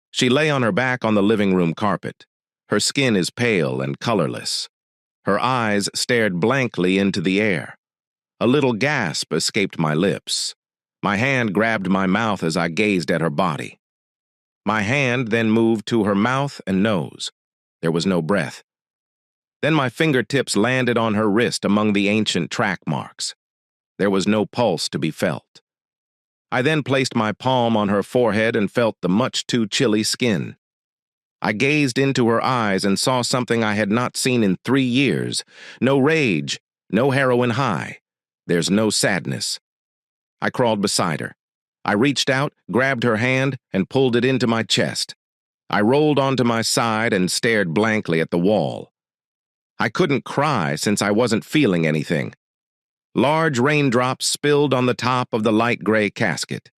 She lay on her back on the living room carpet. Her skin is pale and colorless. Her eyes stared blankly into the air. A little gasp escaped my lips. My hand grabbed my mouth as I gazed at her body. My hand then moved to her mouth and nose. There was no breath. Then my fingertips landed on her wrist among the ancient track marks. There was no pulse to be felt. I then placed my palm on her forehead and felt the much too chilly skin. I gazed into her eyes and saw something I had not seen in 3 years. No rage, no heroin high. There's no sadness. I crawled beside her. I reached out, grabbed her hand, and pulled it into my chest. I rolled onto my side and stared blankly at the wall. I couldn't cry since I wasn't feeling anything. Large raindrops spilled on the top of the light gray casket.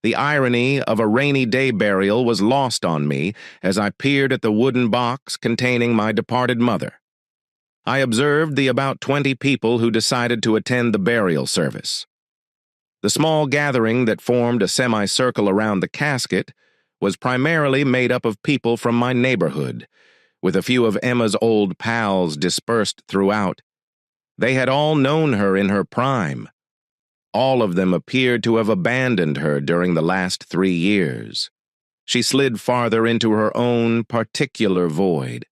The irony of a rainy day burial was lost on me as I peered at the wooden box containing my departed mother. I observed the about 20 people who decided to attend the burial service. The small gathering that formed a semicircle around the casket was primarily made up of people from my neighborhood, with a few of Emma's old pals dispersed throughout. They had all known her in her prime. All of them appeared to have abandoned her during the last 3 years. She slid farther into her own particular void.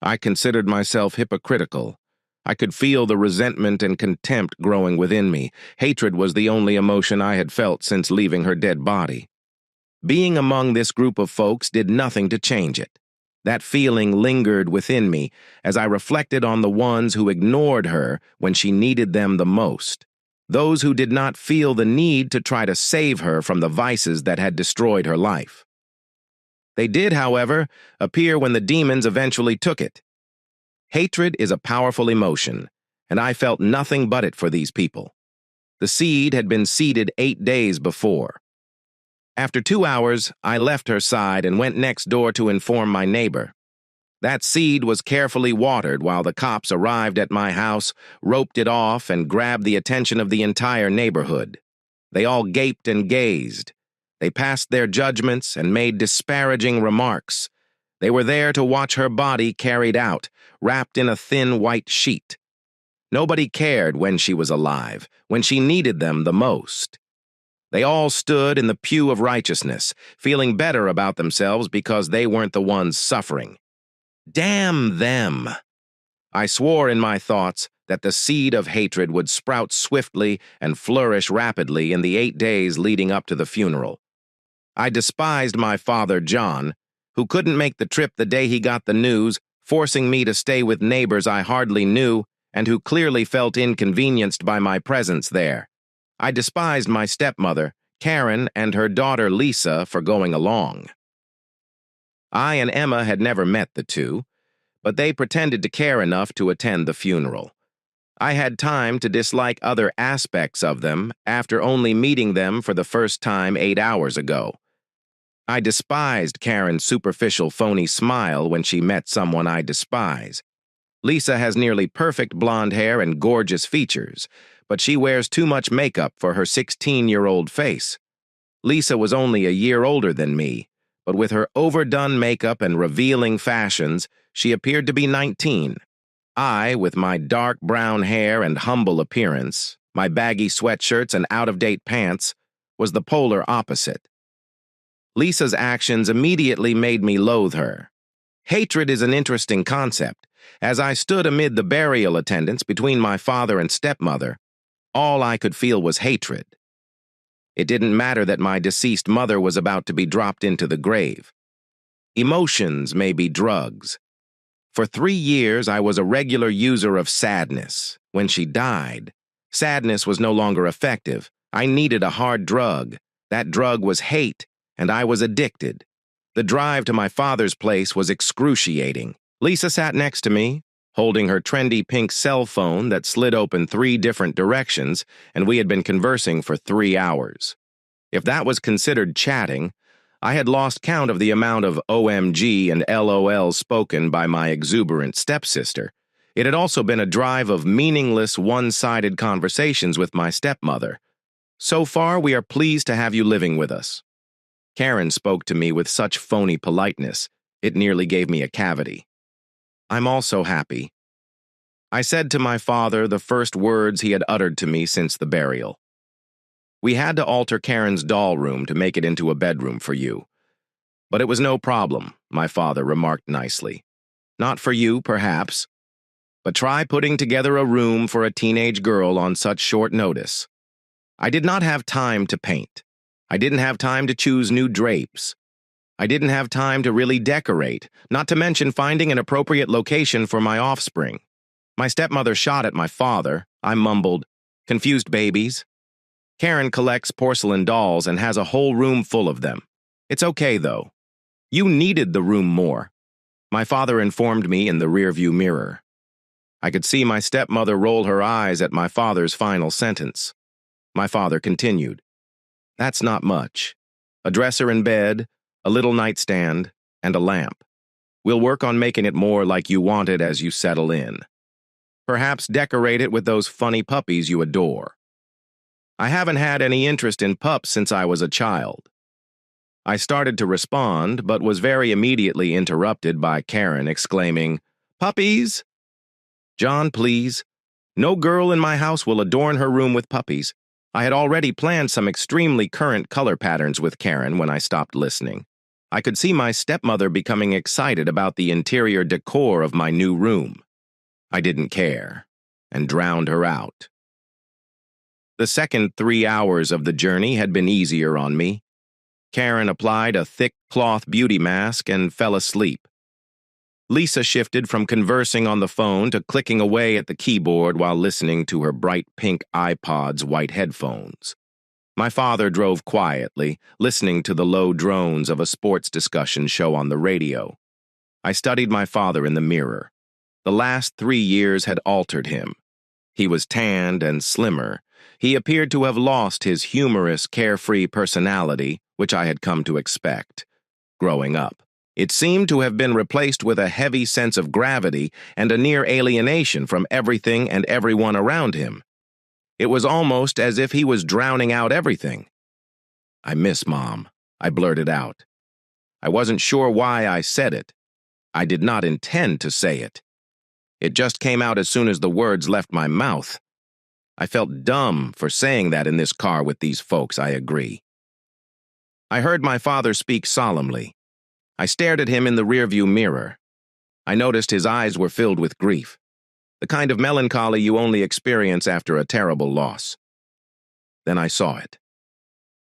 I considered myself hypocritical. I could feel the resentment and contempt growing within me. Hatred was the only emotion I had felt since leaving her dead body. Being among this group of folks did nothing to change it. That feeling lingered within me as I reflected on the ones who ignored her when she needed them the most. Those who did not feel the need to try to save her from the vices that had destroyed her life. They did, however, appear when the demons eventually took it. Hatred is a powerful emotion, and I felt nothing but it for these people. The seed had been seeded 8 days before. After 2 hours, I left her side and went next door to inform my neighbor. That seed was carefully watered while the cops arrived at my house, roped it off, and grabbed the attention of the entire neighborhood. They all gaped and gazed. They passed their judgments and made disparaging remarks. They were there to watch her body carried out, wrapped in a thin white sheet. Nobody cared when she was alive, when she needed them the most. They all stood in the pew of righteousness, feeling better about themselves because they weren't the ones suffering. Damn them! I swore in my thoughts that the seed of hatred would sprout swiftly and flourish rapidly in the 8 days leading up to the funeral. I despised my father, John, who couldn't make the trip the day he got the news, forcing me to stay with neighbors I hardly knew and who clearly felt inconvenienced by my presence there. I despised my stepmother, Karen, and her daughter, Lisa, for going along. I and Emma had never met the two, but they pretended to care enough to attend the funeral. I had time to dislike other aspects of them after only meeting them for the first time 8 hours ago. I despised Karen's superficial phony smile when she met someone I despise. Lisa has nearly perfect blonde hair and gorgeous features, but she wears too much makeup for her 16-year-old face. Lisa was only a year older than me, but with her overdone makeup and revealing fashions, she appeared to be 19. I, with my dark brown hair and humble appearance, my baggy sweatshirts and out-of-date pants, was the polar opposite. Lisa's actions immediately made me loathe her. Hatred is an interesting concept. As I stood amid the burial attendants between my father and stepmother, all I could feel was hatred. It didn't matter that my deceased mother was about to be dropped into the grave. Emotions may be drugs. For 3 years, I was a regular user of sadness. When she died, sadness was no longer effective. I needed a hard drug. That drug was hate, and I was addicted. The drive to my father's place was excruciating. Lisa sat next to me, holding her trendy pink cell phone that slid open 3 different directions, and we had been conversing for 3 hours. If that was considered chatting, I had lost count of the amount of OMG and LOL spoken by my exuberant stepsister. It had also been a drive of meaningless, one-sided conversations with my stepmother. So far, we are pleased to have you living with us. Karen spoke to me with such phony politeness, it nearly gave me a cavity. I'm also happy. I said to my father the first words he had uttered to me since the burial. We had to alter Karen's doll room to make it into a bedroom for you. But it was no problem, my father remarked nicely. Not for you, perhaps, but try putting together a room for a teenage girl on such short notice. I did not have time to paint. I didn't have time to choose new drapes. I didn't have time to really decorate, not to mention finding an appropriate location for my offspring. My stepmother shot at my father. I mumbled, "Confused babies." Karen collects porcelain dolls and has a whole room full of them. It's okay, though. You needed the room more, my father informed me in the rearview mirror. I could see my stepmother roll her eyes at my father's final sentence. My father continued, "That's not much. A dresser and bed, a little nightstand, and a lamp. We'll work on making it more like you want it as you settle in. Perhaps decorate it with those funny puppies you adore. I haven't had any interest in pups since I was a child." I started to respond, but was very immediately interrupted by Karen exclaiming, "Puppies? John, please. No girl in my house will adorn her room with puppies." I had already planned some extremely current color patterns with Karen when I stopped listening. I could see my stepmother becoming excited about the interior decor of my new room. I didn't care, and drowned her out. The second 3 hours of the journey had been easier on me. Karen applied a thick cloth beauty mask and fell asleep. Lisa shifted from conversing on the phone to clicking away at the keyboard while listening to her bright pink iPod's white headphones. My father drove quietly, listening to the low drones of a sports discussion show on the radio. I studied my father in the mirror. The last 3 years had altered him. He was tanned and slimmer. He appeared to have lost his humorous, carefree personality, which I had come to expect. Growing up, it seemed to have been replaced with a heavy sense of gravity and a near alienation from everything and everyone around him. It was almost as if he was drowning out everything. "I miss Mom," I blurted out. I wasn't sure why I said it. I did not intend to say it. It just came out as soon as the words left my mouth. I felt dumb for saying that in this car with these folks, I agree. I heard my father speak solemnly. I stared at him in the rearview mirror. I noticed his eyes were filled with grief, the kind of melancholy you only experience after a terrible loss. Then I saw it.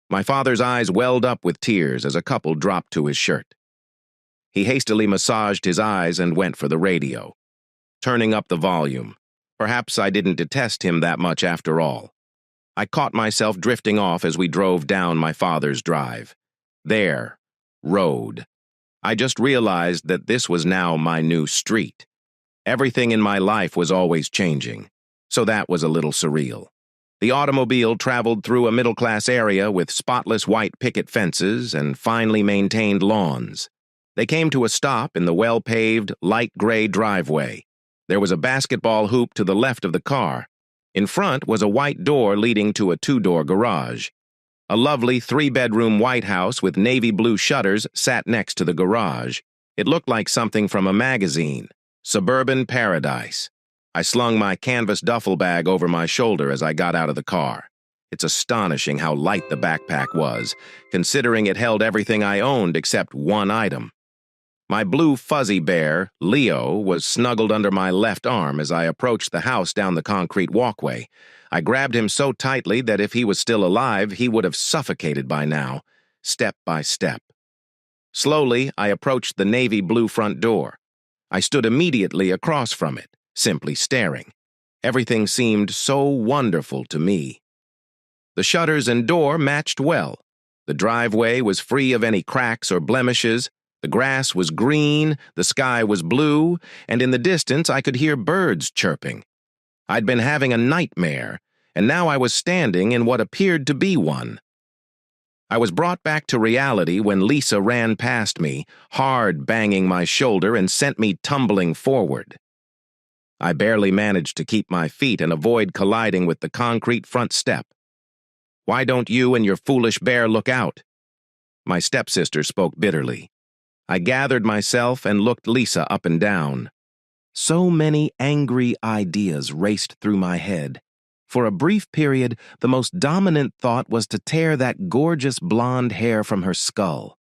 My father's eyes welled up with tears as a couple dropped to his shirt. He hastily massaged his eyes and went for the radio, turning up the volume. Perhaps I didn't detest him that much after all. I caught myself drifting off as we drove down my father's drive. There, road. I just realized that this was now my new street. Everything in my life was always changing, so that was a little surreal. The automobile traveled through a middle-class area with spotless white picket fences and finely maintained lawns. They came to a stop in the well-paved, light gray driveway. There was a basketball hoop to the left of the car. In front was a white door leading to a 2-door garage. A lovely 3-bedroom white house with navy blue shutters sat next to the garage. It looked like something from a magazine. Suburban paradise. I slung my canvas duffel bag over my shoulder as I got out of the car. It's astonishing how light the backpack was, considering it held everything I owned except one item. My blue fuzzy bear, Leo, was snuggled under my left arm as I approached the house down the concrete walkway. I grabbed him so tightly that if he was still alive, he would have suffocated by now, step by step. Slowly, I approached the navy blue front door. I stood immediately across from it, simply staring. Everything seemed so wonderful to me. The shutters and door matched well. The driveway was free of any cracks or blemishes. The grass was green, the sky was blue, and in the distance I could hear birds chirping. I'd been having a nightmare, and now I was standing in what appeared to be one. I was brought back to reality when Lisa ran past me, hard banging my shoulder, and sent me tumbling forward. I barely managed to keep my feet and avoid colliding with the concrete front step. "Why don't you and your foolish bear look out?" My stepsister spoke bitterly. I gathered myself and looked Lisa up and down. So many angry ideas raced through my head. For a brief period, the most dominant thought was to tear that gorgeous blonde hair from her skull.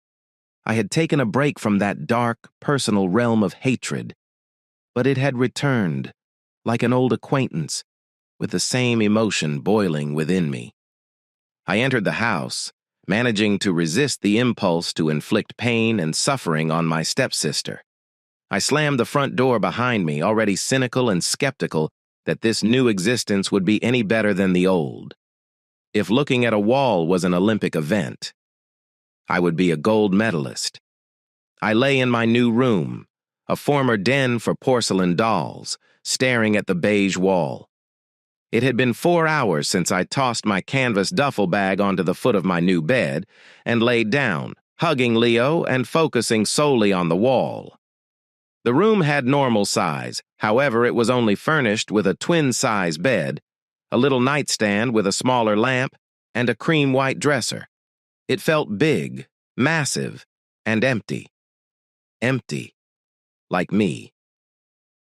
I had taken a break from that dark, personal realm of hatred, but it had returned, like an old acquaintance, with the same emotion boiling within me. I entered the house, managing to resist the impulse to inflict pain and suffering on my stepsister. I slammed the front door behind me, already cynical and skeptical that this new existence would be any better than the old. If looking at a wall was an Olympic event, I would be a gold medalist. I lay in my new room, a former den for porcelain dolls, staring at the beige wall. It had been 4 hours since I tossed my canvas duffel bag onto the foot of my new bed and laid down, hugging Leo and focusing solely on the wall. The room had normal size, however, it was only furnished with a twin-size bed, a little nightstand with a smaller lamp, and a cream-white dresser. It felt big, massive, and empty. Empty, like me.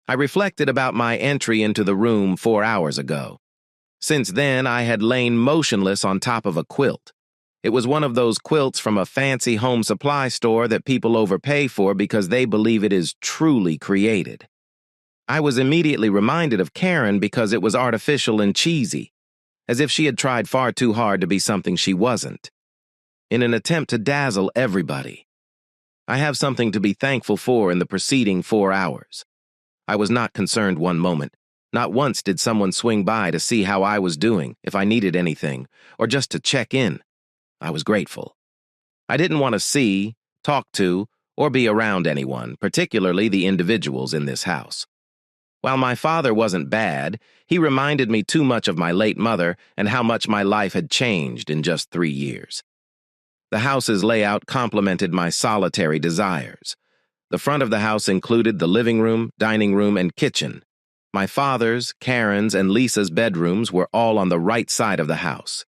I reflected about my entry into the room 4 hours ago. Since then, I had lain motionless on top of a quilt. It was one of those quilts from a fancy home supply store that people overpay for because they believe it is truly created. I was immediately reminded of Karen because it was artificial and cheesy, as if she had tried far too hard to be something she wasn't, in an attempt to dazzle everybody. I have something to be thankful for in the preceding 4 hours. I was not concerned one moment. Not once did someone swing by to see how I was doing, if I needed anything, or just to check in. I was grateful. I didn't want to see, talk to, or be around anyone, particularly the individuals in this house. While my father wasn't bad, he reminded me too much of my late mother and how much my life had changed in just 3 years. The house's layout complemented my solitary desires. The front of the house included the living room, dining room, and kitchen. My father's, Karen's, and Lisa's bedrooms were all on the right side of the house.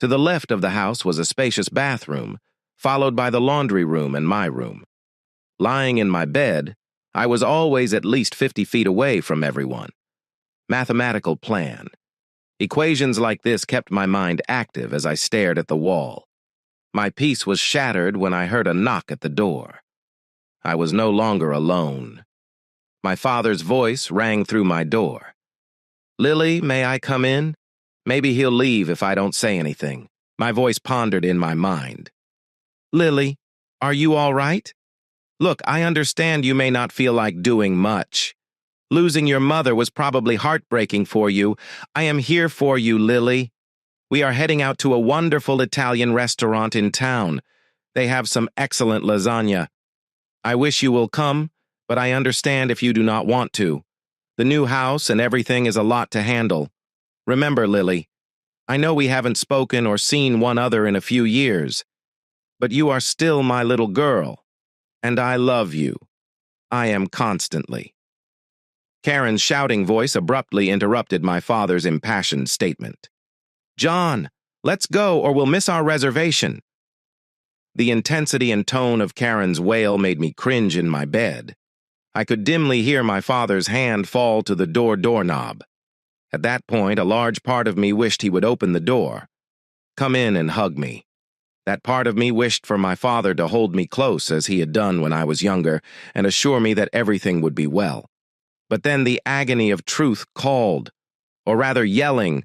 To the left of the house was a spacious bathroom, followed by the laundry room and my room. Lying in my bed, I was always at least 50 feet away from everyone. Mathematical plan. Equations like this kept my mind active as I stared at the wall. My peace was shattered when I heard a knock at the door. I was no longer alone. My father's voice rang through my door. "Lily, may I come in? Maybe he'll leave if I don't say anything." My voice pondered in my mind. "Lily, are you all right? Look, I understand you may not feel like doing much. Losing your mother was probably heartbreaking for you. I am here for you, Lily. We are heading out to a wonderful Italian restaurant in town. They have some excellent lasagna. I wish you will come, but I understand if you do not want to. The new house and everything is a lot to handle. Remember, Lily, I know we haven't spoken or seen one other in a few years, but you are still my little girl, and I love you. I am constantly." Karen's shouting voice abruptly interrupted my father's impassioned statement. "John, let's go or we'll miss our reservation." The intensity and tone of Karen's wail made me cringe in my bed. I could dimly hear my father's hand fall to the doorknob. At that point, a large part of me wished he would open the door, come in and hug me. That part of me wished for my father to hold me close as he had done when I was younger and assure me that everything would be well. But then the agony of truth called, or rather yelling,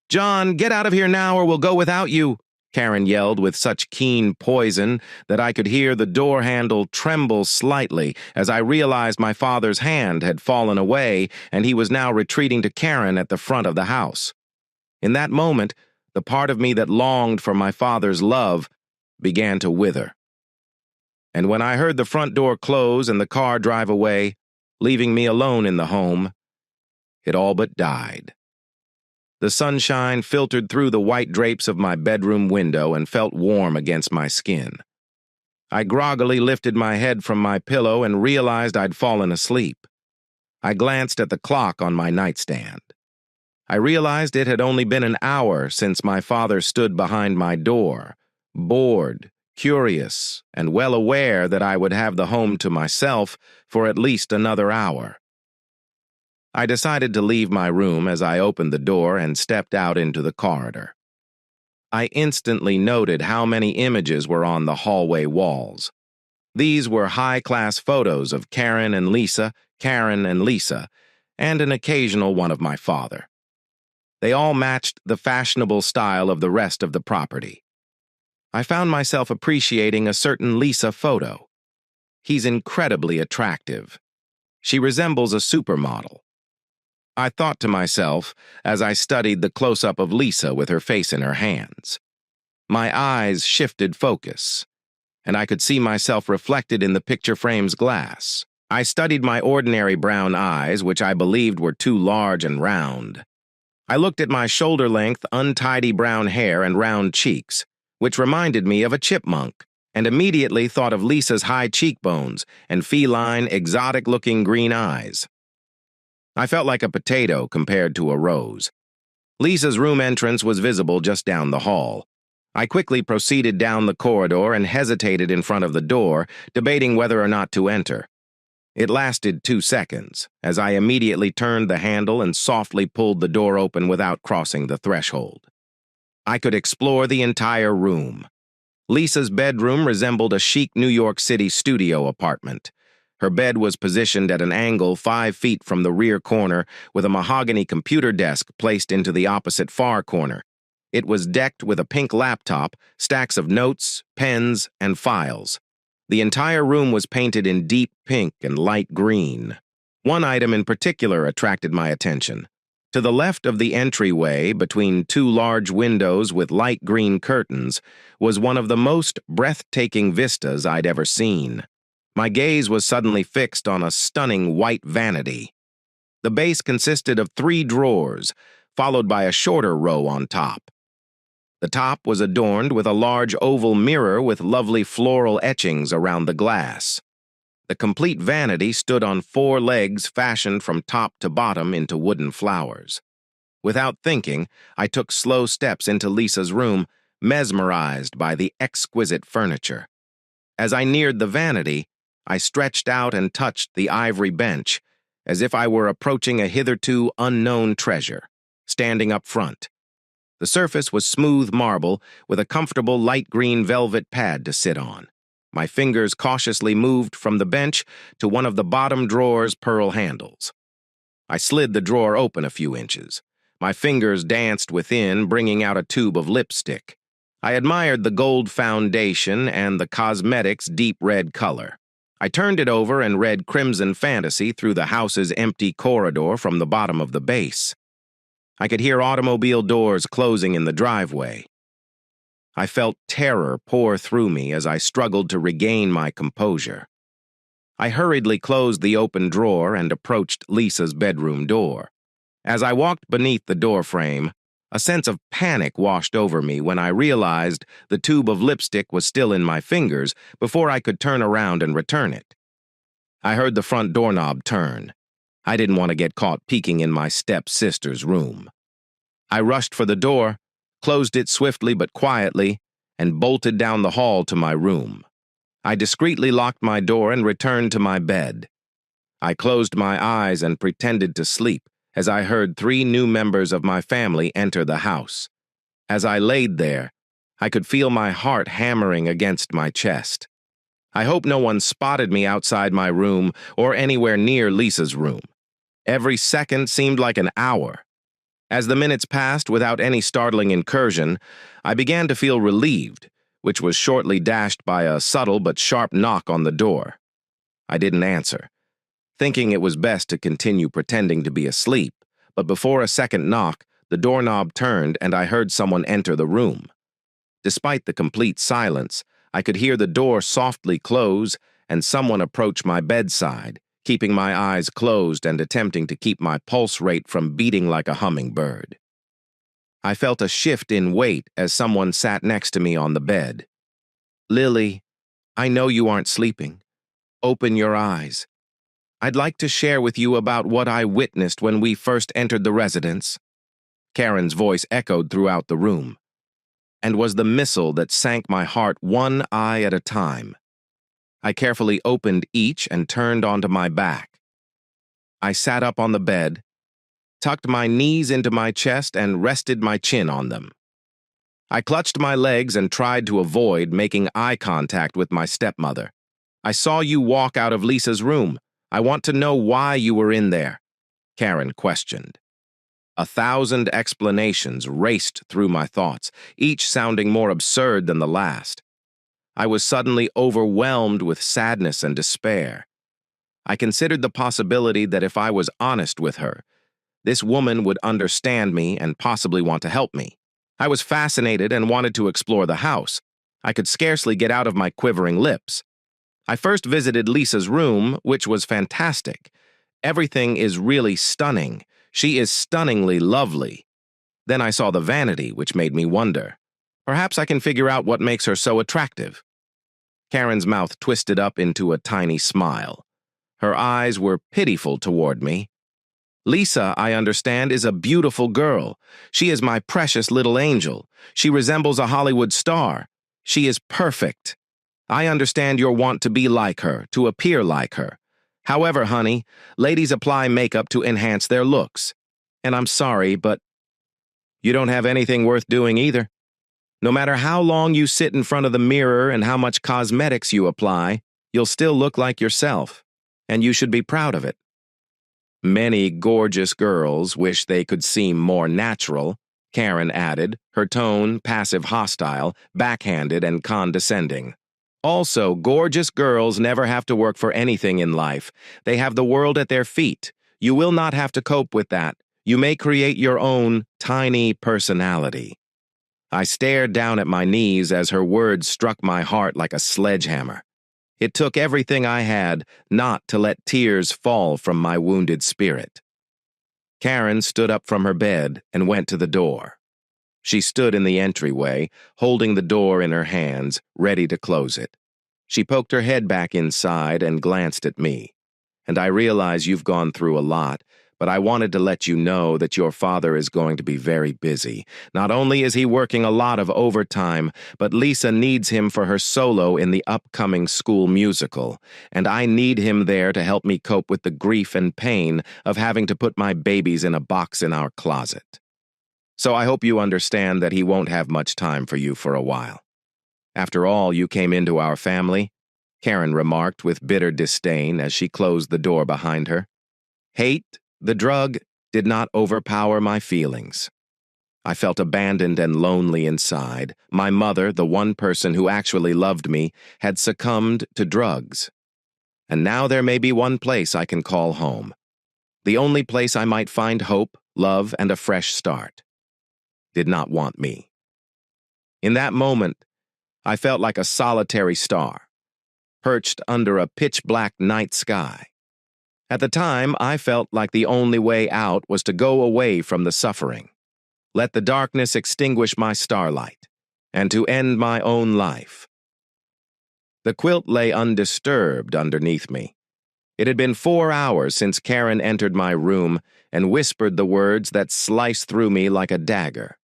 "John, get out of here now or we'll go without you," Karen yelled with such keen poison that I could hear the door handle tremble slightly as I realized my father's hand had fallen away and he was now retreating to Karen at the front of the house. In that moment, the part of me that longed for my father's love began to wither. And when I heard the front door close and the car drive away, leaving me alone in the home, it all but died. The sunshine filtered through the white drapes of my bedroom window and felt warm against my skin. I groggily lifted my head from my pillow and realized I'd fallen asleep. I glanced at the clock on my nightstand. I realized it had only been an hour since my father stood behind my door, bored, curious, and well aware that I would have the home to myself for at least another hour. I decided to leave my room as I opened the door and stepped out into the corridor. I instantly noted how many images were on the hallway walls. These were high-class photos of Karen and Lisa, and an occasional one of my father. They all matched the fashionable style of the rest of the property. I found myself appreciating a certain Lisa photo. He's incredibly attractive. She resembles a supermodel. I thought to myself as I studied the close-up of Lisa with her face in her hands. My eyes shifted focus, and I could see myself reflected in the picture frame's glass. I studied my ordinary brown eyes, which I believed were too large and round. I looked at my shoulder-length, untidy brown hair and round cheeks, which reminded me of a chipmunk, and immediately thought of Lisa's high cheekbones and feline, exotic-looking green eyes. I felt like a potato compared to a rose. Lisa's room entrance was visible just down the hall. I quickly proceeded down the corridor and hesitated in front of the door, debating whether or not to enter. It lasted 2 seconds, as I immediately turned the handle and softly pulled the door open without crossing the threshold. I could explore the entire room. Lisa's bedroom resembled a chic New York City studio apartment. Her bed was positioned at an angle 5 feet from the rear corner with a mahogany computer desk placed into the opposite far corner. It was decked with a pink laptop, stacks of notes, pens, and files. The entire room was painted in deep pink and light green. One item in particular attracted my attention. To the left of the entryway, between 2 large windows with light green curtains, was one of the most breathtaking vistas I'd ever seen. My gaze was suddenly fixed on a stunning white vanity. The base consisted of 3 drawers, followed by a shorter row on top. The top was adorned with a large oval mirror with lovely floral etchings around the glass. The complete vanity stood on 4 legs fashioned from top to bottom into wooden flowers. Without thinking, I took slow steps into Lisa's room, mesmerized by the exquisite furniture. As I neared the vanity, I stretched out and touched the ivory bench, as if I were approaching a hitherto unknown treasure, standing up front. The surface was smooth marble with a comfortable light green velvet pad to sit on. My fingers cautiously moved from the bench to one of the bottom drawer's pearl handles. I slid the drawer open a few inches. My fingers danced within, bringing out a tube of lipstick. I admired the gold foundation and the cosmetics' deep red color. I turned it over and read Crimson Fantasy through the house's empty corridor from the bottom of the base. I could hear automobile doors closing in the driveway. I felt terror pour through me as I struggled to regain my composure. I hurriedly closed the open drawer and approached Lisa's bedroom door. As I walked beneath the doorframe, a sense of panic washed over me when I realized the tube of lipstick was still in my fingers before I could turn around and return it. I heard the front doorknob turn. I didn't want to get caught peeking in my stepsister's room. I rushed for the door, closed it swiftly but quietly, and bolted down the hall to my room. I discreetly locked my door and returned to my bed. I closed my eyes and pretended to sleep as I heard 3 new members of my family enter the house. As I laid there, I could feel my heart hammering against my chest. I hope no one spotted me outside my room or anywhere near Lisa's room. Every second seemed like an hour. As the minutes passed without any startling incursion, I began to feel relieved, which was shortly dashed by a subtle but sharp knock on the door. I didn't answer, thinking it was best to continue pretending to be asleep, but before a second knock, the doorknob turned and I heard someone enter the room. Despite the complete silence, I could hear the door softly close and someone approach my bedside, keeping my eyes closed and attempting to keep my pulse rate from beating like a hummingbird. I felt a shift in weight as someone sat next to me on the bed. "Lily, I know you aren't sleeping. Open your eyes. I'd like to share with you about what I witnessed when we first entered the residence." Karen's voice echoed throughout the room, and was the missile that sank my heart one eye at a time. I carefully opened each and turned onto my back. I sat up on the bed, tucked my knees into my chest, and rested my chin on them. I clutched my legs and tried to avoid making eye contact with my stepmother. "I saw you walk out of Lisa's room. I want to know why you were in there," Karen questioned. 1,000 explanations raced through my thoughts, each sounding more absurd than the last. I was suddenly overwhelmed with sadness and despair. I considered the possibility that if I was honest with her, this woman would understand me and possibly want to help me. I was fascinated and wanted to explore the house. I could scarcely get out of my quivering lips. I first visited Lisa's room, which was fantastic. Everything is really stunning. She is stunningly lovely. Then I saw the vanity, which made me wonder. Perhaps I can figure out what makes her so attractive. Karen's mouth twisted up into a tiny smile. Her eyes were pitiful toward me. "Lisa, I understand, is a beautiful girl. She is my precious little angel. She resembles a Hollywood star. She is perfect. I understand your want to be like her, to appear like her. However, honey, ladies apply makeup to enhance their looks. And I'm sorry, but you don't have anything worth doing either. No matter how long you sit in front of the mirror and how much cosmetics you apply, you'll still look like yourself, and you should be proud of it." "Many gorgeous girls wish they could seem more natural," Karen added, her tone passive-hostile, backhanded, and condescending. "Also, gorgeous girls never have to work for anything in life. They have the world at their feet. You will not have to cope with that. You may create your own tiny personality." I stared down at my knees as her words struck my heart like a sledgehammer. It took everything I had not to let tears fall from my wounded spirit. Karen stood up from her bed and went to the door. She stood in the entryway, holding the door in her hands, ready to close it. She poked her head back inside and glanced at me. "And I realize you've gone through a lot, but I wanted to let you know that your father is going to be very busy. Not only is he working a lot of overtime, but Lisa needs him for her solo in the upcoming school musical, and I need him there to help me cope with the grief and pain of having to put my babies in a box in our closet. So I hope you understand that he won't have much time for you for a while. After all, you came into our family," Karen remarked with bitter disdain as she closed the door behind her. Hate, the drug, did not overpower my feelings. I felt abandoned and lonely inside. My mother, the one person who actually loved me, had succumbed to drugs. And now there may be one place I can call home. The only place I might find hope, love, and a fresh start. Did not want me. In that moment, I felt like a solitary star, perched under a pitch-black night sky. At the time, I felt like the only way out was to go away from the suffering, let the darkness extinguish my starlight, and to end my own life. The quilt lay undisturbed underneath me. It had been 4 hours since Karen entered my room and whispered the words that sliced through me like a dagger.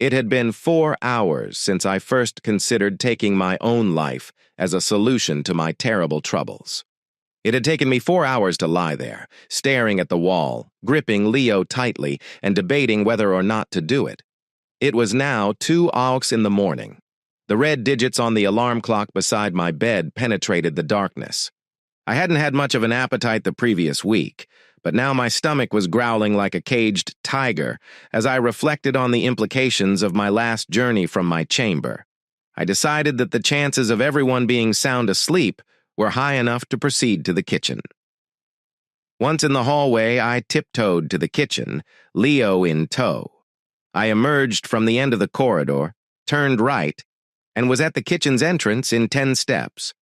It had been 4 hours since I first considered taking my own life as a solution to my terrible troubles. It had taken me 4 hours to lie there, staring at the wall, gripping Leo tightly, and debating whether or not to do it. It was now 2 in the morning. The red digits on the alarm clock beside my bed penetrated the darkness. I hadn't had much of an appetite the previous week, but now my stomach was growling like a caged tiger as I reflected on the implications of my last journey from my chamber. I decided that the chances of everyone being sound asleep were high enough to proceed to the kitchen. Once in the hallway, I tiptoed to the kitchen, Leo in tow. I emerged from the end of the corridor, turned right, and was at the kitchen's entrance in 10 steps.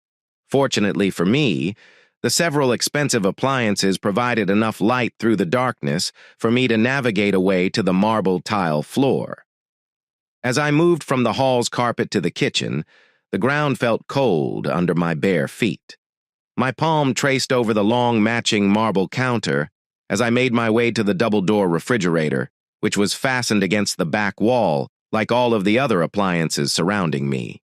Fortunately for me, the several expensive appliances provided enough light through the darkness for me to navigate away to the marble tile floor. As I moved from the hall's carpet to the kitchen, the ground felt cold under my bare feet. My palm traced over the long matching marble counter as I made my way to the double-door refrigerator, which was fastened against the back wall like all of the other appliances surrounding me.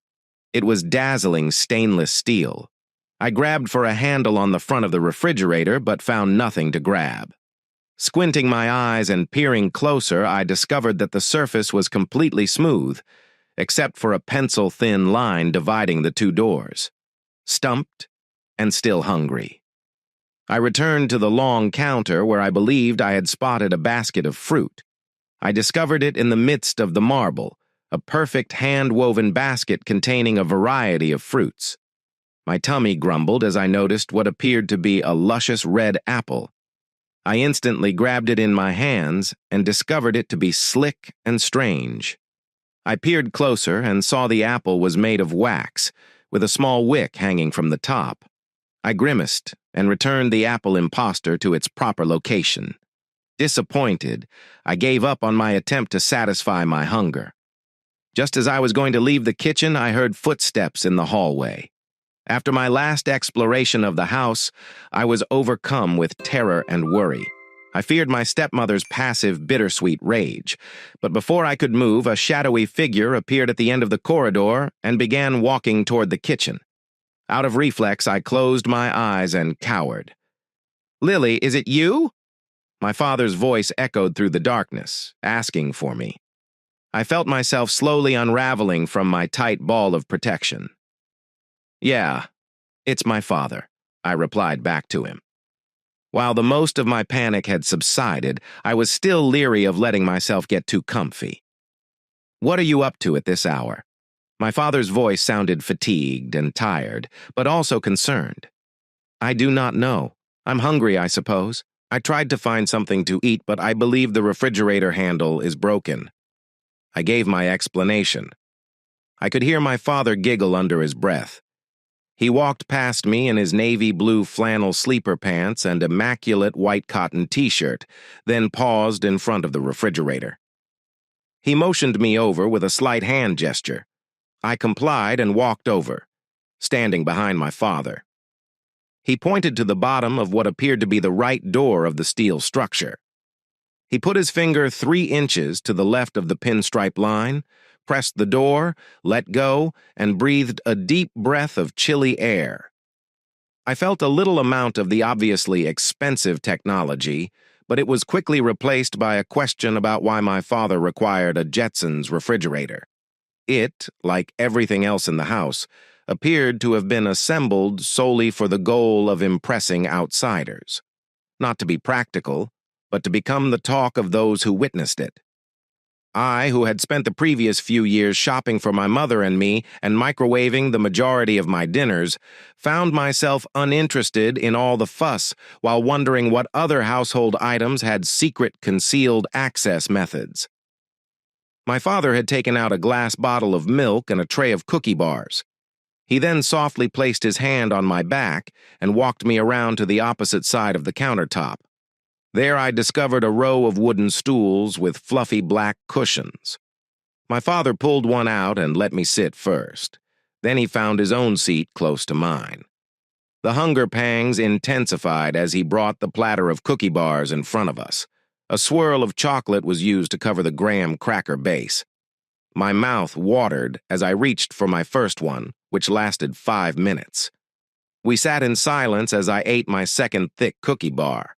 It was dazzling stainless steel. I grabbed for a handle on the front of the refrigerator but found nothing to grab. Squinting my eyes and peering closer, I discovered that the surface was completely smooth, except for a pencil-thin line dividing the two doors. Stumped and still hungry, I returned to the long counter where I believed I had spotted a basket of fruit. I discovered it in the midst of the marble, a perfect hand-woven basket containing a variety of fruits. My tummy grumbled as I noticed what appeared to be a luscious red apple. I instantly grabbed it in my hands and discovered it to be slick and strange. I peered closer and saw the apple was made of wax, with a small wick hanging from the top. I grimaced and returned the apple imposter to its proper location. Disappointed, I gave up on my attempt to satisfy my hunger. Just as I was going to leave the kitchen, I heard footsteps in the hallway. After my last exploration of the house, I was overcome with terror and worry. I feared my stepmother's passive, bittersweet rage, but before I could move, a shadowy figure appeared at the end of the corridor and began walking toward the kitchen. Out of reflex, I closed my eyes and cowered. "Lily, is it you?" My father's voice echoed through the darkness, asking for me. I felt myself slowly unraveling from my tight ball of protection. "Yeah, it's my father," I replied back to him. While the most of my panic had subsided, I was still leery of letting myself get too comfy. "What are you up to at this hour?" My father's voice sounded fatigued and tired, but also concerned. "I do not know. I'm hungry, I suppose. I tried to find something to eat, but I believe the refrigerator handle is broken." I gave my explanation. I could hear my father giggle under his breath. He walked past me in his navy blue flannel sleeper pants and immaculate white cotton t-shirt, then paused in front of the refrigerator. He motioned me over with a slight hand gesture. I complied and walked over, standing behind my father. He pointed to the bottom of what appeared to be the right door of the steel structure. He put his finger 3 inches to the left of the pinstripe line, pressed the door, let go, and breathed a deep breath of chilly air. I felt a little amount of the obviously expensive technology, but it was quickly replaced by a question about why my father required a Jetsons refrigerator. It, like everything else in the house, appeared to have been assembled solely for the goal of impressing outsiders. Not to be practical, but to become the talk of those who witnessed it. I, who had spent the previous few years shopping for my mother and me and microwaving the majority of my dinners, found myself uninterested in all the fuss while wondering what other household items had secret concealed access methods. My father had taken out a glass bottle of milk and a tray of cookie bars. He then softly placed his hand on my back and walked me around to the opposite side of the countertop. There I discovered a row of wooden stools with fluffy black cushions. My father pulled one out and let me sit first. Then he found his own seat close to mine. The hunger pangs intensified as he brought the platter of cookie bars in front of us. A swirl of chocolate was used to cover the graham cracker base. My mouth watered as I reached for my first one, which lasted 5 minutes. We sat in silence as I ate my second thick cookie bar.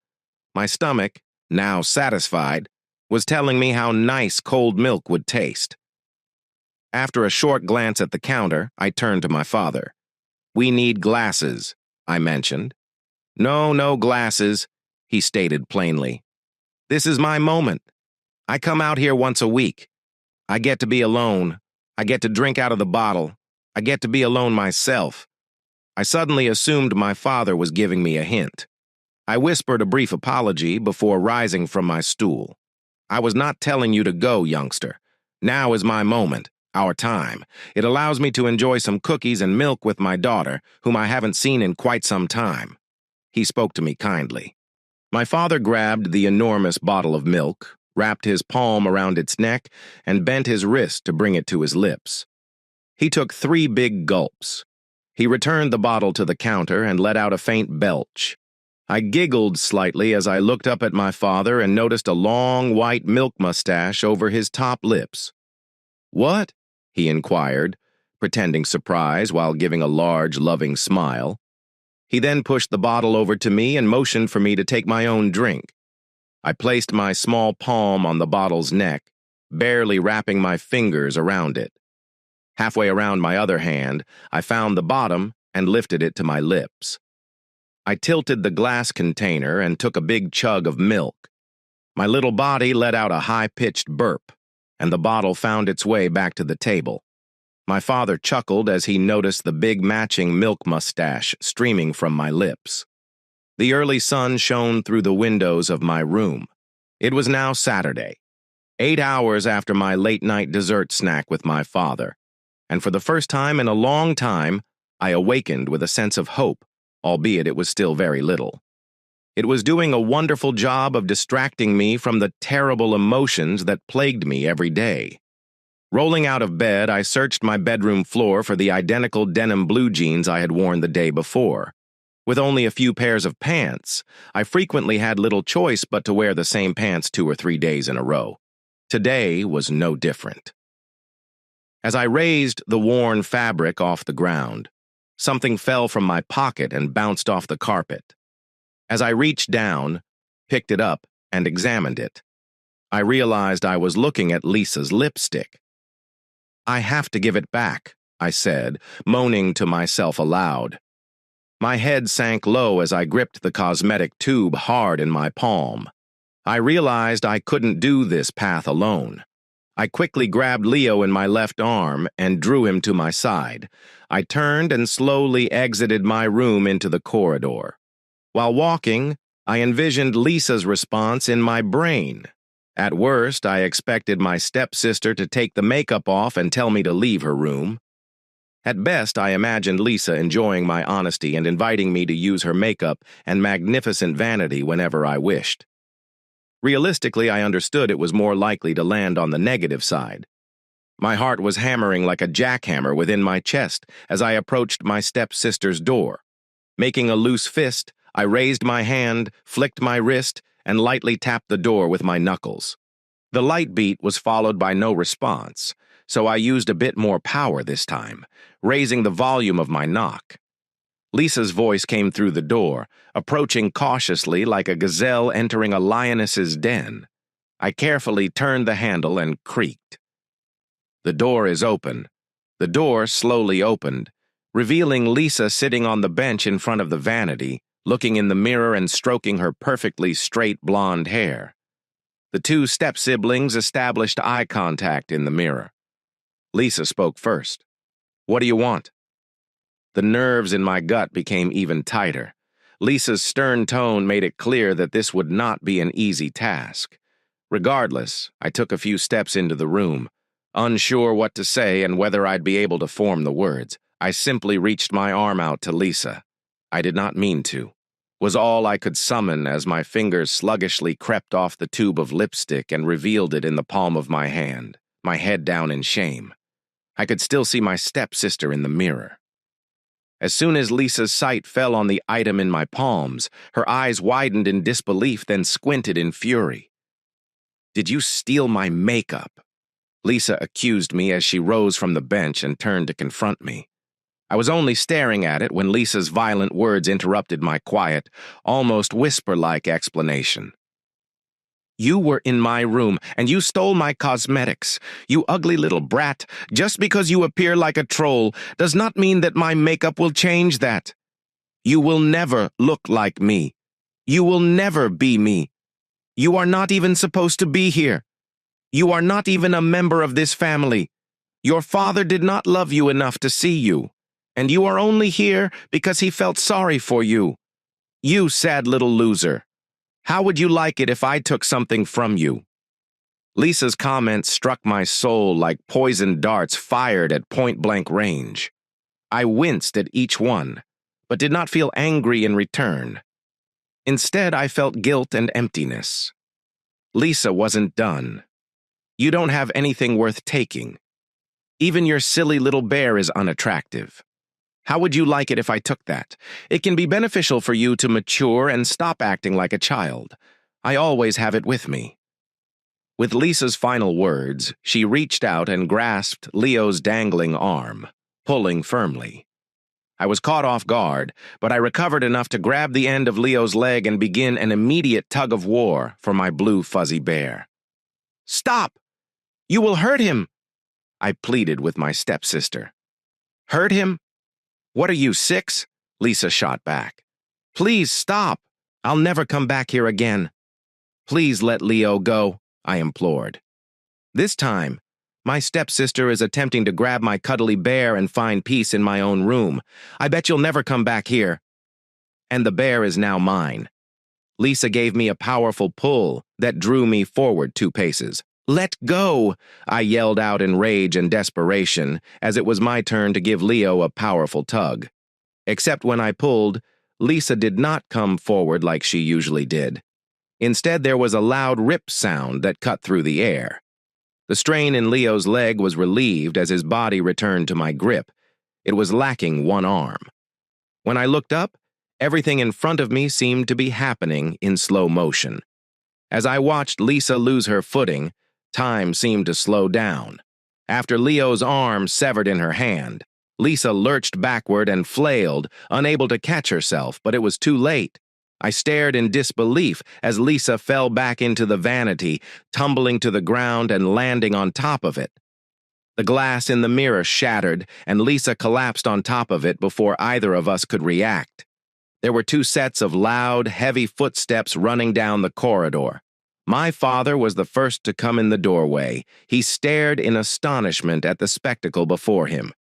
My stomach, now satisfied, was telling me how nice cold milk would taste. After a short glance at the counter, I turned to my father. "We need glasses," I mentioned. No glasses," he stated plainly. "This is my moment. I come out here once a week. I get to be alone. I get to drink out of the bottle. I get to be alone myself." I suddenly assumed my father was giving me a hint. I whispered a brief apology before rising from my stool. "I was not telling you to go, youngster. Now is my moment, our time. It allows me to enjoy some cookies and milk with my daughter, whom I haven't seen in quite some time." He spoke to me kindly. My father grabbed the enormous bottle of milk, wrapped his palm around its neck, and bent his wrist to bring it to his lips. He took 3 big gulps. He returned the bottle to the counter and let out a faint belch. I giggled slightly as I looked up at my father and noticed a long white milk mustache over his top lips. "What?" he inquired, pretending surprise while giving a large, loving smile. He then pushed the bottle over to me and motioned for me to take my own drink. I placed my small palm on the bottle's neck, barely wrapping my fingers around it. Halfway around my other hand, I found the bottom and lifted it to my lips. I tilted the glass container and took a big chug of milk. My little body let out a high-pitched burp, and the bottle found its way back to the table. My father chuckled as he noticed the big matching milk mustache streaming from my lips. The early sun shone through the windows of my room. It was now Saturday, 8 hours after my late-night dessert snack with my father, and for the first time in a long time, I awakened with a sense of hope, albeit it was still very little. It was doing a wonderful job of distracting me from the terrible emotions that plagued me every day. Rolling out of bed, I searched my bedroom floor for the identical denim blue jeans I had worn the day before. With only a few pairs of pants, I frequently had little choice but to wear the same pants 2 or 3 days in a row. Today was no different. As I raised the worn fabric off the ground, something fell from my pocket and bounced off the carpet. As I reached down, picked it up, and examined it, I realized I was looking at Lisa's lipstick. "I have to give it back," I said, moaning to myself aloud. My head sank low as I gripped the cosmetic tube hard in my palm. I realized I couldn't do this path alone. I quickly grabbed Leo in my left arm and drew him to my side. I turned and slowly exited my room into the corridor. While walking, I envisioned Lisa's response in my brain. At worst, I expected my stepsister to take the makeup off and tell me to leave her room. At best, I imagined Lisa enjoying my honesty and inviting me to use her makeup and magnificent vanity whenever I wished. Realistically, I understood it was more likely to land on the negative side. My heart was hammering like a jackhammer within my chest as I approached my stepsister's door. Making a loose fist, I raised my hand, flicked my wrist, and lightly tapped the door with my knuckles. The light beat was followed by no response, so I used a bit more power this time, raising the volume of my knock. Lisa's voice came through the door, approaching cautiously like a gazelle entering a lioness's den. I carefully turned the handle and creaked. "The door is open." The door slowly opened, revealing Lisa sitting on the bench in front of the vanity, looking in the mirror and stroking her perfectly straight blonde hair. The 2 step-siblings established eye contact in the mirror. Lisa spoke first. "What do you want?" The nerves in my gut became even tighter. Lisa's stern tone made it clear that this would not be an easy task. Regardless, I took a few steps into the room, unsure what to say and whether I'd be able to form the words. I simply reached my arm out to Lisa. I did not mean to. Was all I could summon as my fingers sluggishly crept off the tube of lipstick and revealed it in the palm of my hand, my head down in shame. I could still see my stepsister in the mirror. As soon as Lisa's sight fell on the item in my palms, her eyes widened in disbelief, then squinted in fury. "Did you steal my makeup?" Lisa accused me as she rose from the bench and turned to confront me. I was only staring at it when Lisa's violent words interrupted my quiet, almost whisper-like explanation. You were in my room, and you stole my cosmetics. You ugly little brat. Just because you appear like a troll does not mean that my makeup will change that. You will never look like me. You will never be me. You are not even supposed to be here. You are not even a member of this family. Your father did not love you enough to see you, and you are only here because he felt sorry for you. You sad little loser. How would you like it if I took something from you? Lisa's comments struck my soul like poisoned darts fired at point-blank range. I winced at each one, but did not feel angry in return. Instead, I felt guilt and emptiness. Lisa wasn't done. You don't have anything worth taking. Even your silly little bear is unattractive. How would you like it if I took that? It can be beneficial for you to mature and stop acting like a child. I always have it with me. With Lisa's final words, she reached out and grasped Leo's dangling arm, pulling firmly. I was caught off guard, but I recovered enough to grab the end of Leo's leg and begin an immediate tug of war for my blue fuzzy bear. Stop! You will hurt him! I pleaded with my stepsister. Hurt him? What are you, 6? Lisa shot back. Please stop. I'll never come back here again. Please let Leo go, I implored. This time, my stepsister is attempting to grab my cuddly bear and find peace in my own room. I bet you'll never come back here. And the bear is now mine. Lisa gave me a powerful pull that drew me forward 2 paces. Let go, I yelled out in rage and desperation as it was my turn to give Leo a powerful tug. Except when I pulled, Lisa did not come forward like she usually did. Instead, there was a loud rip sound that cut through the air. The strain in Leo's leg was relieved as his body returned to my grip. It was lacking one arm. When I looked up, everything in front of me seemed to be happening in slow motion. As I watched Lisa lose her footing, time seemed to slow down. After Leo's arm severed in her hand, Lisa lurched backward and flailed, unable to catch herself, but it was too late. I stared in disbelief as Lisa fell back into the vanity, tumbling to the ground and landing on top of it. The glass in the mirror shattered, and Lisa collapsed on top of it before either of us could react. There were 2 sets of loud, heavy footsteps running down the corridor. My father was the first to come in the doorway. He stared in astonishment at the spectacle before him.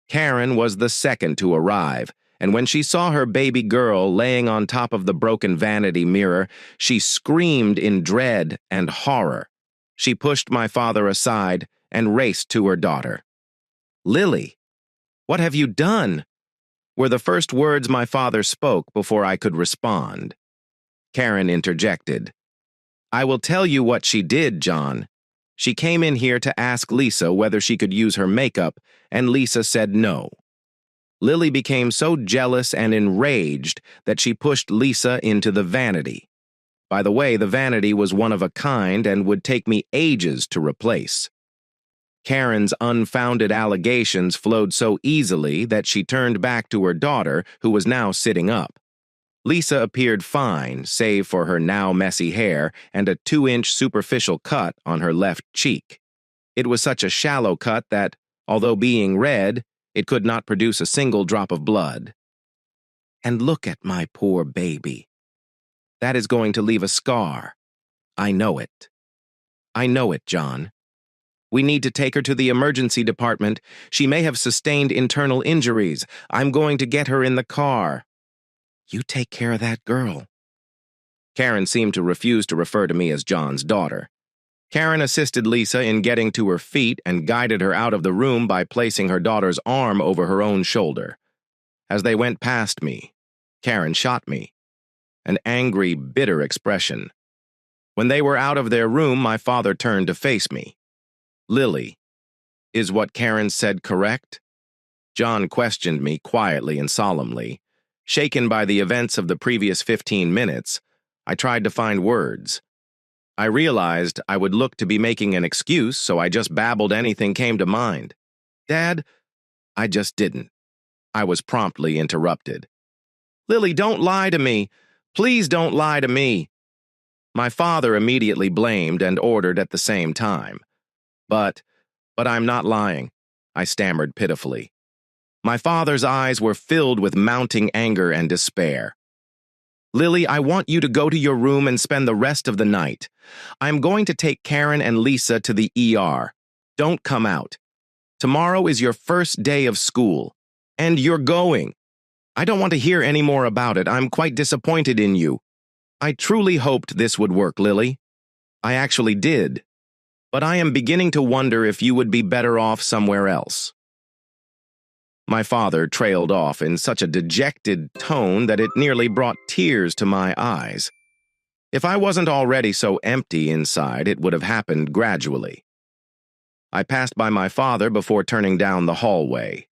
Karen was the second to arrive, and when she saw her baby girl laying on top of the broken vanity mirror, she screamed in dread and horror. She pushed my father aside and raced to her daughter. Lily, what have you done? Were the first words my father spoke before I could respond. Karen interjected. I will tell you what she did, John. She came in here to ask Lisa whether she could use her makeup, and Lisa said no. Lily became so jealous and enraged that she pushed Lisa into the vanity. By the way, the vanity was one of a kind and would take me ages to replace. Karen's unfounded allegations flowed so easily that she turned back to her daughter, who was now sitting up. Lisa appeared fine, save for her now messy hair and a 2-inch superficial cut on her left cheek. It was such a shallow cut that, although being red, it could not produce a single drop of blood. And look at my poor baby. That is going to leave a scar. I know it. I know it, John. We need to take her to the emergency department. She may have sustained internal injuries. I'm going to get her in the car. You take care of that girl. Karen seemed to refuse to refer to me as John's daughter. Karen assisted Lisa in getting to her feet and guided her out of the room by placing her daughter's arm over her own shoulder. As they went past me, Karen shot me. An angry, bitter expression. When they were out of their room, my father turned to face me. Lily, is what Karen said correct? John questioned me quietly and solemnly. Shaken by the events of the previous 15 minutes, I tried to find words. I realized I would look to be making an excuse, so I just babbled anything came to mind. Dad, I just didn't. I was promptly interrupted. Lily, don't lie to me. Please don't lie to me. My father immediately blamed and ordered at the same time. But I'm not lying, I stammered pitifully. My father's eyes were filled with mounting anger and despair. Lily, I want you to go to your room and spend the rest of the night. I'm going to take Karen and Lisa to the ER. Don't come out. Tomorrow is your first day of school. And you're going. I don't want to hear any more about it. I'm quite disappointed in you. I truly hoped this would work, Lily. I actually did. But I am beginning to wonder if you would be better off somewhere else. My father trailed off in such a dejected tone that it nearly brought tears to my eyes. If I wasn't already so empty inside, it would have happened gradually. I passed by my father before turning down the hallway.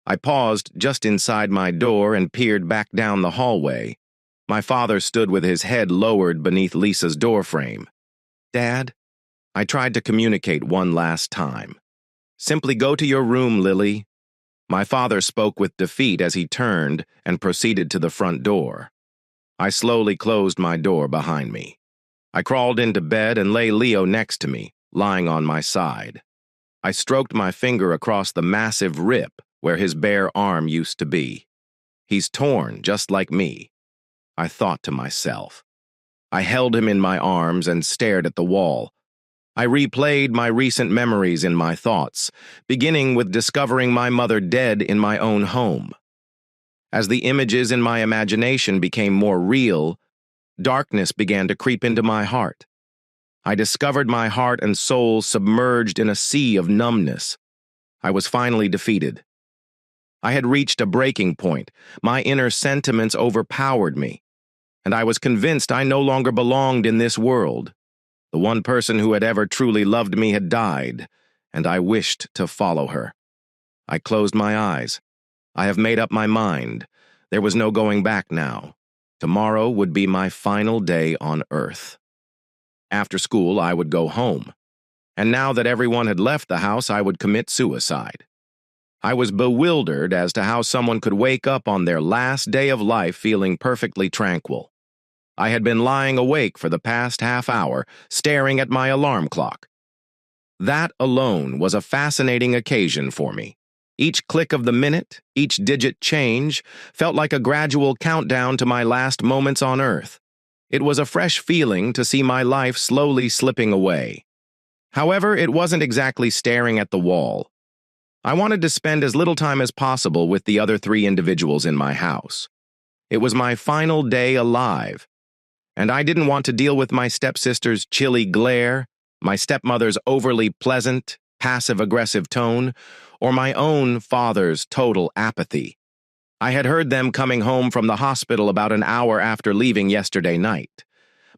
I paused just inside my door and peered back down the hallway. My father stood with his head lowered beneath Lisa's doorframe. Dad, I tried to communicate one last time. Simply go to your room, Lily. My father spoke with defeat as he turned and proceeded to the front door. I slowly closed my door behind me. I crawled into bed and lay Leo next to me, lying on my side. I stroked my finger across the massive rip where his bare arm used to be. He's torn, just like me, I thought to myself. I held him in my arms and stared at the wall. I replayed my recent memories in my thoughts, beginning with discovering my mother dead in my own home. As the images in my imagination became more real, darkness began to creep into my heart. I discovered my heart and soul submerged in a sea of numbness. I was finally defeated. I had reached a breaking point. My inner sentiments overpowered me, and I was convinced I no longer belonged in this world. The one person who had ever truly loved me had died, and I wished to follow her. I closed my eyes. I have made up my mind. There was no going back now. Tomorrow would be my final day on Earth. After school, I would go home. And now that everyone had left the house, I would commit suicide. I was bewildered as to how someone could wake up on their last day of life feeling perfectly tranquil. I had been lying awake for the past half hour, staring at my alarm clock. That alone was a fascinating occasion for me. Each click of the minute, each digit change, felt like a gradual countdown to my last moments on Earth. It was a fresh feeling to see my life slowly slipping away. However, it wasn't exactly staring at the wall. I wanted to spend as little time as possible with the other 3 individuals in my house. It was my final day alive, and I didn't want to deal with my stepsister's chilly glare, my stepmother's overly pleasant, passive-aggressive tone, or my own father's total apathy. I had heard them coming home from the hospital about an hour after leaving yesterday night.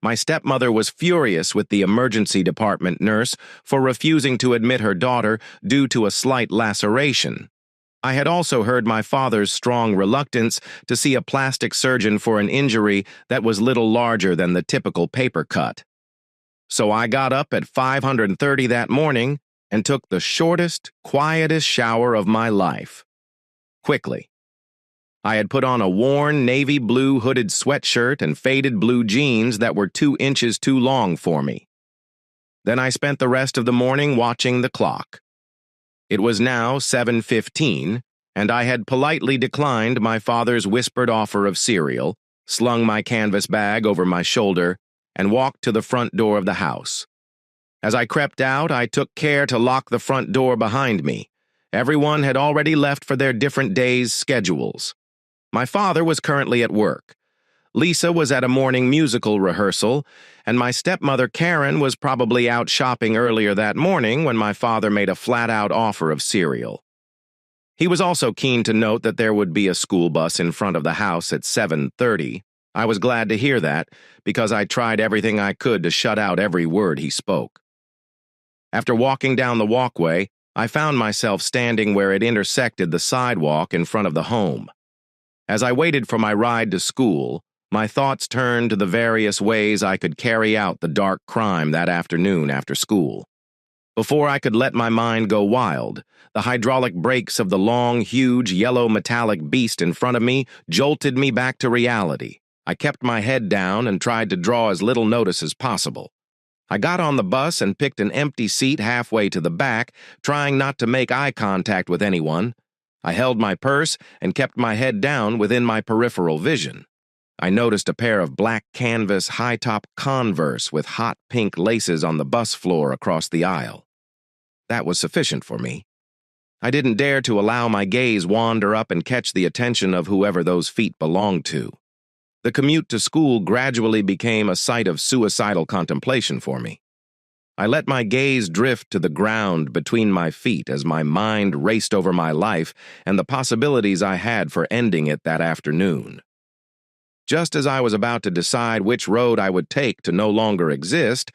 My stepmother was furious with the emergency department nurse for refusing to admit her daughter due to a slight laceration. I had also heard my father's strong reluctance to see a plastic surgeon for an injury that was little larger than the typical paper cut. So I got up at 5:30 that morning and took the shortest, quietest shower of my life. Quickly. I had put on a worn navy blue hooded sweatshirt and faded blue jeans that were 2 inches too long for me. Then I spent the rest of the morning watching the clock. It was now 7:15, and I had politely declined my father's whispered offer of cereal, slung my canvas bag over my shoulder, and walked to the front door of the house. As I crept out, I took care to lock the front door behind me. Everyone had already left for their different days' schedules. My father was currently at work. Lisa was at a morning musical rehearsal, and my stepmother Karen was probably out shopping earlier that morning when my father made a flat-out offer of cereal. He was also keen to note that there would be a school bus in front of the house at 7:30. I was glad to hear that, because I tried everything I could to shut out every word he spoke. After walking down the walkway, I found myself standing where it intersected the sidewalk in front of the home. As I waited for my ride to school, my thoughts turned to the various ways I could carry out the dark crime that afternoon after school. Before I could let my mind go wild, the hydraulic brakes of the long, huge, yellow metallic beast in front of me jolted me back to reality. I kept my head down and tried to draw as little notice as possible. I got on the bus and picked an empty seat halfway to the back, trying not to make eye contact with anyone. I held my purse and kept my head down within my peripheral vision. I noticed a pair of black canvas high-top Converse with hot pink laces on the bus floor across the aisle. That was sufficient for me. I didn't dare to allow my gaze wander up and catch the attention of whoever those feet belonged to. The commute to school gradually became a sight of suicidal contemplation for me. I let my gaze drift to the ground between my feet as my mind raced over my life and the possibilities I had for ending it that afternoon. Just as I was about to decide which road I would take to no longer exist,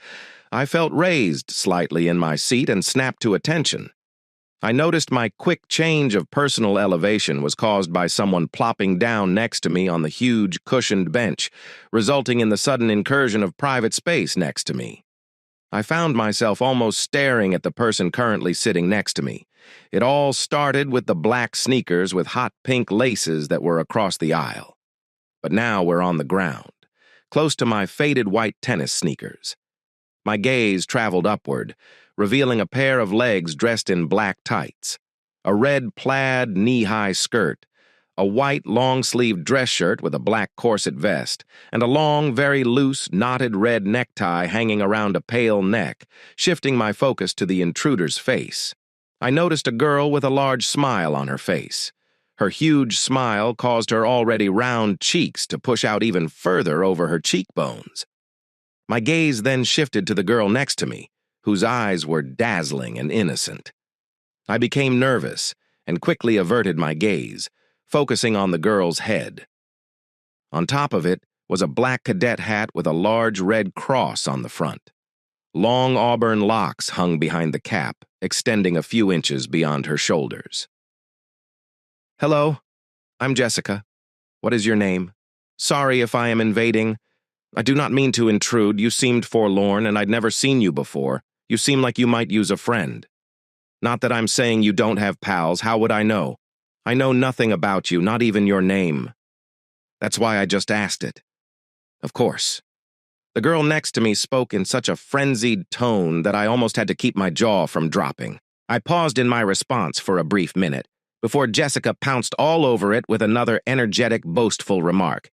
I felt raised slightly in my seat and snapped to attention. I noticed my quick change of personal elevation was caused by someone plopping down next to me on the huge cushioned bench, resulting in the sudden incursion of private space next to me. I found myself almost staring at the person currently sitting next to me. It all started with the black sneakers with hot pink laces that were across the aisle. But now we're on the ground, close to my faded white tennis sneakers. My gaze traveled upward, revealing a pair of legs dressed in black tights, a red plaid knee-high skirt, a white long-sleeved dress shirt with a black corset vest, and a long, very loose, knotted red necktie hanging around a pale neck, shifting my focus to the intruder's face. I noticed a girl with a large smile on her face. Her huge smile caused her already round cheeks to push out even further over her cheekbones. My gaze then shifted to the girl next to me, whose eyes were dazzling and innocent. I became nervous and quickly averted my gaze, focusing on the girl's head. On top of it was a black cadet hat with a large red cross on the front. Long auburn locks hung behind the cap, extending a few inches beyond her shoulders. "Hello, I'm Jessica. What is your name? Sorry if I am invading. I do not mean to intrude. You seemed forlorn, and I'd never seen you before. You seem like you might use a friend. Not that I'm saying you don't have pals. How would I know? I know nothing about you, not even your name. That's why I just asked it." Of course. The girl next to me spoke in such a frenzied tone that I almost had to keep my jaw from dropping. I paused in my response for a brief minute, before Jessica pounced all over it with another energetic, boastful remark.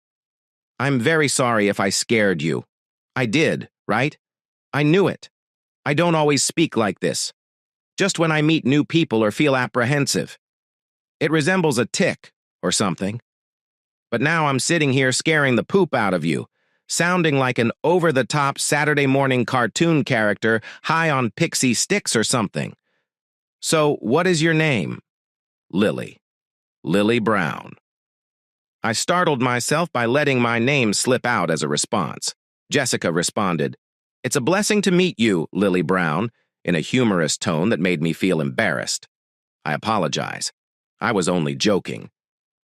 "I'm very sorry if I scared you. I did, right? I knew it. I don't always speak like this. Just when I meet new people or feel apprehensive. It resembles a tic or something. But now I'm sitting here scaring the poop out of you, sounding like an over-the-top Saturday morning cartoon character high on pixie sticks or something. So, what is your name?" "Lily. Lily Brown." I startled myself by letting my name slip out as a response. Jessica responded, "It's a blessing to meet you, Lily Brown," in a humorous tone that made me feel embarrassed. I apologize. I was only joking.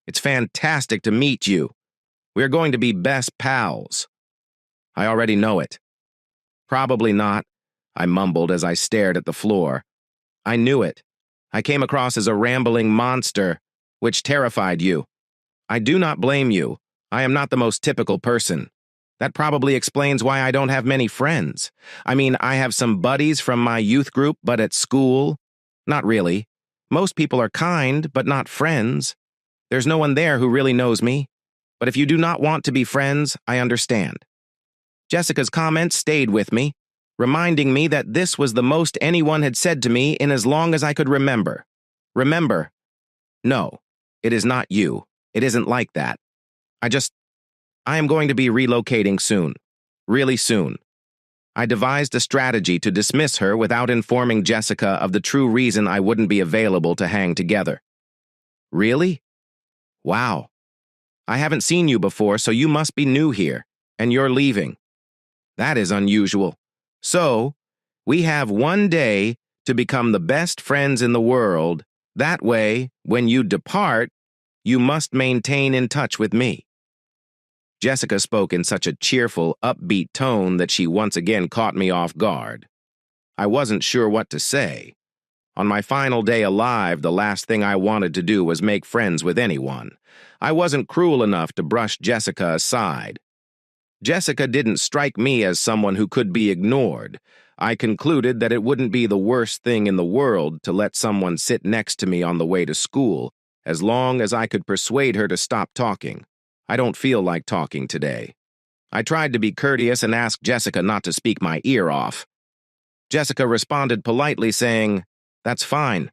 "It's fantastic to meet you. We're going to be best pals." "I already know it." "Probably not," I mumbled as I stared at the floor. "I knew it. I came across as a rambling monster, which terrified you. I do not blame you. I am not the most typical person. That probably explains why I don't have many friends. I mean, I have some buddies from my youth group, but at school, not really. Most people are kind, but not friends. There's no one there who really knows me. But if you do not want to be friends, I understand." Jessica's comments stayed with me, reminding me that this was the most anyone had said to me in as long as I could remember. Remember, no, it is not you. It isn't like that. I am going to be relocating soon. Really soon. I devised a strategy to dismiss her without informing Jessica of the true reason I wouldn't be available to hang together. "Really? Wow. I haven't seen you before, so you must be new here, and you're leaving. That is unusual. So, we have one day to become the best friends in the world. That way, when you depart, you must maintain in touch with me." Jessica spoke in such a cheerful, upbeat tone that she once again caught me off guard. I wasn't sure what to say. On my final day alive, the last thing I wanted to do was make friends with anyone. I wasn't cruel enough to brush Jessica aside. Jessica didn't strike me as someone who could be ignored. I concluded that it wouldn't be the worst thing in the world to let someone sit next to me on the way to school, as long as I could persuade her to stop talking. I don't feel like talking today. I tried to be courteous and asked Jessica not to speak my ear off. Jessica responded politely, saying, "That's fine.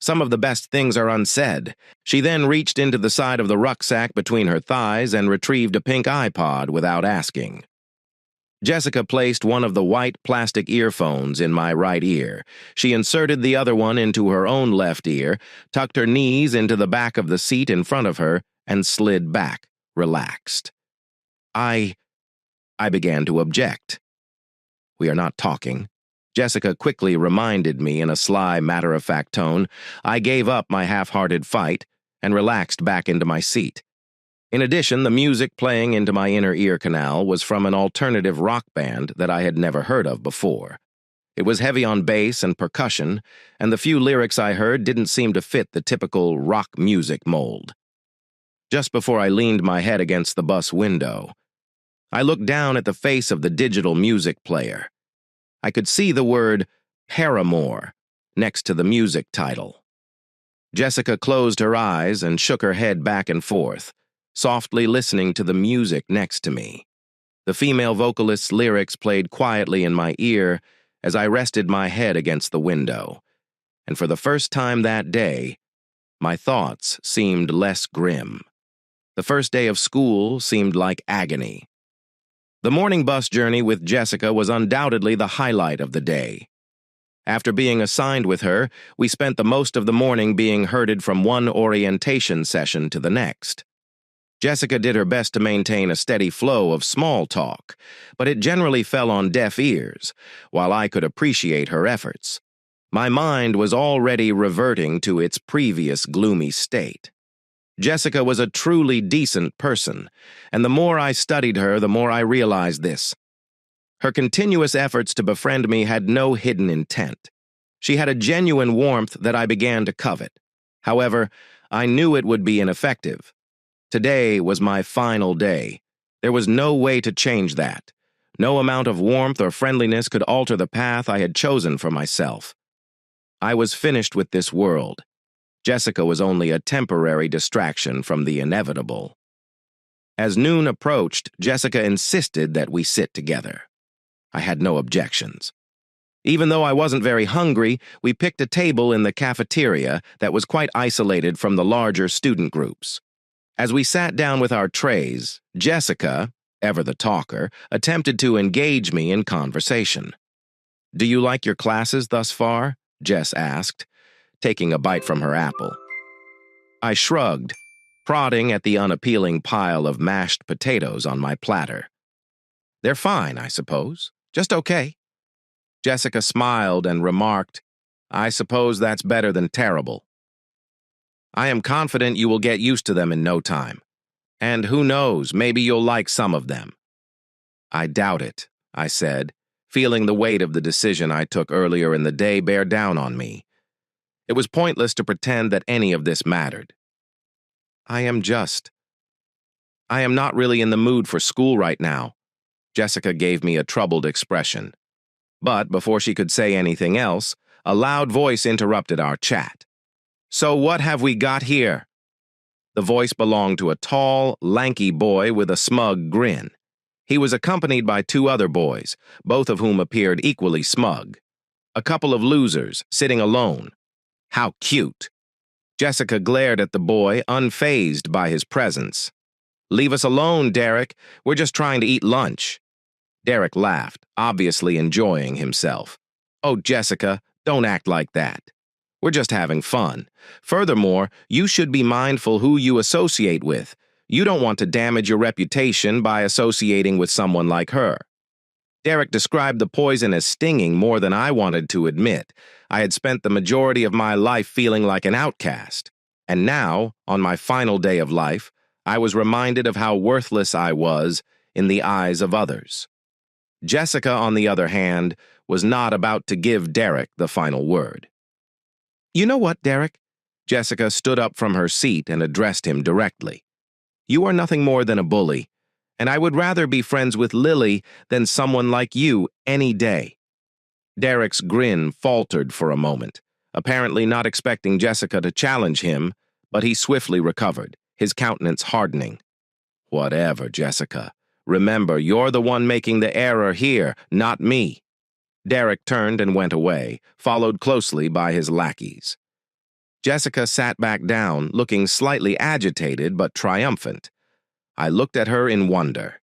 Some of the best things are unsaid." She then reached into the side of the rucksack between her thighs and retrieved a pink iPod without asking. Jessica placed one of the white plastic earphones in my right ear. She inserted the other one into her own left ear, tucked her knees into the back of the seat in front of her, and slid back, relaxed. I began to object. "We are not talking." Jessica quickly reminded me in a sly, matter-of-fact tone. I gave up my half-hearted fight and relaxed back into my seat. In addition, the music playing into my inner ear canal was from an alternative rock band that I had never heard of before. It was heavy on bass and percussion, and the few lyrics I heard didn't seem to fit the typical rock music mold. Just before I leaned my head against the bus window, I looked down at the face of the digital music player. I could see the word Paramore next to the music title. Jessica closed her eyes and shook her head back and forth, softly listening to the music next to me. The female vocalist's lyrics played quietly in my ear as I rested my head against the window, and for the first time that day, my thoughts seemed less grim. The first day of school seemed like agony. The morning bus journey with Jessica was undoubtedly the highlight of the day. After being assigned with her, we spent the most of the morning being herded from one orientation session to the next. Jessica did her best to maintain a steady flow of small talk, but it generally fell on deaf ears, while I could appreciate her efforts. My mind was already reverting to its previous gloomy state. Jessica was a truly decent person, and the more I studied her, the more I realized this. Her continuous efforts to befriend me had no hidden intent. She had a genuine warmth that I began to covet. However, I knew it would be ineffective. Today was my final day. There was no way to change that. No amount of warmth or friendliness could alter the path I had chosen for myself. I was finished with this world. Jessica was only a temporary distraction from the inevitable. As noon approached, Jessica insisted that we sit together. I had no objections. Even though I wasn't very hungry, we picked a table in the cafeteria that was quite isolated from the larger student groups. As we sat down with our trays, Jessica, ever the talker, attempted to engage me in conversation. "Do you like your classes thus far?" Jess asked, taking a bite from her apple. I shrugged, prodding at the unappealing pile of mashed potatoes on my platter. "They're fine, I suppose. Just okay." Jessica smiled and remarked, "I suppose that's better than terrible. I am confident you will get used to them in no time. And who knows, maybe you'll like some of them." "I doubt it," I said, feeling the weight of the decision I took earlier in the day bear down on me. It was pointless to pretend that any of this mattered. I am not really in the mood for school right now." Jessica gave me a troubled expression. But before she could say anything else, a loud voice interrupted our chat. "So what have we got here?" The voice belonged to a tall, lanky boy with a smug grin. He was accompanied by two other boys, both of whom appeared equally smug. A couple of losers, sitting alone. How cute. Jessica glared at the boy, unfazed by his presence. "Leave us alone, Derek. We're just trying to eat lunch." Derek laughed, obviously enjoying himself. "Oh, Jessica, don't act like that. We're just having fun. Furthermore, you should be mindful who you associate with. You don't want to damage your reputation by associating with someone like her." Derek described the poison as stinging more than I wanted to admit. I had spent the majority of my life feeling like an outcast. And now, on my final day of life, I was reminded of how worthless I was in the eyes of others. Jessica, on the other hand, was not about to give Derek the final word. "You know what, Derek?" Jessica stood up from her seat and addressed him directly. "You are nothing more than a bully, And I would rather be friends with Lily than someone like you any day. Derek's grin faltered for a moment, apparently not expecting Jessica to challenge him, but he swiftly recovered, his countenance hardening. Whatever, Jessica. Remember, you're the one making the error here, not me. Derek turned and went away, followed closely by his lackeys. Jessica sat back down, looking slightly agitated but triumphant. I looked at her in wonder.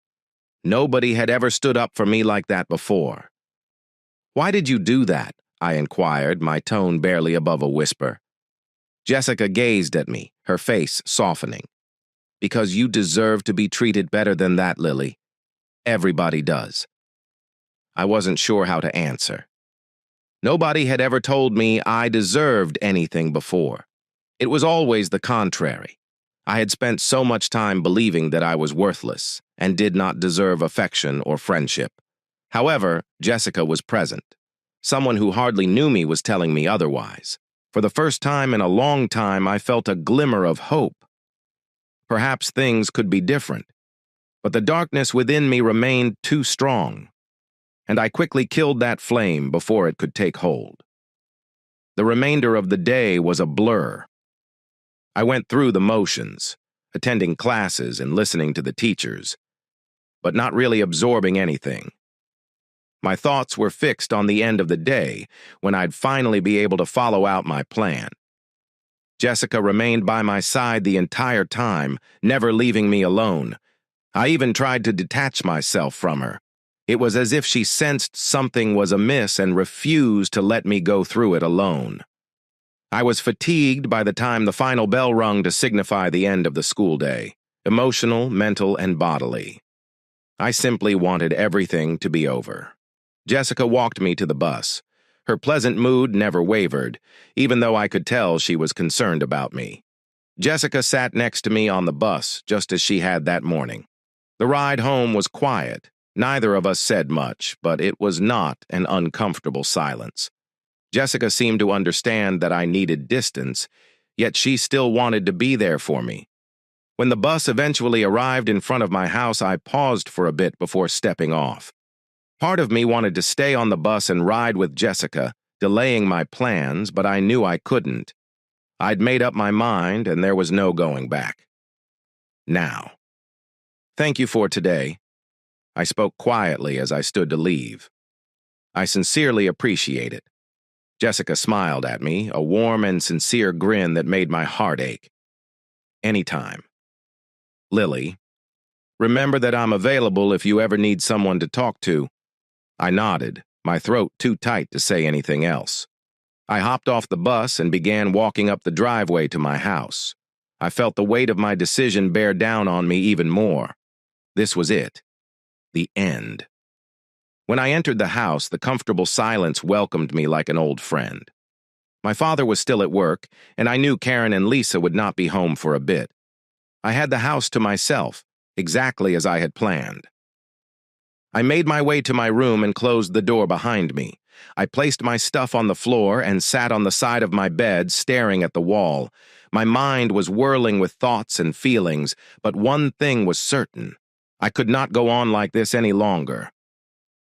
Nobody had ever stood up for me like that before. "Why did you do that?" I inquired, my tone barely above a whisper. Jessica gazed at me, her face softening. "Because you deserve to be treated better than that, Lily. Everybody does." I wasn't sure how to answer. Nobody had ever told me I deserved anything before. It was always the contrary. I had spent so much time believing that I was worthless and did not deserve affection or friendship. However, Jessica was present. Someone who hardly knew me was telling me otherwise. For the first time in a long time, I felt a glimmer of hope. Perhaps things could be different, but the darkness within me remained too strong, and I quickly killed that flame before it could take hold. The remainder of the day was a blur. I went through the motions, attending classes and listening to the teachers, but not really absorbing anything. My thoughts were fixed on the end of the day, when I'd finally be able to follow out my plan. Jessica remained by my side the entire time, never leaving me alone. I even tried to detach myself from her. It was as if she sensed something was amiss and refused to let me go through it alone. I was fatigued by the time the final bell rung to signify the end of the school day, emotional, mental, and bodily. I simply wanted everything to be over. Jessica walked me to the bus. Her pleasant mood never wavered, even though I could tell she was concerned about me. Jessica sat next to me on the bus, just as she had that morning. The ride home was quiet. Neither of us said much, but it was not an uncomfortable silence. Jessica seemed to understand that I needed distance, yet she still wanted to be there for me. When the bus eventually arrived in front of my house, I paused for a bit before stepping off. Part of me wanted to stay on the bus and ride with Jessica, delaying my plans, but I knew I couldn't. I'd made up my mind, and there was no going back. Now. "Thank you for today." I spoke quietly as I stood to leave. "I sincerely appreciate it." Jessica smiled at me, a warm and sincere grin that made my heart ache. "Anytime." "Lily, remember that I'm available if you ever need someone to talk to." I nodded, my throat too tight to say anything else. I hopped off the bus and began walking up the driveway to my house. I felt the weight of my decision bear down on me even more. This was it. The end. When I entered the house, the comfortable silence welcomed me like an old friend. My father was still at work, and I knew Karen and Lisa would not be home for a bit. I had the house to myself, exactly as I had planned. I made my way to my room and closed the door behind me. I placed my stuff on the floor and sat on the side of my bed, staring at the wall. My mind was whirling with thoughts and feelings, but one thing was certain. I could not go on like this any longer.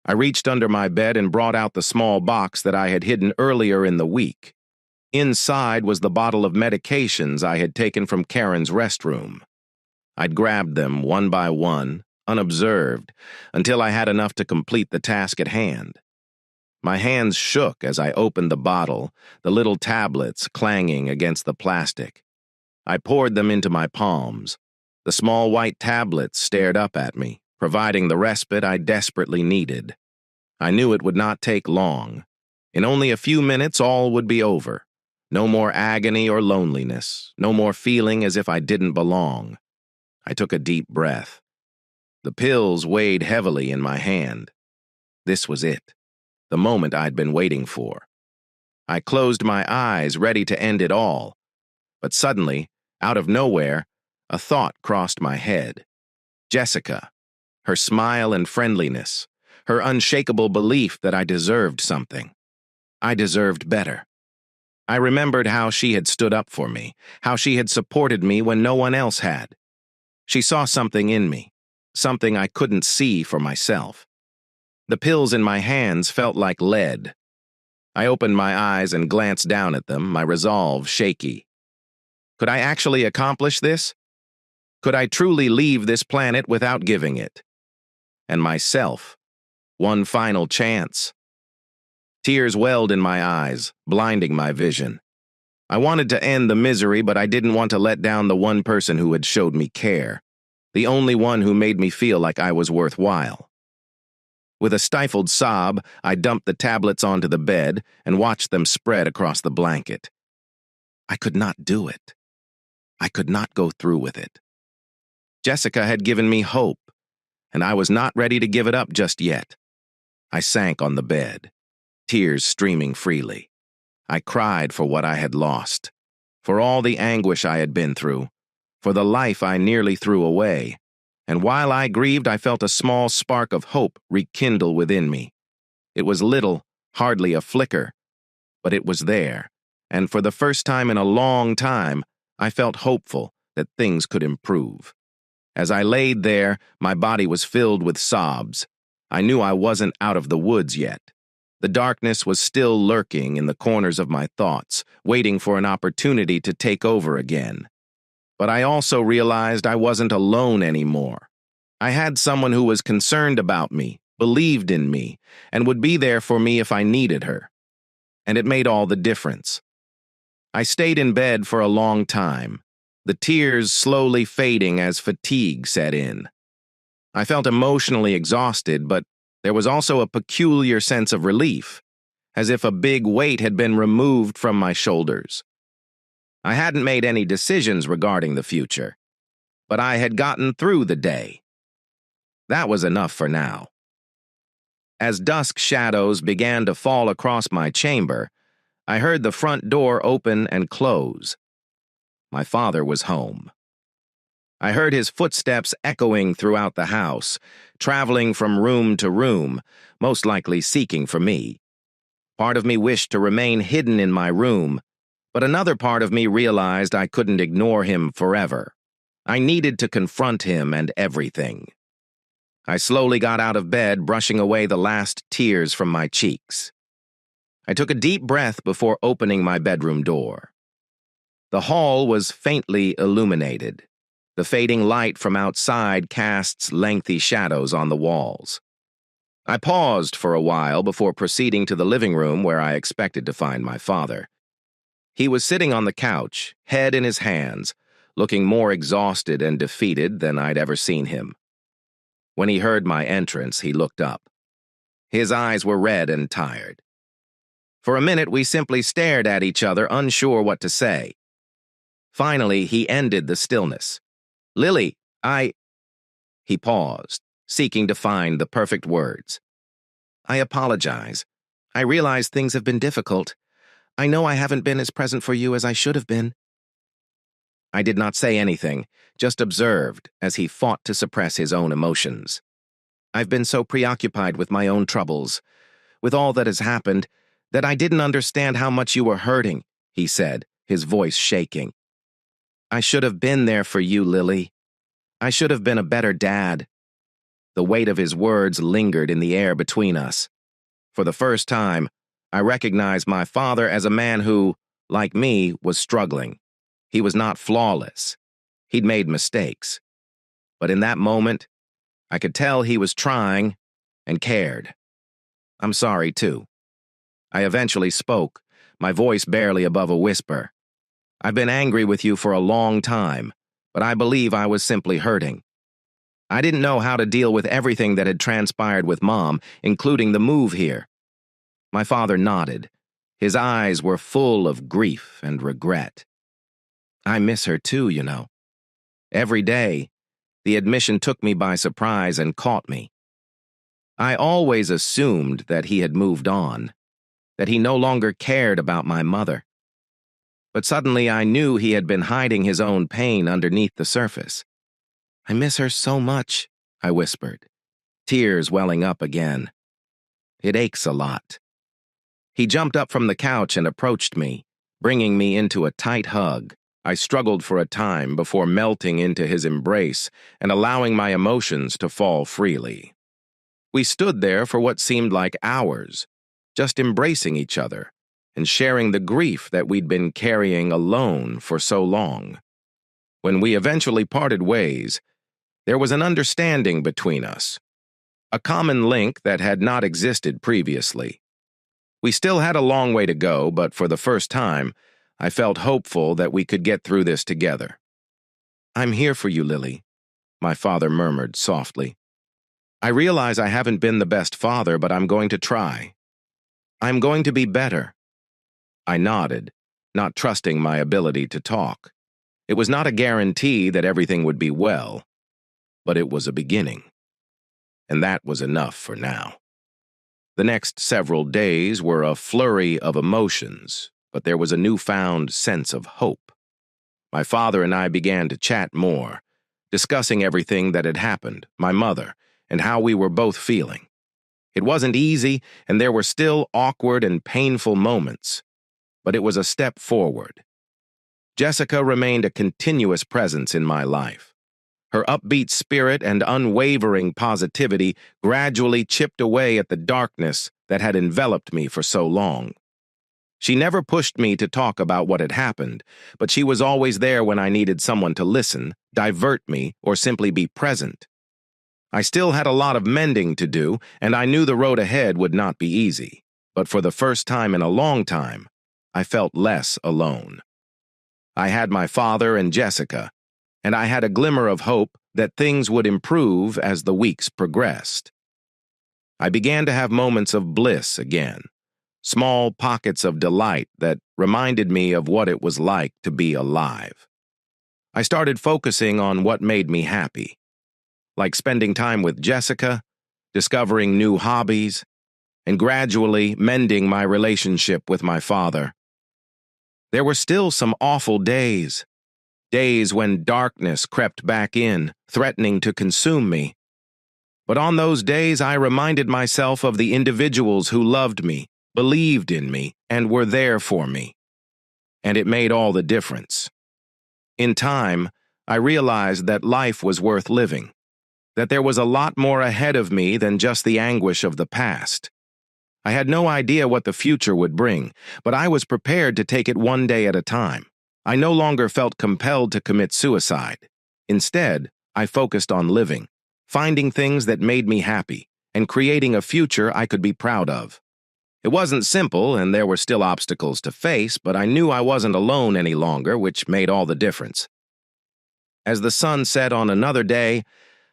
I reached under my bed and brought out the small box that I had hidden earlier in the week. Inside was the bottle of medications I had taken from Karen's restroom. I'd grabbed them one by one, unobserved, until I had enough to complete the task at hand. My hands shook as I opened the bottle, the little tablets clanging against the plastic. I poured them into my palms. The small white tablets stared up at me, providing the respite I desperately needed. I knew it would not take long. In only a few minutes, all would be over. No more agony or loneliness, no more feeling as if I didn't belong. I took a deep breath. The pills weighed heavily in my hand. This was it, the moment I'd been waiting for. I closed my eyes, ready to end it all. But suddenly, out of nowhere, a thought crossed my head. Jessica, her smile and friendliness, her unshakable belief that I deserved something. I deserved better. I remembered how she had stood up for me, how she had supported me when no one else had. She saw something in me, something I couldn't see for myself. The pills in my hands felt like lead. I opened my eyes and glanced down at them, my resolve shaky. Could I actually accomplish this? Could I truly leave this planet without giving it? And myself, one final chance? Tears welled in my eyes, blinding my vision. I wanted to end the misery, but I didn't want to let down the one person who had showed me care, the only one who made me feel like I was worthwhile. With a stifled sob, I dumped the tablets onto the bed and watched them spread across the blanket. I could not do it. I could not go through with it. Jessica had given me hope, and I was not ready to give it up just yet. I sank on the bed, tears streaming freely. I cried for what I had lost, for all the anguish I had been through, for the life I nearly threw away. And while I grieved, I felt a small spark of hope rekindle within me. It was little, hardly a flicker, but it was there, and for the first time in a long time, I felt hopeful that things could improve. As I laid there, my body was filled with sobs. I knew I wasn't out of the woods yet. The darkness was still lurking in the corners of my thoughts, waiting for an opportunity to take over again. But I also realized I wasn't alone anymore. I had someone who was concerned about me, believed in me, and would be there for me if I needed her. And it made all the difference. I stayed in bed for a long time, the tears slowly fading as fatigue set in. I felt emotionally exhausted, but there was also a peculiar sense of relief, as if a big weight had been removed from my shoulders. I hadn't made any decisions regarding the future, but I had gotten through the day. That was enough for now. As dusk shadows began to fall across my chamber, I heard the front door open and close. My father was home. I heard his footsteps echoing throughout the house, traveling from room to room, most likely seeking for me. Part of me wished to remain hidden in my room, but another part of me realized I couldn't ignore him forever. I needed to confront him and everything. I slowly got out of bed, brushing away the last tears from my cheeks. I took a deep breath before opening my bedroom door. The hall was faintly illuminated. The fading light from outside casts lengthy shadows on the walls. I paused for a while before proceeding to the living room where I expected to find my father. He was sitting on the couch, head in his hands, looking more exhausted and defeated than I'd ever seen him. When he heard my entrance, he looked up. His eyes were red and tired. For a minute, we simply stared at each other, unsure what to say. Finally, he ended the stillness. "Lily, He paused, seeking to find the perfect words. "I apologize. I realize things have been difficult. I know I haven't been as present for you as I should have been." I did not say anything, just observed as he fought to suppress his own emotions. "I've been so preoccupied with my own troubles, with all that has happened, that I didn't understand how much you were hurting," he said, his voice shaking. "I should have been there for you, Lily. I should have been a better dad." The weight of his words lingered in the air between us. For the first time, I recognized my father as a man who, like me, was struggling. He was not flawless. He'd made mistakes. But in that moment, I could tell he was trying and cared. "I'm sorry, too." I eventually spoke, my voice barely above a whisper. "I've been angry with you for a long time, but I believe I was simply hurting. I didn't know how to deal with everything that had transpired with Mom, including the move here." My father nodded. His eyes were full of grief and regret. "I miss her too, you know. Every day, the admission took me by surprise and caught me. I always assumed that he had moved on, that he no longer cared about my mother. But suddenly I knew he had been hiding his own pain underneath the surface. "I miss her so much," I whispered, tears welling up again. "It aches a lot." He jumped up from the couch and approached me, bringing me into a tight hug. I struggled for a time before melting into his embrace and allowing my emotions to fall freely. We stood there for what seemed like hours, just embracing each other and sharing the grief that we'd been carrying alone for so long. When we eventually parted ways, there was an understanding between us, a common link that had not existed previously. We still had a long way to go, but for the first time, I felt hopeful that we could get through this together. "I'm here for you, Lily," my father murmured softly. "I realize I haven't been the best father, but I'm going to try. I'm going to be better." I nodded, not trusting my ability to talk. It was not a guarantee that everything would be well, but it was a beginning. And that was enough for now. The next several days were a flurry of emotions, but there was a newfound sense of hope. My father and I began to chat more, discussing everything that had happened, my mother, and how we were both feeling. It wasn't easy, and there were still awkward and painful moments, but it was a step forward. Jessica remained a continuous presence in my life. Her upbeat spirit and unwavering positivity gradually chipped away at the darkness that had enveloped me for so long. She never pushed me to talk about what had happened, but she was always there when I needed someone to listen, divert me, or simply be present. I still had a lot of mending to do, and I knew the road ahead would not be easy. But for the first time in a long time, I felt less alone. I had my father and Jessica, and I had a glimmer of hope that things would improve as the weeks progressed. I began to have moments of bliss again, small pockets of delight that reminded me of what it was like to be alive. I started focusing on what made me happy, like spending time with Jessica, discovering new hobbies, and gradually mending my relationship with my father. There were still some awful days when darkness crept back in, threatening to consume me. But on those days, I reminded myself of the individuals who loved me, believed in me, and were there for me. And it made all the difference. In time, I realized that life was worth living, that there was a lot more ahead of me than just the anguish of the past. I had no idea what the future would bring, but I was prepared to take it one day at a time. I no longer felt compelled to commit suicide. Instead, I focused on living, finding things that made me happy, and creating a future I could be proud of. It wasn't simple, and there were still obstacles to face, but I knew I wasn't alone any longer, which made all the difference. As the sun set on another day,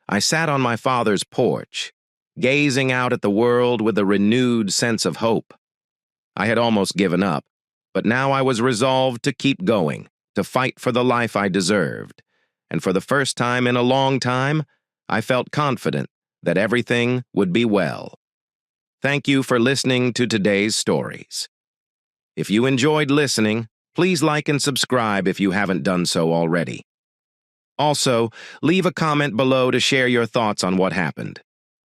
I sat on my father's porch, gazing out at the world with a renewed sense of hope. I had almost given up, but now I was resolved to keep going, to fight for the life I deserved. And for the first time in a long time, I felt confident that everything would be well. Thank you for listening to today's stories. If you enjoyed listening, please like and subscribe if you haven't done so already. Also, leave a comment below to share your thoughts on what happened.